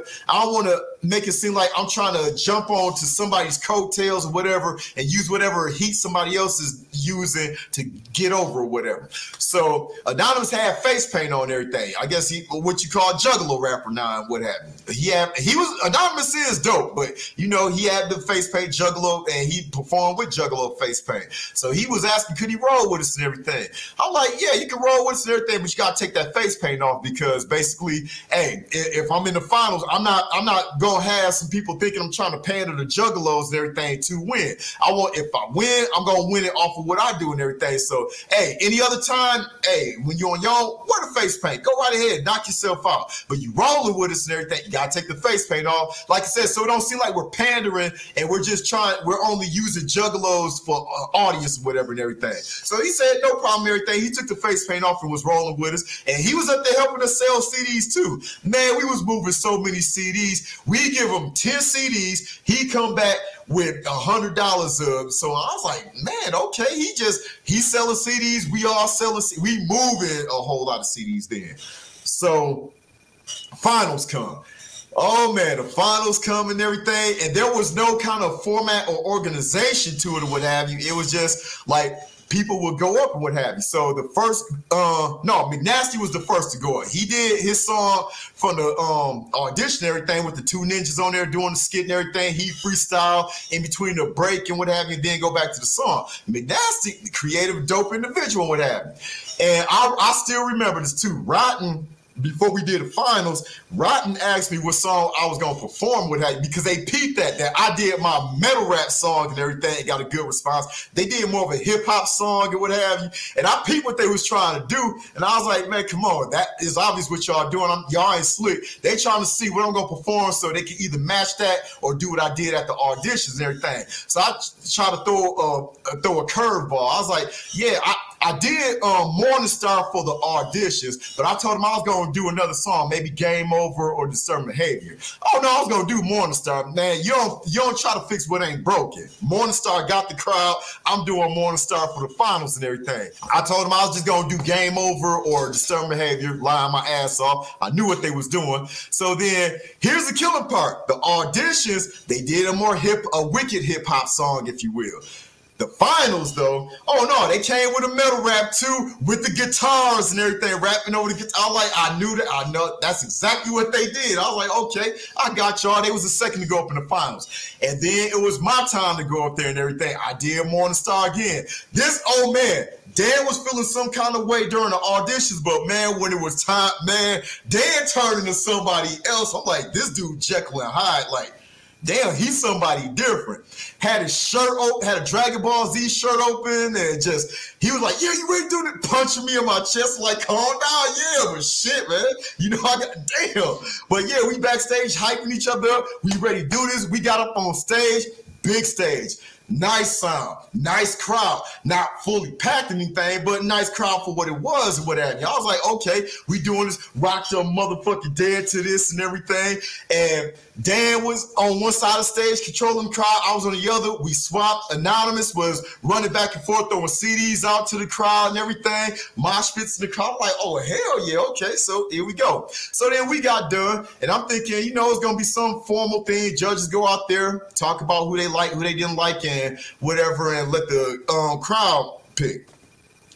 to make it seem like I'm trying to jump on to somebody's coattails or whatever and use whatever heat somebody else is using to get over or whatever. So Anonymous had face paint on and everything. I guess he what you call a Juggalo rapper now and what have you. He was Anonymous is dope, but you know he had the face paint Juggalo and he performed with Juggalo face paint. So he was asking, could he roll with us and everything? I'm like, yeah, you can roll with us and everything, but you gotta take that face paint off, because basically, hey, if I'm in the finals, I'm not gonna have some people thinking I'm trying to pander to Juggalos and everything to win. If I win, I'm gonna win it off of what I do and everything. So, hey, any other time, hey, when you're on your own, wear the face paint. Go right ahead, knock yourself out. But you rolling with us and everything, you gotta take the face paint off. Like I said, so it don't seem like we're pandering and we're only using Juggalos for audience or whatever and everything. So he said, no problem, everything. He took the face paint off and was rolling with us. And he was up there helping us sell CDs too. Man, we was moving so many CDs. We give him 10 CDs. He come back with $100 of. So I was like, man, okay. He's selling CDs. We all selling. We moving a whole lot of CDs then. So finals come. Oh man, the finals come and everything, and there was no kind of format or organization to it or what have you. It was just like people would go up and what have you. So the first, McNasty was the first to go up. He did his song from the audition and everything with the two ninjas on there doing the skit and everything. He freestyle in between the break and what have you, and then go back to the song. McNasty, the creative, dope individual and what have you. And I still remember this too. Rotten, before we did the finals, Rotten asked me what song I was going to perform with her, because they peeped that I did my metal rap song and everything and got a good response. They did more of a hip hop song and what have you. And I peeped what they was trying to do. And I was like, man, come on. That is obvious what y'all doing. Y'all ain't slick. They trying to see what I'm going to perform so they can either match that or do what I did at the auditions and everything. So I tried to throw a curveball. I was like, yeah, I did Morning Star for the auditions, but I told him I was going to do another song, maybe Game Over or Disturbing Behavior. Oh, no, I was going to do Morning Star. Man, you don't try to fix what ain't broken. Morning Star got the crowd. I'm doing Morning Star for the finals and everything. I told him I was just going to do Game Over or Disturbing Behavior, lying my ass off. I knew what they was doing. So then here's the killing part. The auditions, they did a wicked hip-hop song, if you will. The finals, though, oh no, they came with a metal rap too, with the guitars and everything, rapping over the guitar. I knew that. I know that's exactly what they did. I was like, okay, I got y'all. They was the second to go up in the finals. And then it was my time to go up there and everything. I did Morning Star again. This old man, Dan was feeling some kind of way during the auditions, but man, when it was time, man, Dan turned into somebody else. I'm like, this dude Jekyll and Hyde, like, damn, he's somebody different. Had his shirt open, had a Dragon Ball Z shirt open, and he was like, yeah, you ready to do it? Punching me in my chest, like, calm down, yeah, but shit, man. You know, damn. But yeah, we backstage hyping each other up. We ready to do this. We got up on stage, big stage. Nice sound, nice crowd, not fully packed anything, but nice crowd for what it was and what have you. I was like, okay, we doing this, rock your motherfucking Dan to this and everything. And Dan was on one side of the stage controlling the crowd. I was on the other. We swapped. Anonymous was running back and forth, throwing CDs out to the crowd and everything. Mosh pits in the crowd. I'm like, oh, hell yeah, okay, so here we go. So then we got done, and I'm thinking, you know, it's going to be some formal thing. Judges go out there, talk about who they like, who they didn't like, and whatever, and let the crowd pick.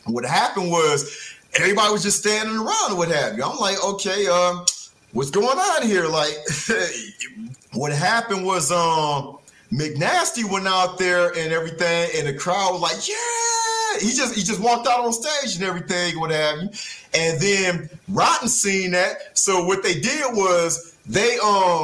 What happened was everybody was just standing around and what have you. I'm like, okay, what's going on here? Like, what happened was McNasty went out there and everything, and the crowd was like, yeah. He just walked out on stage and everything, what have you. And then Rotten seen that. So what they did was they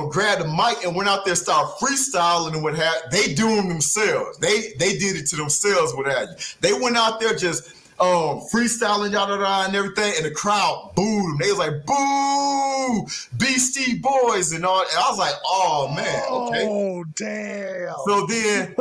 grabbed a mic and went out there, started freestyling and what have you. They doing themselves. They did it to themselves, what have you. They went out there just freestyling, yada and everything, and the crowd booed them. They was like, boo, Beastie Boys and all. And I was like, oh man, okay. Oh damn. So then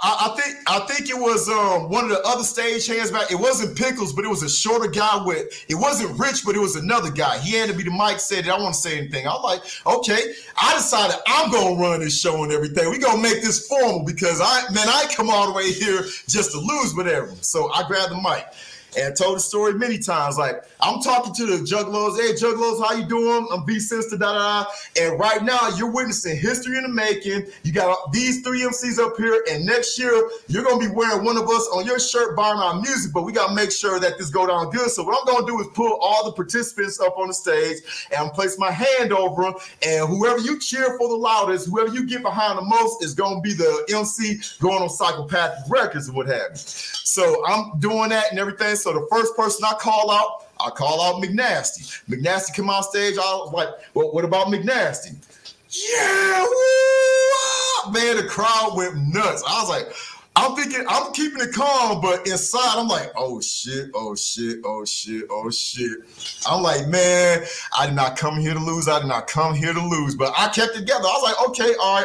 I think it was one of the other stage hands back. It wasn't Pickles, but it was a shorter guy with. It wasn't Rich, but it was another guy. He had to be the mic. Said that I want to say anything. I was like, okay. I decided I'm gonna run this show and everything. We gonna make this formal because I ain't come all the way here just to lose whatever. So I grabbed the mic and told the story many times. Like, I'm talking to the Juggalos. Hey, Juggalos, how you doing? I'm V Sinizter, And right now, you're witnessing history in the making. You got these 3 MCs up here, and next year, you're going to be wearing one of us on your shirt buying our music, but we got to make sure that this go down good. So what I'm going to do is pull all the participants up on the stage, and I'm place my hand over them, and whoever you cheer for the loudest, whoever you get behind the most is going to be the MC going on Psychopathic Records and what have you. So I'm doing that and everything. So the first person I call out McNasty. McNasty come on stage. I was like, well, what about McNasty? Yeah, woo! Man, the crowd went nuts. I was like, I'm thinking, I'm keeping it calm, but inside I'm like, oh shit, oh shit, oh shit, oh shit. I'm like, man, I did not come here to lose. I did not come here to lose, but I kept it together. I was like, okay, all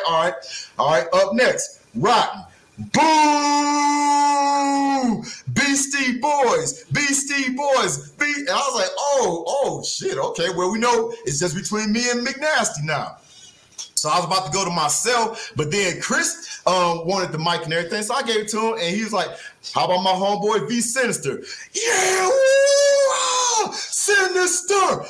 right. Up next, Rotten. Boo! Beastie Boys. And I was like, oh shit, okay. Well, we know it's just between me and McNasty now. So I was about to go to myself, but then Chris wanted the mic and everything, so I gave it to him, and he was like, how about my homeboy V Sinizter? Yeah, woo! Sinizter.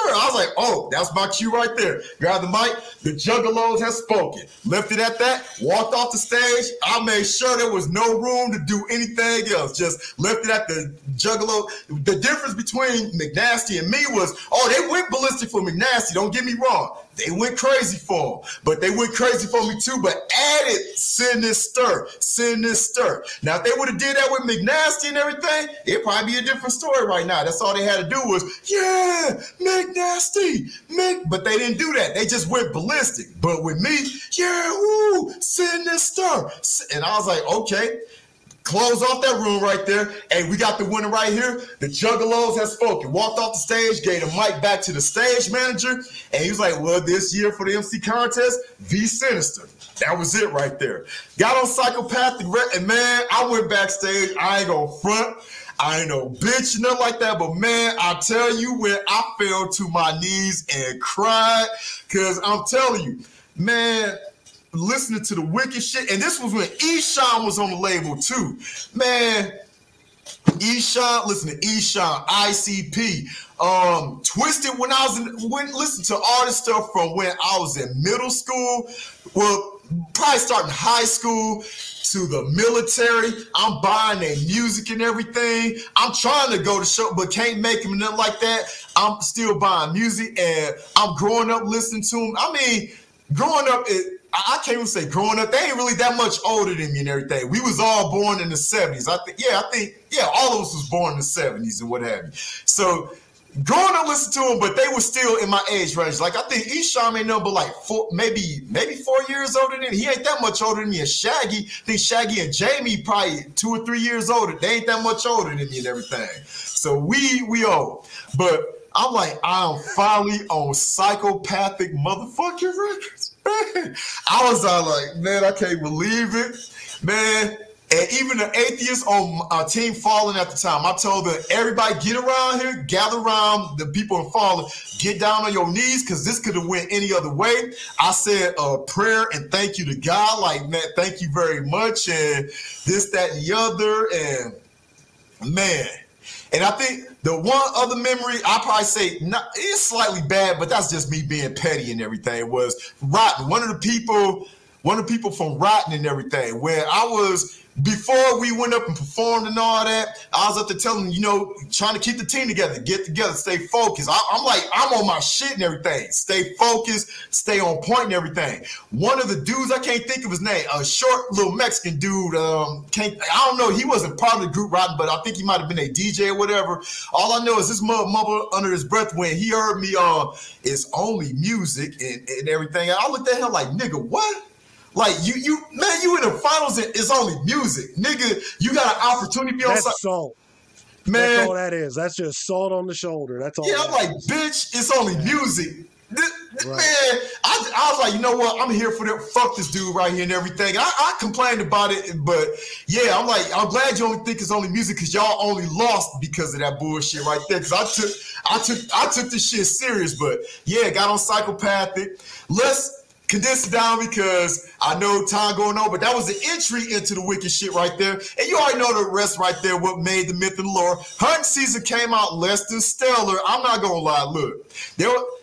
I was like, oh, that's my cue right there. Grab the mic. The Juggalos have spoken. Left it at that. Walked off the stage. I made sure there was no room to do anything else. Just left it at the Juggalo. The difference between McNasty and me was, they went ballistic for McNasty. Don't get me wrong. They went crazy for him, but they went crazy for me too, but added Sinizter. Now, if they would have did that with McNasty and everything, it'd probably be a different story right now. That's all they had to do was, yeah, McNasty, but they didn't do that. They just went ballistic. But with me, yeah, woo, Sinizter. And I was like, okay. Close off that room right there. Hey, we got the winner right here. The Juggalos have spoken. Walked off the stage, gave the mic back to the stage manager, and he was like, well, this year for the MC contest, V Sinizter. That was it right there. Got on Psychopathic Records, and man, I went backstage. I ain't gonna front. I ain't no bitch, nothing like that, but man, I tell you, when I fell to my knees and cried, because I'm telling you, man, listening to the wicked shit, and this was when Eshawn was on the label too. Man, Eshawn, listen to Eshawn, ICP, Twisted. When I was listen to artist stuff from when I was in middle school, well, probably starting high school to the military. I'm buying their music and everything. I'm trying to go to show, but can't make them nothing like that. I'm still buying music, and I'm growing up listening to them. I mean, growing up, I can't even say growing up. They ain't really that much older than me and everything. We was all born in the 70s. I think, all of us was born in the 70s and what have you. So growing up, listen to them, but they were still in my age range. Like, I think Eshawn ain't nothing but like maybe 4 years older than me. He ain't that much older than me. And Shaggy, I think Shaggy and Jamie probably 2 or 3 years older. They ain't that much older than me and everything. So we old. But I'm like, I'm finally on Psychopathic motherfucking Records. Man, I was like, man, I can't believe it, man. And even the atheists on Team Fallen at the time, I told them, everybody get around here, gather around the people in Fallen, get down on your knees, because this could have went any other way. I said a prayer and thank you to God, like, man, thank you very much, and this, that, and the other, and man. And I think the one other memory I probably say it's slightly bad, but that's just me being petty and everything, was Rotten. One of the people one of the people from Rotten and everything, where I was, before we went up and performed and all that, I was up there telling them, you know, trying to keep the team together, get together, stay focused. I'm like, I'm on my shit and everything. Stay focused, stay on point and everything. One of the dudes, I can't think of his name, a short little Mexican dude, I don't know, he wasn't part of the group Rotten, but I think he might have been a DJ or whatever. All I know is this mumble under his breath when he heard me it's only music and everything. And I looked at him like, nigga, what? Like you in the finals and it's only music. Nigga, you got an opportunity to be on side. That's salt. Man. That's all that is. That's just salt on the shoulder. That's all. Yeah, I'm like, bitch, it's only music. Right. Man, I was like, you know what? I'm here for that. Fuck this dude right here and everything. I complained about it, but yeah, I'm like, I'm glad you only think it's only music because y'all only lost because of that bullshit right there. Because I took this shit serious, but yeah, got on Psychopathic. Let's condense it down because I know time going on, but that was the entry into the wicked shit right there. And you already know the rest right there, what made the myth and lore. Hunting season came out less than stellar. I'm not going to lie. Look,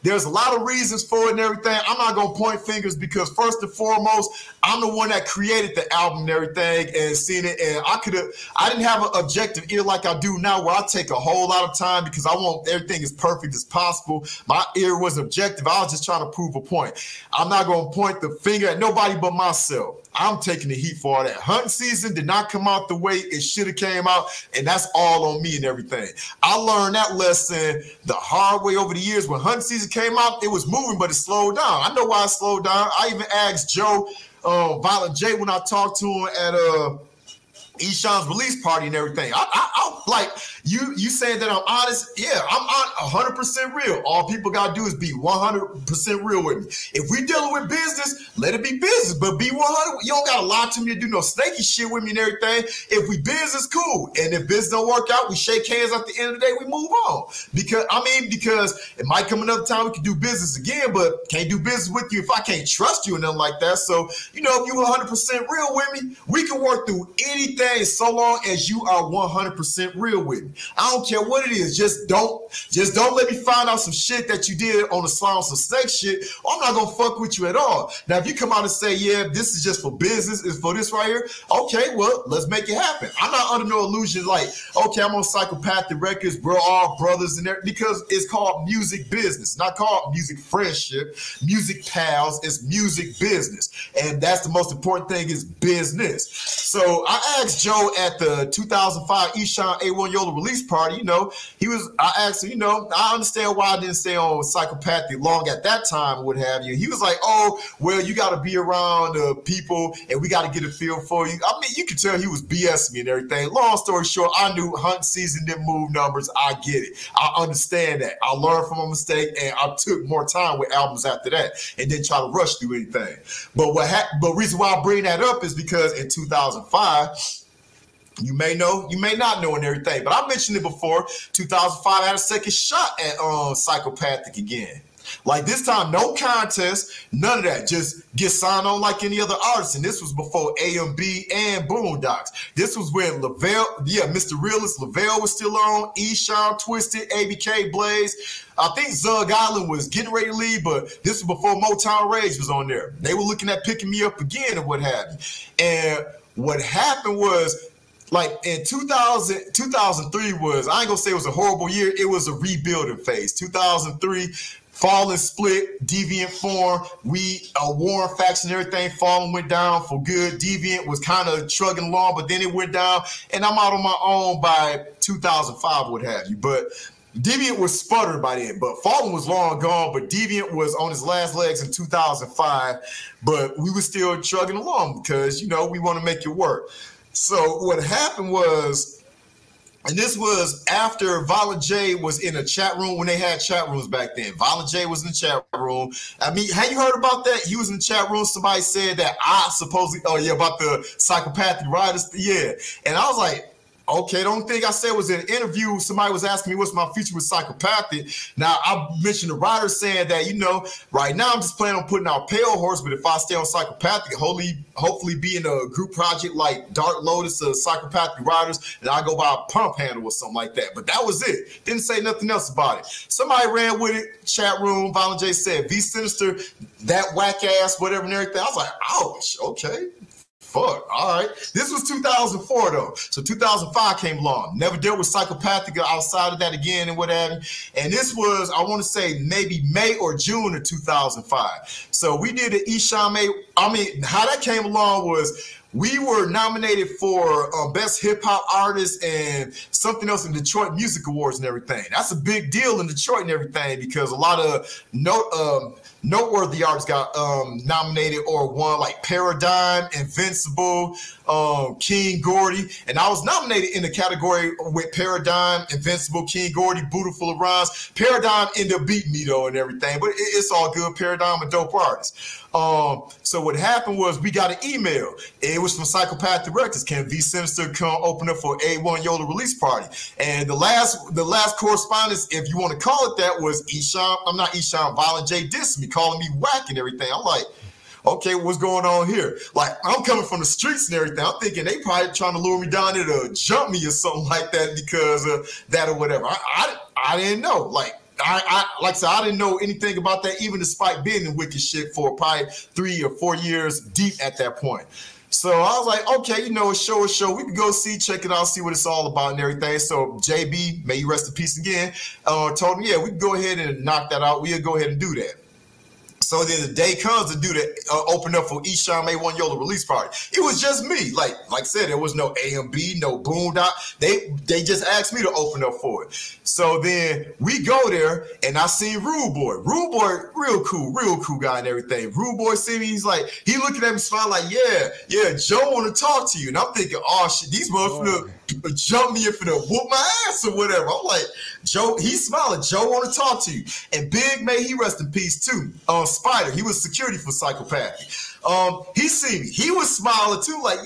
there's a lot of reasons for it and everything. I'm not going to point fingers because first and foremost, I'm the one that created the album and everything and seen it. And I didn't have an objective ear like I do now where I take a whole lot of time because I want everything as perfect as possible. My ear was objective. I was just trying to prove a point. I'm not going to point the finger at nobody but myself. I'm taking the heat for all that. Hunting season did not come out the way it should have came out, and that's all on me and everything. I learned that lesson the hard way over the years. When hunting season came out, it was moving, but it slowed down. I know why it slowed down. I even asked Joe, Violent J, when I talked to him at Eshawn's release party and everything. I like you saying that I'm honest. Yeah, I'm 100% real. All people gotta do is be 100% real with me. If we dealing with business, let it be business, but be 100. You don't gotta lie to me or do no snaky shit with me and everything. If we business, cool. And if business don't work out, we shake hands at the end of the day, we move on. Because it might come another time we can do business again, but can't do business with you if I can't trust you and nothing like that. So, you know, if you 100% real with me, we can work through anything so long as you are 100% real with me. I don't care what it is. Just don't let me find out some shit that you did on the slime on some snake shit, or I'm not gonna fuck with you at all. Now, if you come out and say, yeah, this is just for business, it's for this right here, okay, well, let's make it happen. I'm not under no illusion like, okay, I'm on Psychopathic Records, we're all brothers in there, because it's called music business, not called music friendship, music pals, it's music business. And that's the most important thing is business. So I asked Joe at the 2005 Eshawn A1 Yola release party, you know, I asked him, you know, I understand why I didn't stay on Psychopathic long at that time, what have you. He was like, oh, well, you got to be around people and we got to get a feel for you. I mean, you could tell he was BSing me and everything. Long story short, I knew hunting season didn't move numbers. I get it. I understand that. I learned from a mistake and I took more time with albums after that and didn't try to rush through anything. But reason why I bring that up is because in 2005, you may know, you may not know and everything, but I mentioned it before. 2005 had a second shot at Psychopathic again. Like this time, no contest, none of that. Just get signed on like any other artist. And this was before AMB and Boondocks. This was when Lavelle, Mr. Realist, Lavelle was still on, Eshawn, Twisted, ABK, Blaze. I think Zug Island was getting ready to leave, but this was before Motown Rage was on there. They were looking at picking me up again and what have you. And what happened was, like in 2003 was, I ain't gonna say it was a horrible year, it was a rebuilding phase. 2003, Fallen split, Deviant form, Warren faction and everything, Fallen went down for good. Deviant was kind of trugging along, but then it went down, and I'm out on my own by 2005, what have you. But Deviant was sputtered by then, but Fallen was long gone, but Deviant was on his last legs in 2005, but we were still trugging along because, you know, we want to make it work. So what happened was, and this was after Violent J was in a chat room when they had chat rooms back then. Violent J was in the chat room. I mean, have you heard about that? He was in the chat room. Somebody said that I supposedly, about the Psychopathic writers. Yeah. And I was like, Okay, the only thing I said was in an interview, somebody was asking me what's my future with Psychopathic. Now, I mentioned the writer saying that, you know, right now I'm just planning on putting out Pale Horse, but if I stay on Psychopathic, hopefully be in a group project like Dark Lotus or Psychopathic Writers, and I go by a pump handle or something like that. But that was it. Didn't say nothing else about it. Somebody ran with it, chat room, Violent J said, V Sinizter, that whack ass, whatever and everything. I was like, ouch, okay. Fuck, all right. This was 2004 though. So 2005 came along. Never dealt with Psychopathic outside of that again and what have you. And this was, I want to say maybe May or June of 2005. So we did an Ishame. I mean, how that came along was we were nominated for Best Hip Hop Artist and something else in Detroit Music Awards and everything. That's a big deal in Detroit and everything because a lot of noteworthy artists got nominated or won, like Paradigm, Invincible, King Gordy. And I was nominated in the category with Paradigm, Invincible, King Gordy, Buddha Full of Rhymes. Paradigm ended up beating me though and everything, but it's all good. Paradigm, a dope artist. So what happened was we got an email. It was from Psychopathic Records. Can V Sinizter come open up for A1 Yola release party? And the last correspondence, if you want to call it that, was Violent J dissed me, calling me whack and everything. I'm like, okay, what's going on here? Like, I'm coming from the streets and everything. I'm thinking they probably trying to lure me down there to jump me or something like that because of that or whatever. I didn't know. Like I said, I didn't know anything about that, even despite being in wicked shit for probably 3 or 4 years deep at that point. So I was like, okay, you know, a show. We could go check it out, see what it's all about and everything. So JB, may you rest in peace again, told me, yeah, we can go ahead and knock that out. We'll go ahead and do that. So then the day comes to do that, open up for Isham A1 Yola release party. It was just me. Like I said, there was no AMB, no Boondock. They just asked me to open up for it. So then we go there, and I seen Rude Boy. Rude Boy, real cool guy and everything. Rude Boy see me, he's like, he looking at me smiling like, yeah, Joe want to talk to you. And I'm thinking, oh shit, these motherfuckers jump me if finna whoop my ass or whatever. I'm like, Joe, he's smiling. Joe want to talk to you. And Big, may he rest in peace too. Spider, he was security for Psychopathic. He see me. He was smiling too, like,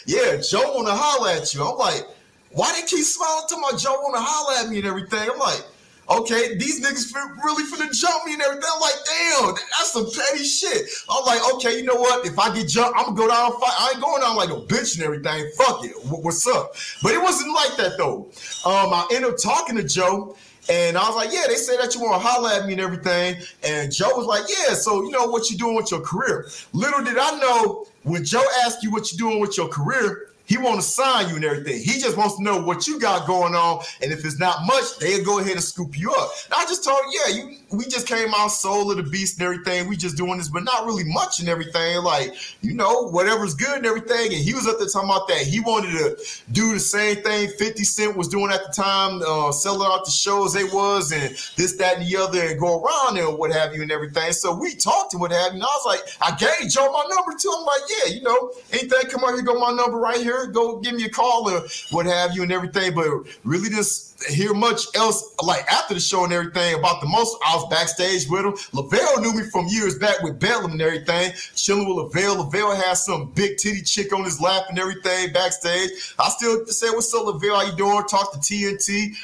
yeah, Joe want to holler at you. I'm like, why they keep smiling to my Joe want to holler at me and everything? I'm like, okay, these niggas really finna jump me and everything. I'm like, damn, that's some petty shit. I'm like, okay, you know what? If I get jumped, I'm gonna go down and fight. I ain't going down like a bitch and everything. Fuck it. What's up? But it wasn't like that though. I ended up talking to Joe. And I was like, yeah, they say that you want to holler at me and everything. And Joe was like, yeah, so you know what you doing with your career. Little did I know, when Joe asked you what you doing with your career, he want to sign you and everything. He just wants to know what you got going on. And if it's not much, they'll go ahead and scoop you up. And I just told him, yeah, we just came out Soul of the Beast and everything. We just doing this, but not really much and everything. Like, you know, whatever's good and everything. And he was up there talking about that. He wanted to do the same thing 50 Cent was doing at the time, selling out the shows they was and this, that, and the other and go around there and what have you and everything. So we talked and what have you. And I was like, I gave Joe my number too. I'm like, yeah, you know, anything, come out here, go my number right here. Go give me a call or what have you and everything, but really just hear much else like after the show and everything about the most. I was backstage with him. Lavelle knew me from years back with Bedlam and everything, chilling with Lavelle. Lavelle had some big titty chick on his lap and everything backstage. I still say, what's up, Lavelle? How you doing? Talk to TNT,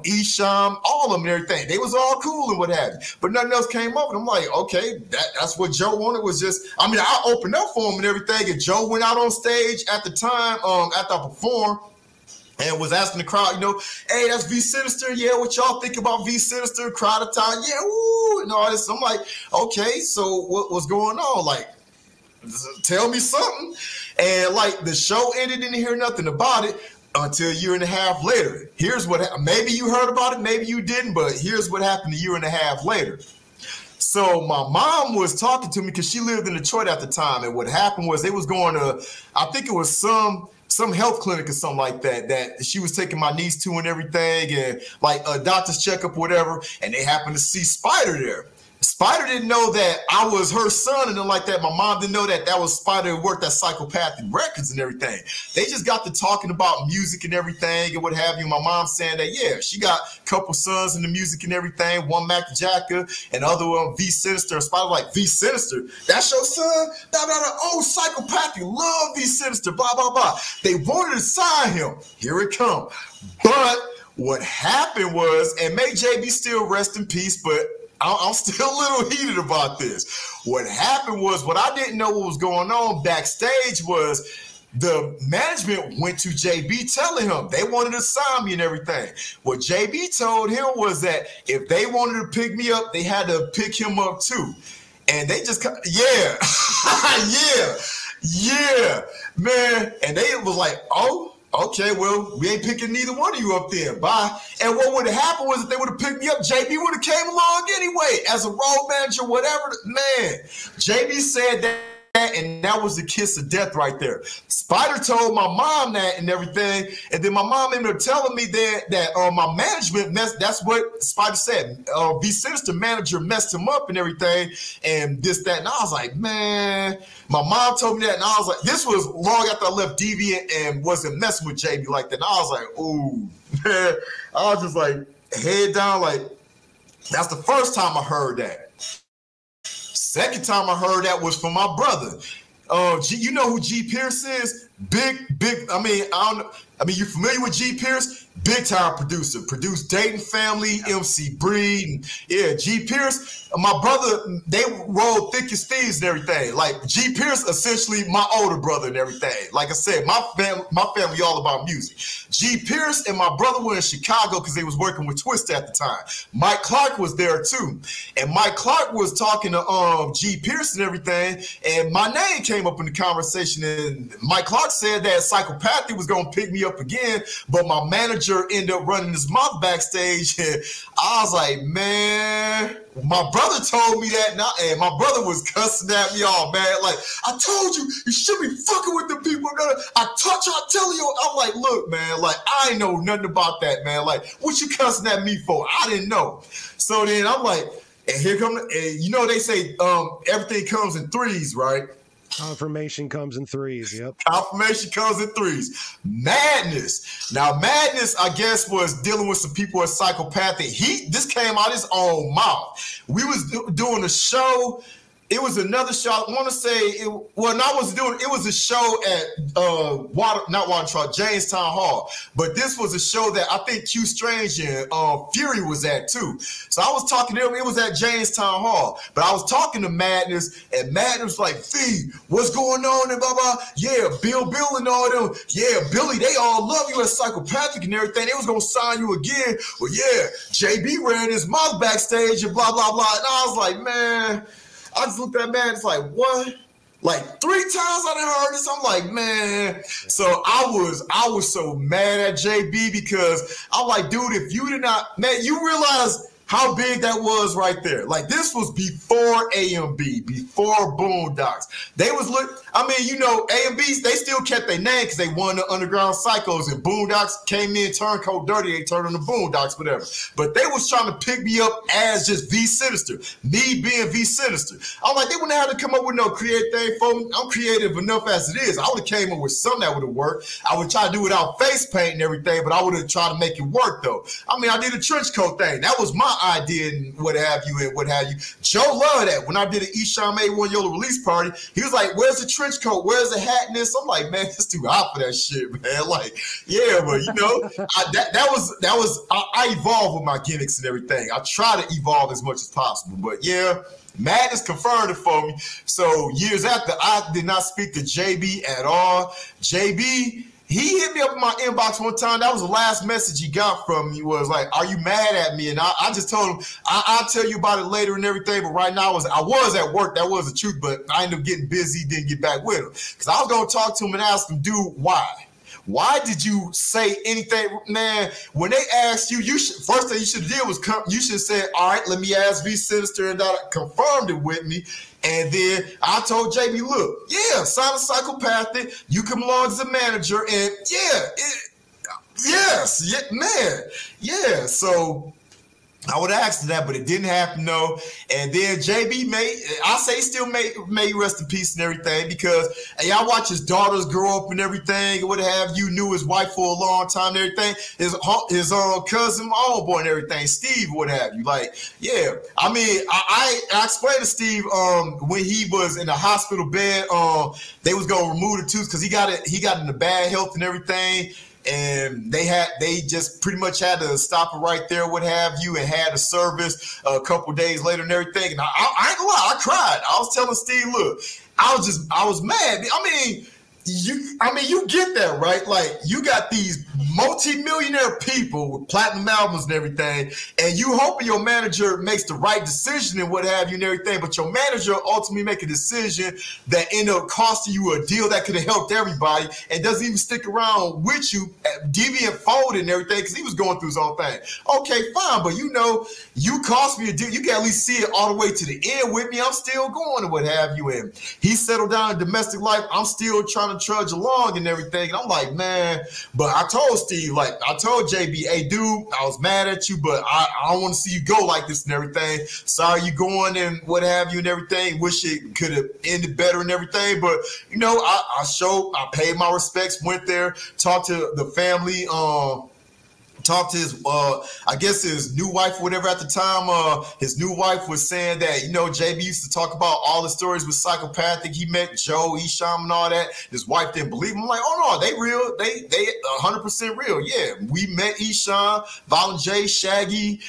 Esham, all of them and everything. They was all cool and what have you, but nothing else came up. And I'm like, okay, that's what Joe wanted, was just, I mean, I opened up for him and everything, and Joe went out on stage at the time, after I performed, and was asking the crowd, you know, hey, that's V Sinizter. Yeah, what y'all think about V Sinizter? Crowd of time, yeah, woo, and all this. I'm like, okay, so what's going on? Like, tell me something. And like, the show ended, didn't hear nothing about it until a year and a half later. Here's what happened. Maybe you heard about it, maybe you didn't, but here's what happened a year and a half later. So my mom was talking to me because she lived in Detroit at the time, and what happened was they was going to, I think it was some health clinic or something like that she was taking my niece to and everything, and like a doctor's checkup or whatever, and they happened to see Spider there. Spider didn't know that I was her son and then like that. My mom didn't know that that was Spider who worked at Psychopathic Records and everything. They just got to talking about music and everything and what have you. My mom saying that, yeah, she got a couple sons in the music and everything. One Mac Jacka and other one V Sinizter. Spider like, V Sinizter? That's your son? Blah, blah, blah. Oh, Psychopathic, love V Sinizter, blah, blah, blah. They wanted to sign him. Here it come. But what happened was, and may JB still rest in peace, but I'm still a little heated about this. What happened was, what I didn't know what was going on backstage was the management went to JB telling him they wanted to sign me and everything. What JB told him was that if they wanted to pick me up, they had to pick him up too. And they just, yeah, yeah, man. And they was like, oh, okay, well, we ain't picking neither one of you up there. Bye. And what would have happened was if they would have picked me up, JB would have came along anyway as a road manager, whatever. Man, JB said that, and that was the kiss of death right there. Spider told my mom that and everything, and then my mom ended up telling me that my management messed. That's what Spider said. V Sinizter manager messed him up and everything, and this, that, and I was like, man. My mom told me that, and I was like, this was long after I left Deviant and wasn't messing with JB like that. And I was like, ooh, man. I was just like, head down, like, that's the first time I heard that. Second time I heard that was from my brother. You know who G Pierce is? Big. I mean, you familiar with G Pierce? Big time producer. Produced Dayton Family, MC Breed. And yeah, G Pierce, my brother, they rolled thick as thieves and everything. Like G Pierce, essentially my older brother and everything. Like I said, my family all about music. G Pierce and my brother were in Chicago because they was working with Twist at the time. Mike Clark was there too. And Mike Clark was talking to G Pierce and everything. And my name came up in the conversation. And Mike Clark said that Psychopathic was going to pick me up again. But my manager ended up running his mouth backstage. And I was like, man, my brother told me that, and my brother was cussing at me all, man. Like, I told you, you should be fucking with the people. I tell you. I'm like, look, man, like, I ain't know nothing about that, man. Like, what you cussing at me for? I didn't know. So then I'm like, and here come, and you know, they say everything comes in threes, right? Confirmation comes in threes, yep. Confirmation comes in threes. Madness. Now, Madness, I guess, was dealing with some people at Psychopathic. This came out his own mouth. We was doing a show. It was another show. I want to say, it was a show at Jamestown Hall. But this was a show that I think Q Strange and Fury was at too. So I was talking to him. It was at Jamestown Hall. But I was talking to Madness, and Madness was like, V, what's going on? And blah, blah. Yeah, Bill and all them. Yeah, Billy, they all love you as Psychopathic and everything. They was going to sign you again. Well, yeah, JB ran his mouth backstage and blah, blah, blah. And I was like, man, I just looked at that man. It's like, what? Like 3 times I done heard this. I'm like, man. So I was so mad at JB because I'm like, dude, if you did not, man, you realize how big that was right there. Like this was before AMB, before Boondocks. They was you know, AMBs, they still kept their name because they won the Underground Psychos, and Boondocks came in, turned Cold Dirty, they turned on the Boondocks, whatever. But they was trying to pick me up as just V Sinizter, me being V Sinizter. I'm like, they wouldn't have to come up with no creative thing for me. I'm creative enough as it is. I would have came up with something that would have worked. I would try to do it without face paint and everything, but I would have tried to make it work though. I mean, I did a trench coat thing. That was my idea and what have you. Joe loved that. When I did an Esham A1 YOLO release party, he was like, where's the trench coat? Where's the hat and this? I'm like, man, it's too hot for that shit, man. Like, yeah, but you know, I evolved with my gimmicks and everything. I try to evolve as much as possible, but yeah, Madness confirmed it for me. So years after, I did not speak to JB at all. JB, he hit me up in my inbox one time. That was the last message he got from me was like, are you mad at me? And I just told him, I'll tell you about it later and everything. But right now, I was at work. That was the truth. But I ended up getting busy, didn't get back with him. Because I was going to talk to him and ask him, dude, why? Why did you say anything? Man, when they asked you, first thing you should have did was you should have said, all right, let me ask V Sinizter, and confirmed it with me. And then I told JB, look, yeah, sign a Psychopathic. You come along as a manager, and yeah, yes, yeah, man, yeah. So I would have asked that, but it didn't happen, no. And then JB still made rest in peace and everything, because y'all watch his daughters grow up and everything, and what have you, knew his wife for a long time and everything, his cousin, my own boy and everything, Steve, what have you. Like, yeah, I mean, I explained to Steve when he was in the hospital bed, they was gonna remove the tooth because he got into bad health and everything. And they just pretty much had to stop it right there, what have you, and had a service a couple days later and everything. And I ain't gonna lie, I cried. I was telling Steve, look, I was mad. I mean, you get that, right? Like, you got these multi-millionaire people with platinum albums and everything, and you hoping your manager makes the right decision and what have you and everything, but your manager ultimately make a decision that end up costing you a deal that could have helped everybody and doesn't even stick around with you, deviant folded and everything, because he was going through his own thing. Okay, fine, but you cost me a deal. You can at least see it all the way to the end with me. I'm still going and what have you. And he settled down in domestic life. I'm still trying to trudge along and everything. And I'm like, man, but I told Steve, like, I told JB, hey, dude, I was mad at you, but I don't want to see you go like this and everything. Sorry you going and what have you and everything. Wish it could have ended better and everything. But, I paid my respects, went there, talked to the family, talked to his, I guess his new wife or whatever at the time. His new wife was saying that, JB used to talk about all the stories with Psychopathic. He met Joe, Isham and all that. His wife didn't believe him. I'm like, oh no, they real. They 100% real. Yeah, we met Isham, Violent J, Shaggy,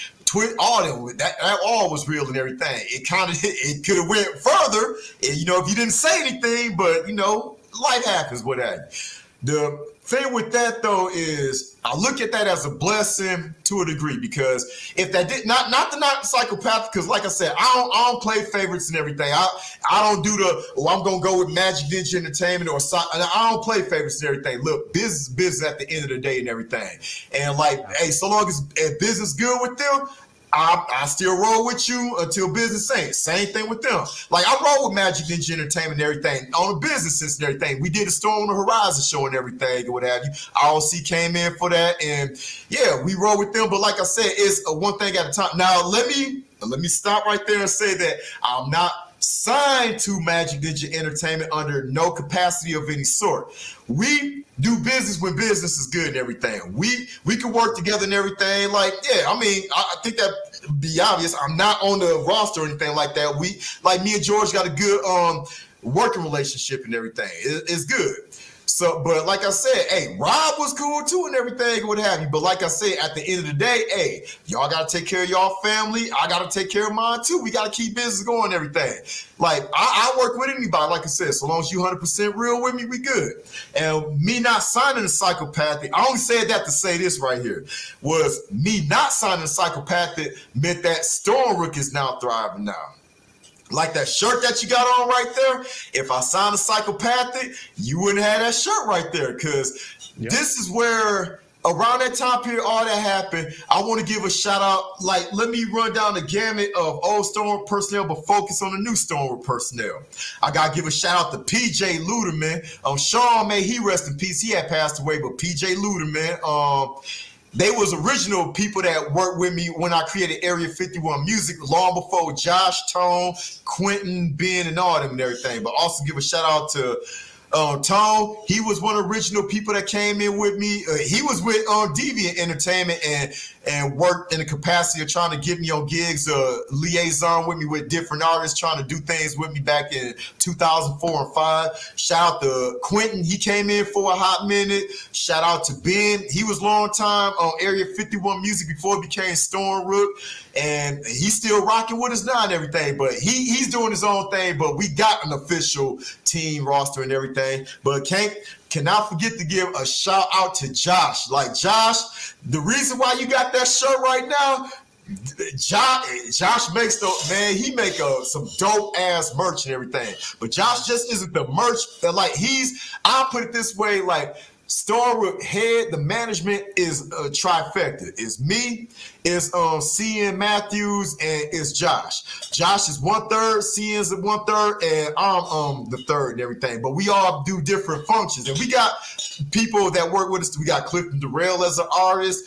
all them. That all was real and everything. It could have went further, if you didn't say anything, but, life happens, what have you. The thing with that though is I look at that as a blessing to a degree, because if that did not Psychopathic, because like I said, I don't play favorites and everything. I don't do I'm gonna go with Magic Ninja Entertainment I don't play favorites and everything. Look, business is business at the end of the day and everything. And like, hey, so long as business good with them, I still roll with you until business ain't. Same thing with them. Like, I roll with Magic Ninja Entertainment and everything on the business sense and everything. We did a Storm on the Horizon show and everything and what have you. ROC came in for that, and yeah, we roll with them. But like I said, it's one thing at a time. Now let me stop right there and say that I'm not signed to Magic Ninja Entertainment under no capacity of any sort. We do business when business is good and everything. We can work together and everything. Like, yeah, I mean, I think that be obvious. I'm not on the roster or anything like that. Me and George got a good working relationship and everything. It's good. So, but like I said, hey, Rob was cool too and everything and what have you. But like I said, at the end of the day, hey, y'all got to take care of y'all family. I got to take care of mine too. We got to keep business going and everything. Like, I work with anybody, like I said, so long as you 100% real with me, we good. And me not signing a Psychopathic, I only said that to say this right here, was me not signing a Psychopathic meant that Stormrook is now thriving now. Like that shirt that you got on right there, if I signed a Psychopathic, you wouldn't have that shirt right there, because this is where, around that time period, all that happened. I want to give a shout out. Like, let me run down the gamut of old Storm personnel, but focus on the new Storm personnel. I got to give a shout out to PJ Luderman. Sean, may he rest in peace. He had passed away, but PJ Luderman, they was original people that worked with me when I created Area 51 Music long before Josh, Tone, Quentin, Ben, and all them and everything. But also give a shout out to Tone. He was one of the original people that came in with me. He was with Deviant Entertainment and worked in the capacity of trying to get me on gigs, liaison with me with different artists, trying to do things with me back in 2004 and 5. Shout out to Quentin. He came in for a hot minute. Shout out to Ben. He was long time on Area 51 Music before it became Stormrook. And he's still rocking with us now and everything. But he's doing his own thing. But we got an official team roster and everything. But cannot forget to give a shout out to Josh. Like, Josh, the reason why you got that shirt right now, Josh makes he make some dope ass merch and everything. But Josh just isn't the merch that, like, I'll put it this way, like, Starwood head, the management is a trifecta. It's me, it's CN Matthews, and it's Josh. Josh is 1/3, CN's at 1/3, and I'm the third and everything. But we all do different functions. And we got people that work with us. We got Clifton Durrell as an artist.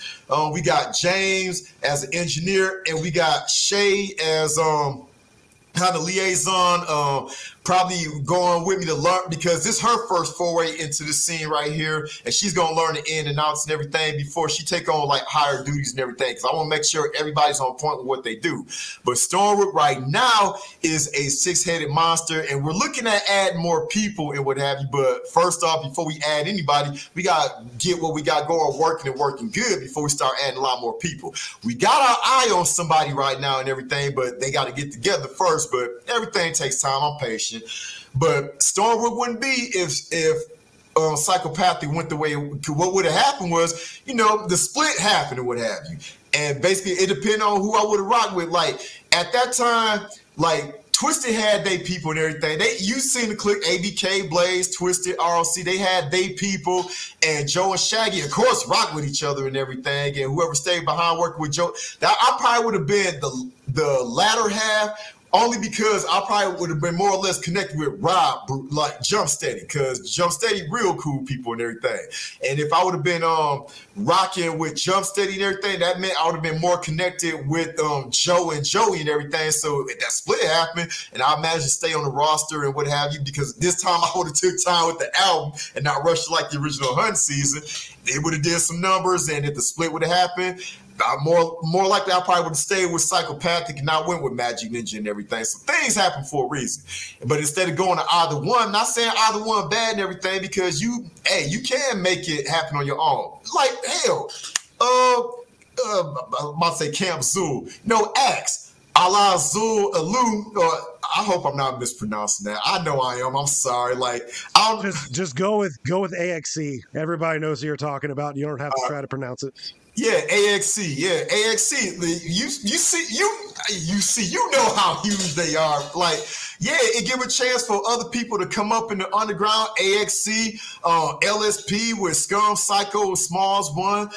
We got James as an engineer, and we got Shay as kind of liaison, probably going with me to learn, because this is her first foray into the scene right here, and she's gonna learn the in and outs and everything before she take on like higher duties and everything, because I want to make sure everybody's on point with what they do. But Stormwood right now is a 6-headed monster, and we're looking at adding more people and what have you. But first off, before we add anybody, we gotta get what we got going working and working good before we start adding a lot more people. We got our eye on somebody right now and everything, but they got to get together first. But everything takes time. I'm patient. But Stormwood wouldn't be if Psychopathic went the way what would have happened was, you know, the split happened or what have you. And basically it depended on who I would have rocked with. Like at that time, like Twisted had they people and everything. You seen the click, ABK, Blaze, Twisted, ROC, they had they people, and Joe and Shaggy, of course, rock with each other and everything. And whoever stayed behind working with Joe, I probably would have been the latter half, only because I probably would have been more or less connected with Rob, like Jump Steady, because Jump Steady real cool people and everything. And if I would have been rocking with Jump Steady and everything, that meant I would have been more connected with Joe and Joey and everything. So if that split happened, and I managed to stay on the roster and what have you, because this time I would have took time with the album and not rushed like the original Hunt season, they would have did some numbers, and if the split would have happened, more likely I probably would have stayed with Psychopathic and not went with Magic Ninja and everything. So things happen for a reason. But instead of going to either one, not saying either one bad and everything, because you can make it happen on your own. Like hell, I'm about to say Camp Zul. No, Axe, a la Zul Alu, or I hope I'm not mispronouncing that. I know I am. I'm sorry. Like I'll just go with AXE. Everybody knows who you're talking about. You don't have to try to pronounce it. Yeah, AXE. Yeah, AXE. You know how huge they are. Like, yeah, it give a chance for other people to come up in the underground. AXE, LSP with Scum, Psycho, Smalls One,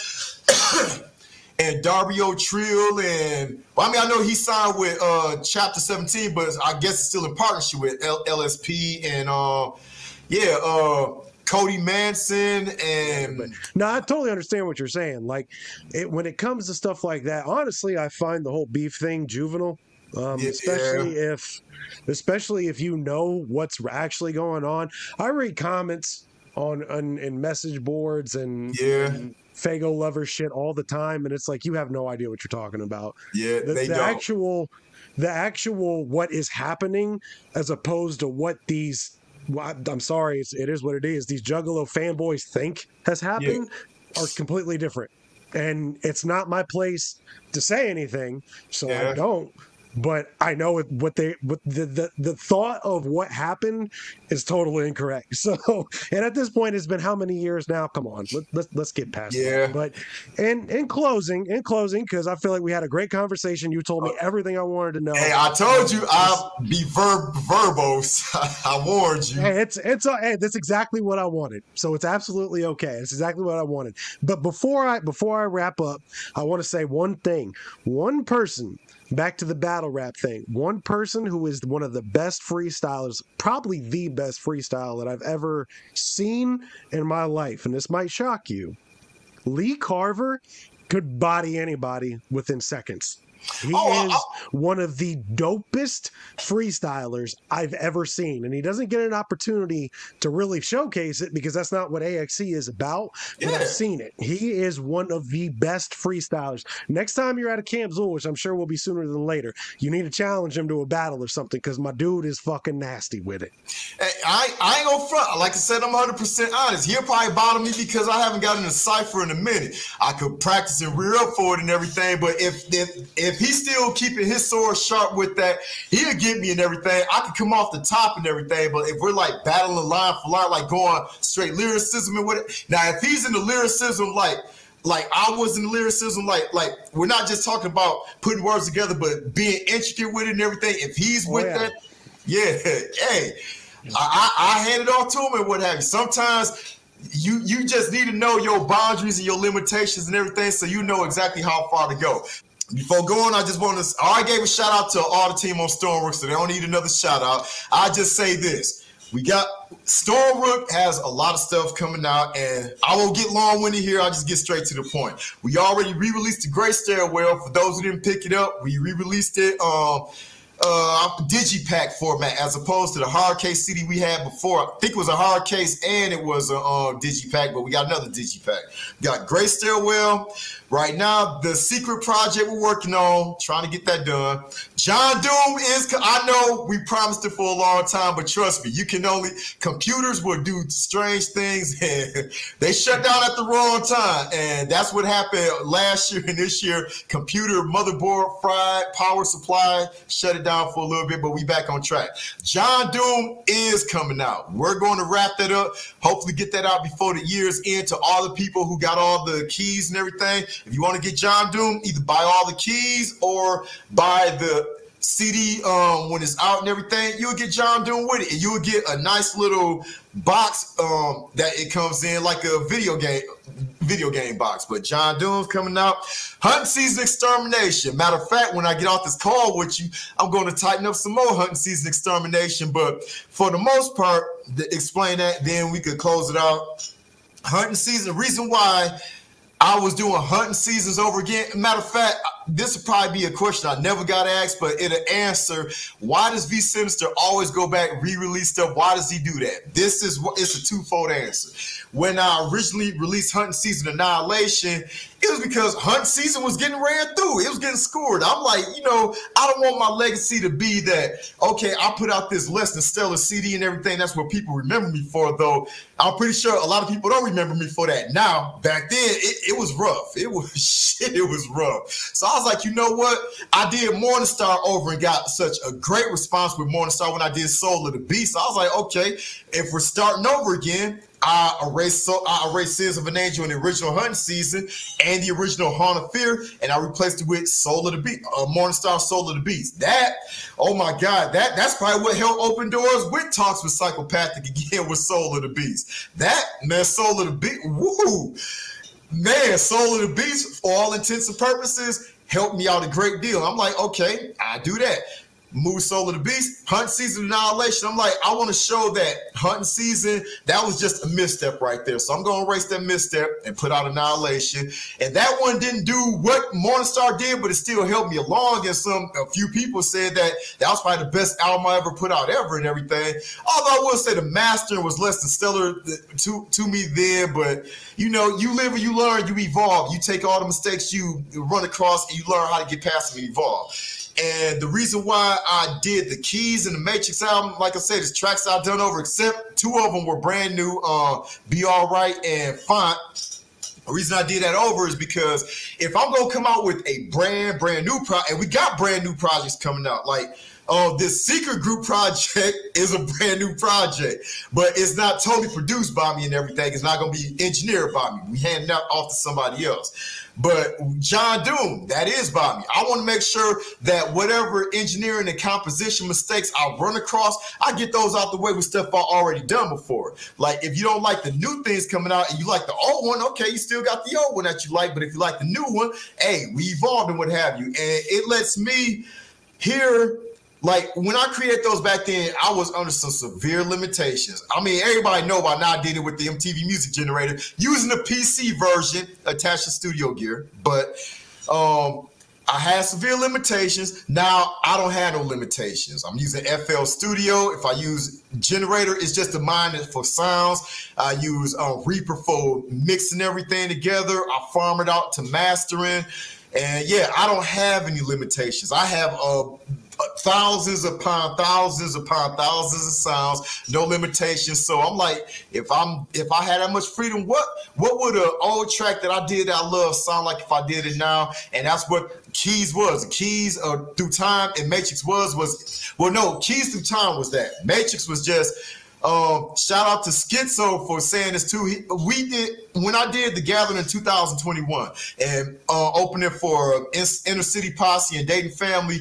and Dario Trill, and well, I mean, I know he signed with Chapter 17, but I guess it's still in partnership with LSP and Cody Manson. And no, I totally understand what you're saying. Like when it comes to stuff like that, honestly, I find the whole beef thing juvenile, especially if you know what's actually going on. I read comments in message boards and Fago lover shit all the time, and it's like you have no idea what you're talking about. Yeah, the actual what is happening as opposed to what these. Well, I'm sorry, it is what it is. These Juggalo fanboys think has happened are completely different. And it's not my place to say anything, so I don't. But I know the thought of what happened is totally incorrect. So, and at this point, it's been how many years now? Come on, let's get past that. But in closing, because I feel like we had a great conversation. You told me everything I wanted to know. Hey, I told you I'll be verbose. I warned you. Hey, that's exactly what I wanted. So it's absolutely okay. It's exactly what I wanted. But before I wrap up, I want to say one thing. One person. Back to the battle rap thing. One person who is one of the best freestylers, probably the best freestyler that I've ever seen in my life, and this might shock you, Lee Carver could body anybody within seconds. He is one of the dopest freestylers I've ever seen. And he doesn't get an opportunity to really showcase it because that's not what AXE is about. But I've seen it. He is one of the best freestylers. Next time you're at a Camp Zul, which I'm sure will be sooner than later, you need to challenge him to a battle or something because my dude is fucking nasty with it. Hey, I ain't gonna front. Like I said, I'm 100% honest. He'll probably bother me because I haven't gotten a cipher in a minute. I could practice and rear up for it and everything, but if he's still keeping his sword sharp with that, he'll get me and everything. I could come off the top and everything, but if we're like battling line for line, like going straight lyricism and with it. Now, if he's in the lyricism, like I was in the lyricism, like we're not just talking about putting words together, but being intricate with it and everything. If he's with that, hey, I hand it off to him and what have you. Sometimes you just need to know your boundaries and your limitations and everything, so you know exactly how far to go. Before going, I just want to, I already gave a shout out to all the team on Stormwork, so they don't need another shout out. I just say this. We got, Stormwork has a lot of stuff coming out, and I won't get long-winded here. I'll just get straight to the point. We already re-released the Great Stairwell. For those who didn't pick it up, we re-released it digipack format as opposed to the hard case CD we had before. I think it was a hard case and it was a digipack, but we got another digipack. We got Great Stairwell. Right now, the secret project we're working on, trying to get that done. John Doom is, I know we promised it for a long time, but trust me, you can only, computers will do strange things, and they shut down at the wrong time. And that's what happened last year and this year. Computer motherboard fried, power supply shut it down for a little bit, but we back on track. John Doom is coming out. We're going to wrap that up, hopefully get that out before the year's end to all the people who got all the keys and everything. If you want to get John Doom, either buy all the keys or buy the CD when it's out and everything. You'll get John Doom with it, and you'll get a nice little box that it comes in like a video game box. But John Doom's coming out. Hunting Season Extermination. Matter of fact, when I get off this call with you, I'm going to tighten up some more Hunting Season Extermination. But for the most part, to explain that, then we could close it out. Hunting Season. The reason why I was doing hunting seasons over again. Matter of fact, this would probably be a question I never got asked, but it'll answer. Why does V Sinizter always go back, re-release stuff? Why does he do that? It's a twofold answer. When I originally released Hunting Season Annihilation, it was because Hunting Season was getting ran through. It was getting scored. I'm like, I don't want my legacy to be that, okay, I put out this less than stellar CD and everything. That's what people remember me for, though. I'm pretty sure a lot of people don't remember me for that. Now, back then, it was rough. It was shit. It was rough. So I was like, you know what? I did Morningstar over and got such a great response with Morningstar when I did Soul of the Beast. I was like, okay, if we're starting over again, I erased Sins of an Angel in the original Hunting Season and the original Haunt of Fear, and I replaced it with Soul of the Beast, Morningstar Soul of the Beast. That, oh my God, that's probably what helped open doors with talks with Psychopathic again with Soul of the Beast. That, man, Soul of the Beast, woo! Man, Soul of the Beast, for all intents and purposes, helped me out a great deal. I'm like, okay, I do that. Move Soul of the Beast, Hunting Season Annihilation. I'm like, I want to show that Hunting Season, that was just a misstep right there. So I'm going to erase that misstep and put out Annihilation. And that one didn't do what Morningstar did, but it still helped me along. And a few people said that was probably the best album I ever put out ever and everything. Although I would say the mastering was less than stellar to me then, but you live and you learn, you evolve. You take all the mistakes you run across and you learn how to get past them and evolve. And the reason why I did the Keys and the Matrix album, like I said, is tracks I've done over, except two of them were brand new, Be Alright and Font. The reason I did that over is because if I'm going to come out with a brand new project, and we got brand new projects coming out, like this Secret Group project is a brand new project, but it's not totally produced by me and everything. It's not going to be engineered by me. We hand that off to somebody else. But John Doom, that is by me. I want to make sure that whatever engineering and composition mistakes I run across, I get those out the way with stuff I've already done before. Like, if you don't like the new things coming out and you like the old one, okay, you still got the old one that you like. But if you like the new one, hey, we evolved and what have you. And it lets me hear. Like, when I created those back then, I was under some severe limitations. I mean, everybody know by now I did it with the MTV Music Generator, using the PC version attached to studio gear. But I had severe limitations. Now, I don't have no limitations. I'm using FL Studio. If I use Generator, it's just to mine it for sounds. I use Reaper for mixing everything together. I farm it out to mastering. And, yeah, I don't have any limitations. I have thousands upon thousands of sounds, no limitations. So I'm like, if I had that much freedom, what would an old track that I did that I love sound like if I did it now? And that's what Keys was. Keys Through Time and Matrix was well, no, Keys Through Time was that. Matrix was just shout out to Schizo for saying this too. When I did The Gathering in 2021 and opening for Inner City Posse and Dating Family,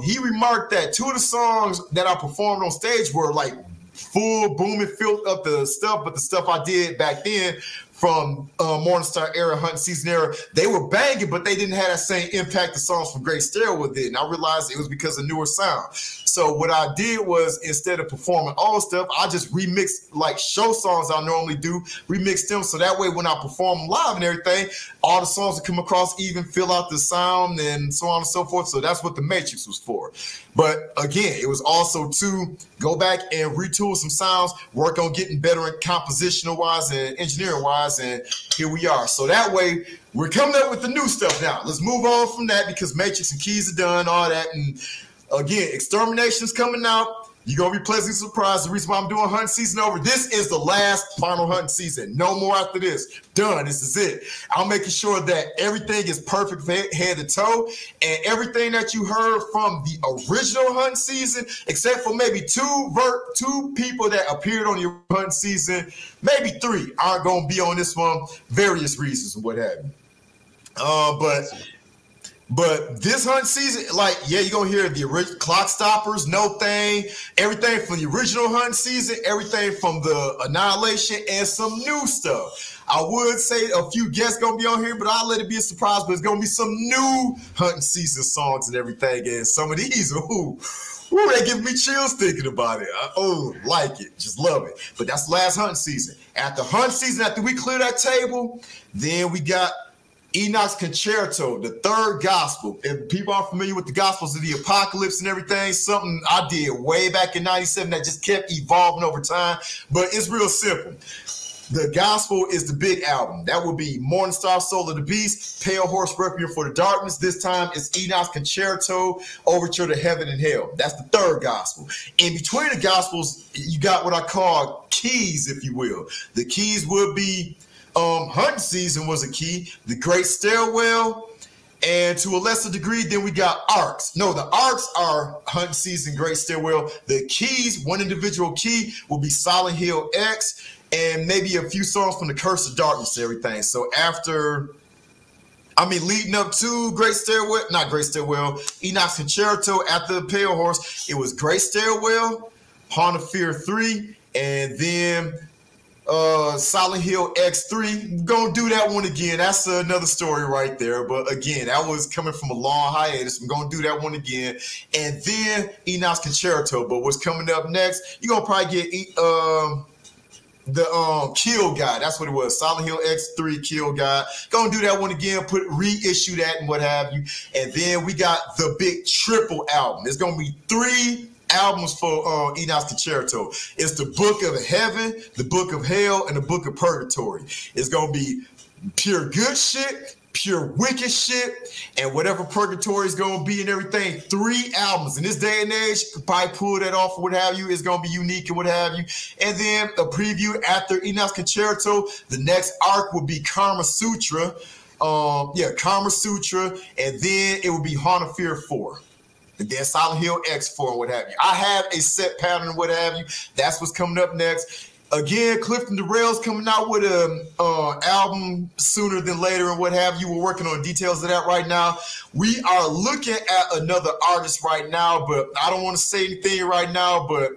he remarked that two of the songs that I performed on stage were like full booming filled up the stuff, but the stuff I did back then from Morningstar era, hunting season era, they were banging, but they didn't have that same impact the songs from Great Stairwell did. And I realized it was because of newer sound. So what I did was, instead of performing old stuff, I just remixed like show songs I normally do, remixed them so that way when I perform live and everything, all the songs that come across even, fill out the sound and so on and so forth. So that's what the Matrix was for. But again, it was also to go back and retool some sounds, work on getting better in compositional wise and engineering wise, and here we are. So that way, we're coming up with the new stuff now. Let's move on from that because Matrix and Keys are done, all that. And again, Extermination's coming out. You're going to be pleasantly surprised. The reason why I'm doing hunting season over, this is the last final hunting season. No more after this. Done. This is it. I'm making sure that everything is perfect head to toe, and everything that you heard from the original hunting season, except for maybe two people that appeared on your hunting season, maybe 3 aren't going to be on this one, various reasons and what have you. But this hunt season, like, yeah, you're going to hear the original Clock Stoppers, No Thing, everything from the original hunt season, everything from the Annihilation, and some new stuff. I would say a few guests going to be on here, but I'll let it be a surprise, but it's going to be some new hunting season songs and everything. And some of these, they give me chills thinking about it. Like it. Just love it. But that's the last hunting season. After hunt season, after we clear that table, then we got Enoch's Concerto, the third gospel. If people aren't familiar with the Gospels of the Apocalypse and everything, something I did way back in 97 that just kept evolving over time, but it's real simple. The gospel is the big album. That would be Morningstar, Soul of the Beast, Pale Horse, Requiem for the Darkness. This time it's Enoch's Concerto, Overture to Heaven and Hell. That's the third gospel. In between the gospels, you got what I call keys, if you will. The keys would be hunting season was a key, the Great Stairwell, and to a lesser degree, then we got arcs. No, the arcs are hunting season, Great Stairwell. The keys, one individual key, will be Silent Hill X, and maybe a few songs from the Curse of Darkness and everything. So leading up to Enoch's Concerto, after the Pale Horse, it was Great Stairwell, Haunt of Fear 3, and then Silent Hill X3. Gonna do that one again. That's another story right there. But again, that was coming from a long hiatus. I'm gonna do that one again. And then Enoch's Concerto. But what's coming up next, you're gonna probably get the Kill Guide. That's what it was. Silent Hill X3 Kill Guide. Gonna do that one again, reissue that and what have you. And then we got the big triple album. It's gonna be 3 albums for Enoch's Concerto. It's the Book of Heaven, the Book of Hell, and the Book of Purgatory. It's gonna be pure good shit, pure wicked shit, and whatever Purgatory is gonna be and everything. 3 albums in this day and age. You could probably pull that off or what have you. It's gonna be unique and what have you. And then a preview after Enoch's Concerto. The next arc will be Karma Sutra. Karma Sutra, and then it will be Haunt of Fear 4. And then Silent Hill X4 and what have you. I have a set pattern and what have you. That's what's coming up next. Again, Clifton Durrell's coming out with an album sooner than later and what have you. We're working on details of that right now. We are looking at another artist right now, but I don't want to say anything right now, but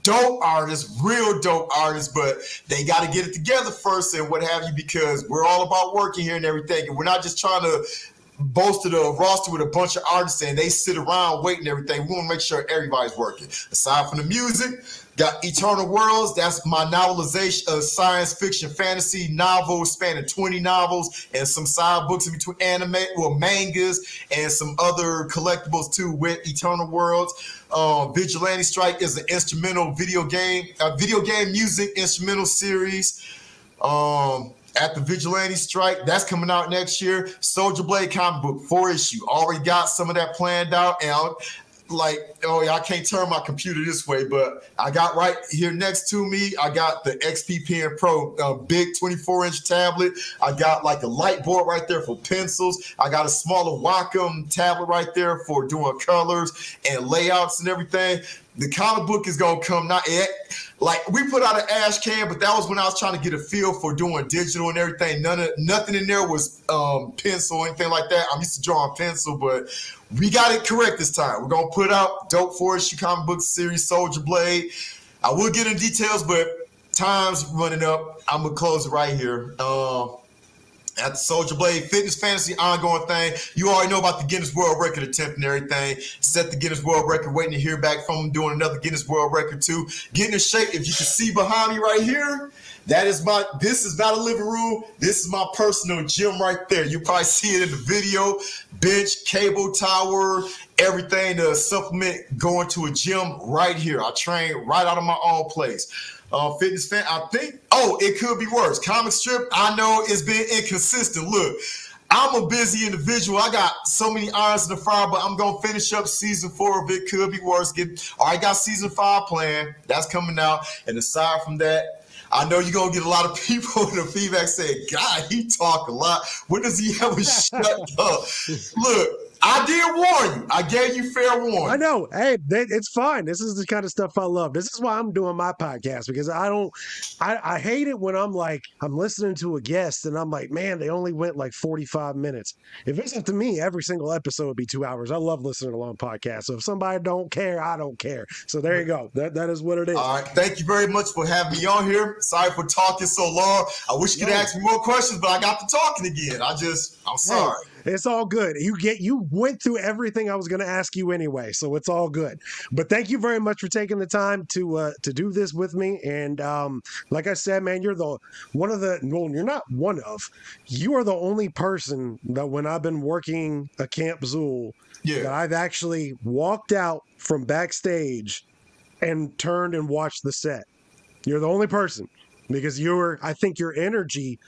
dope artists, real dope artists, but they got to get it together first and what have you, because we're all about working here and everything. And we're not just trying to boasted a roster with a bunch of artists and they sit around waiting and everything. We want to make sure everybody's working. Aside from the music, got Eternal Worlds. That's my novelization of science fiction fantasy novel spanning 20 novels and some side books in between mangas and some other collectibles too with Eternal Worlds. Vigilante Strike is an instrumental video game music instrumental series. At the Vigilante Strike, that's coming out next year. Soldier Blade comic book, 4-issue. Already got some of that planned out. And I can't turn my computer this way, but I got right here next to me, I got the XP Pen Pro, big 24-inch tablet. I got like a light board right there for pencils. I got a smaller Wacom tablet right there for doing colors and layouts and everything. The comic book is going to come now. We put out an ash can, but that was when I was trying to get a feel for doing digital and everything. Nothing in there was pencil or anything like that. I'm used to drawing pencil, but we got it correct this time. We're going to put out dope 4-issue comic book series, Soldier Blade. I will get in details, but time's running up. I'm gonna close it right here. At the Soldier Blade Fitness Fantasy ongoing thing. You already know about the Guinness World Record attempt and everything. Set the Guinness World Record, waiting to hear back from him, doing another Guinness World Record too. Getting in shape. If you can see behind me right here, this is not a living room. This is my personal gym right there. You probably see it in the video. Bench, cable tower, everything to supplement going to a gym right here. I train right out of my own place. Fitness fan, I think, it could be worse. Comic strip, I know it's been inconsistent. Look, I'm a busy individual. I got so many irons in the fire, but I'm going to finish up season 4 of It Could Be Worse. I got season 5 planned. That's coming out. And aside from that, I know you're going to get a lot of people in the feedback saying, God, he talk a lot. When does he ever shut up? Look, I did warn you. I gave you fair warning. I know. Hey, it's fine. This is the kind of stuff I love. This is why I'm doing my podcast, because I hate it when I'm listening to a guest and I'm like, man, they only went like 45 minutes. If it's up to me, every single episode would be 2 hours. I love listening to long podcasts. So if somebody don't care, I don't care. So there you go. That is what it is. All right. Thank you very much for having me on here. Sorry for talking so long. I wish you could ask me more questions, but I got to talking again. I'm sorry. Hey, it's all good. You went through everything I was going to ask you anyway, so it's all good. But thank you very much for taking the time to do this with me. And like I said, man, you are the only person that when I've been working a Camp Zool, that I've actually walked out from backstage and turned and watched the set. You're the only person, because I think your energy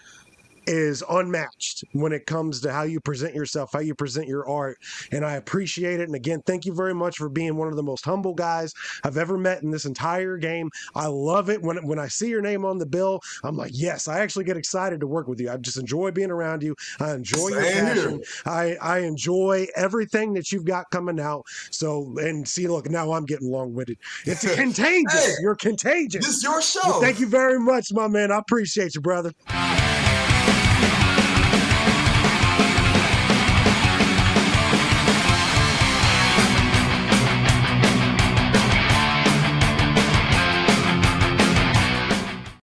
is unmatched when it comes to how you present yourself, how you present your art, and I appreciate it. And again, thank you very much for being one of the most humble guys I've ever met in this entire game. I love it when I see your name on the bill. I'm like, yes, I actually get excited to work with you. I just enjoy being around you. I enjoy your passion. I enjoy everything that you've got coming out. So, and see, look, now I'm getting long-winded. It's contagious. You're contagious. This is your show. Well, thank you very much, my man. I appreciate you, brother.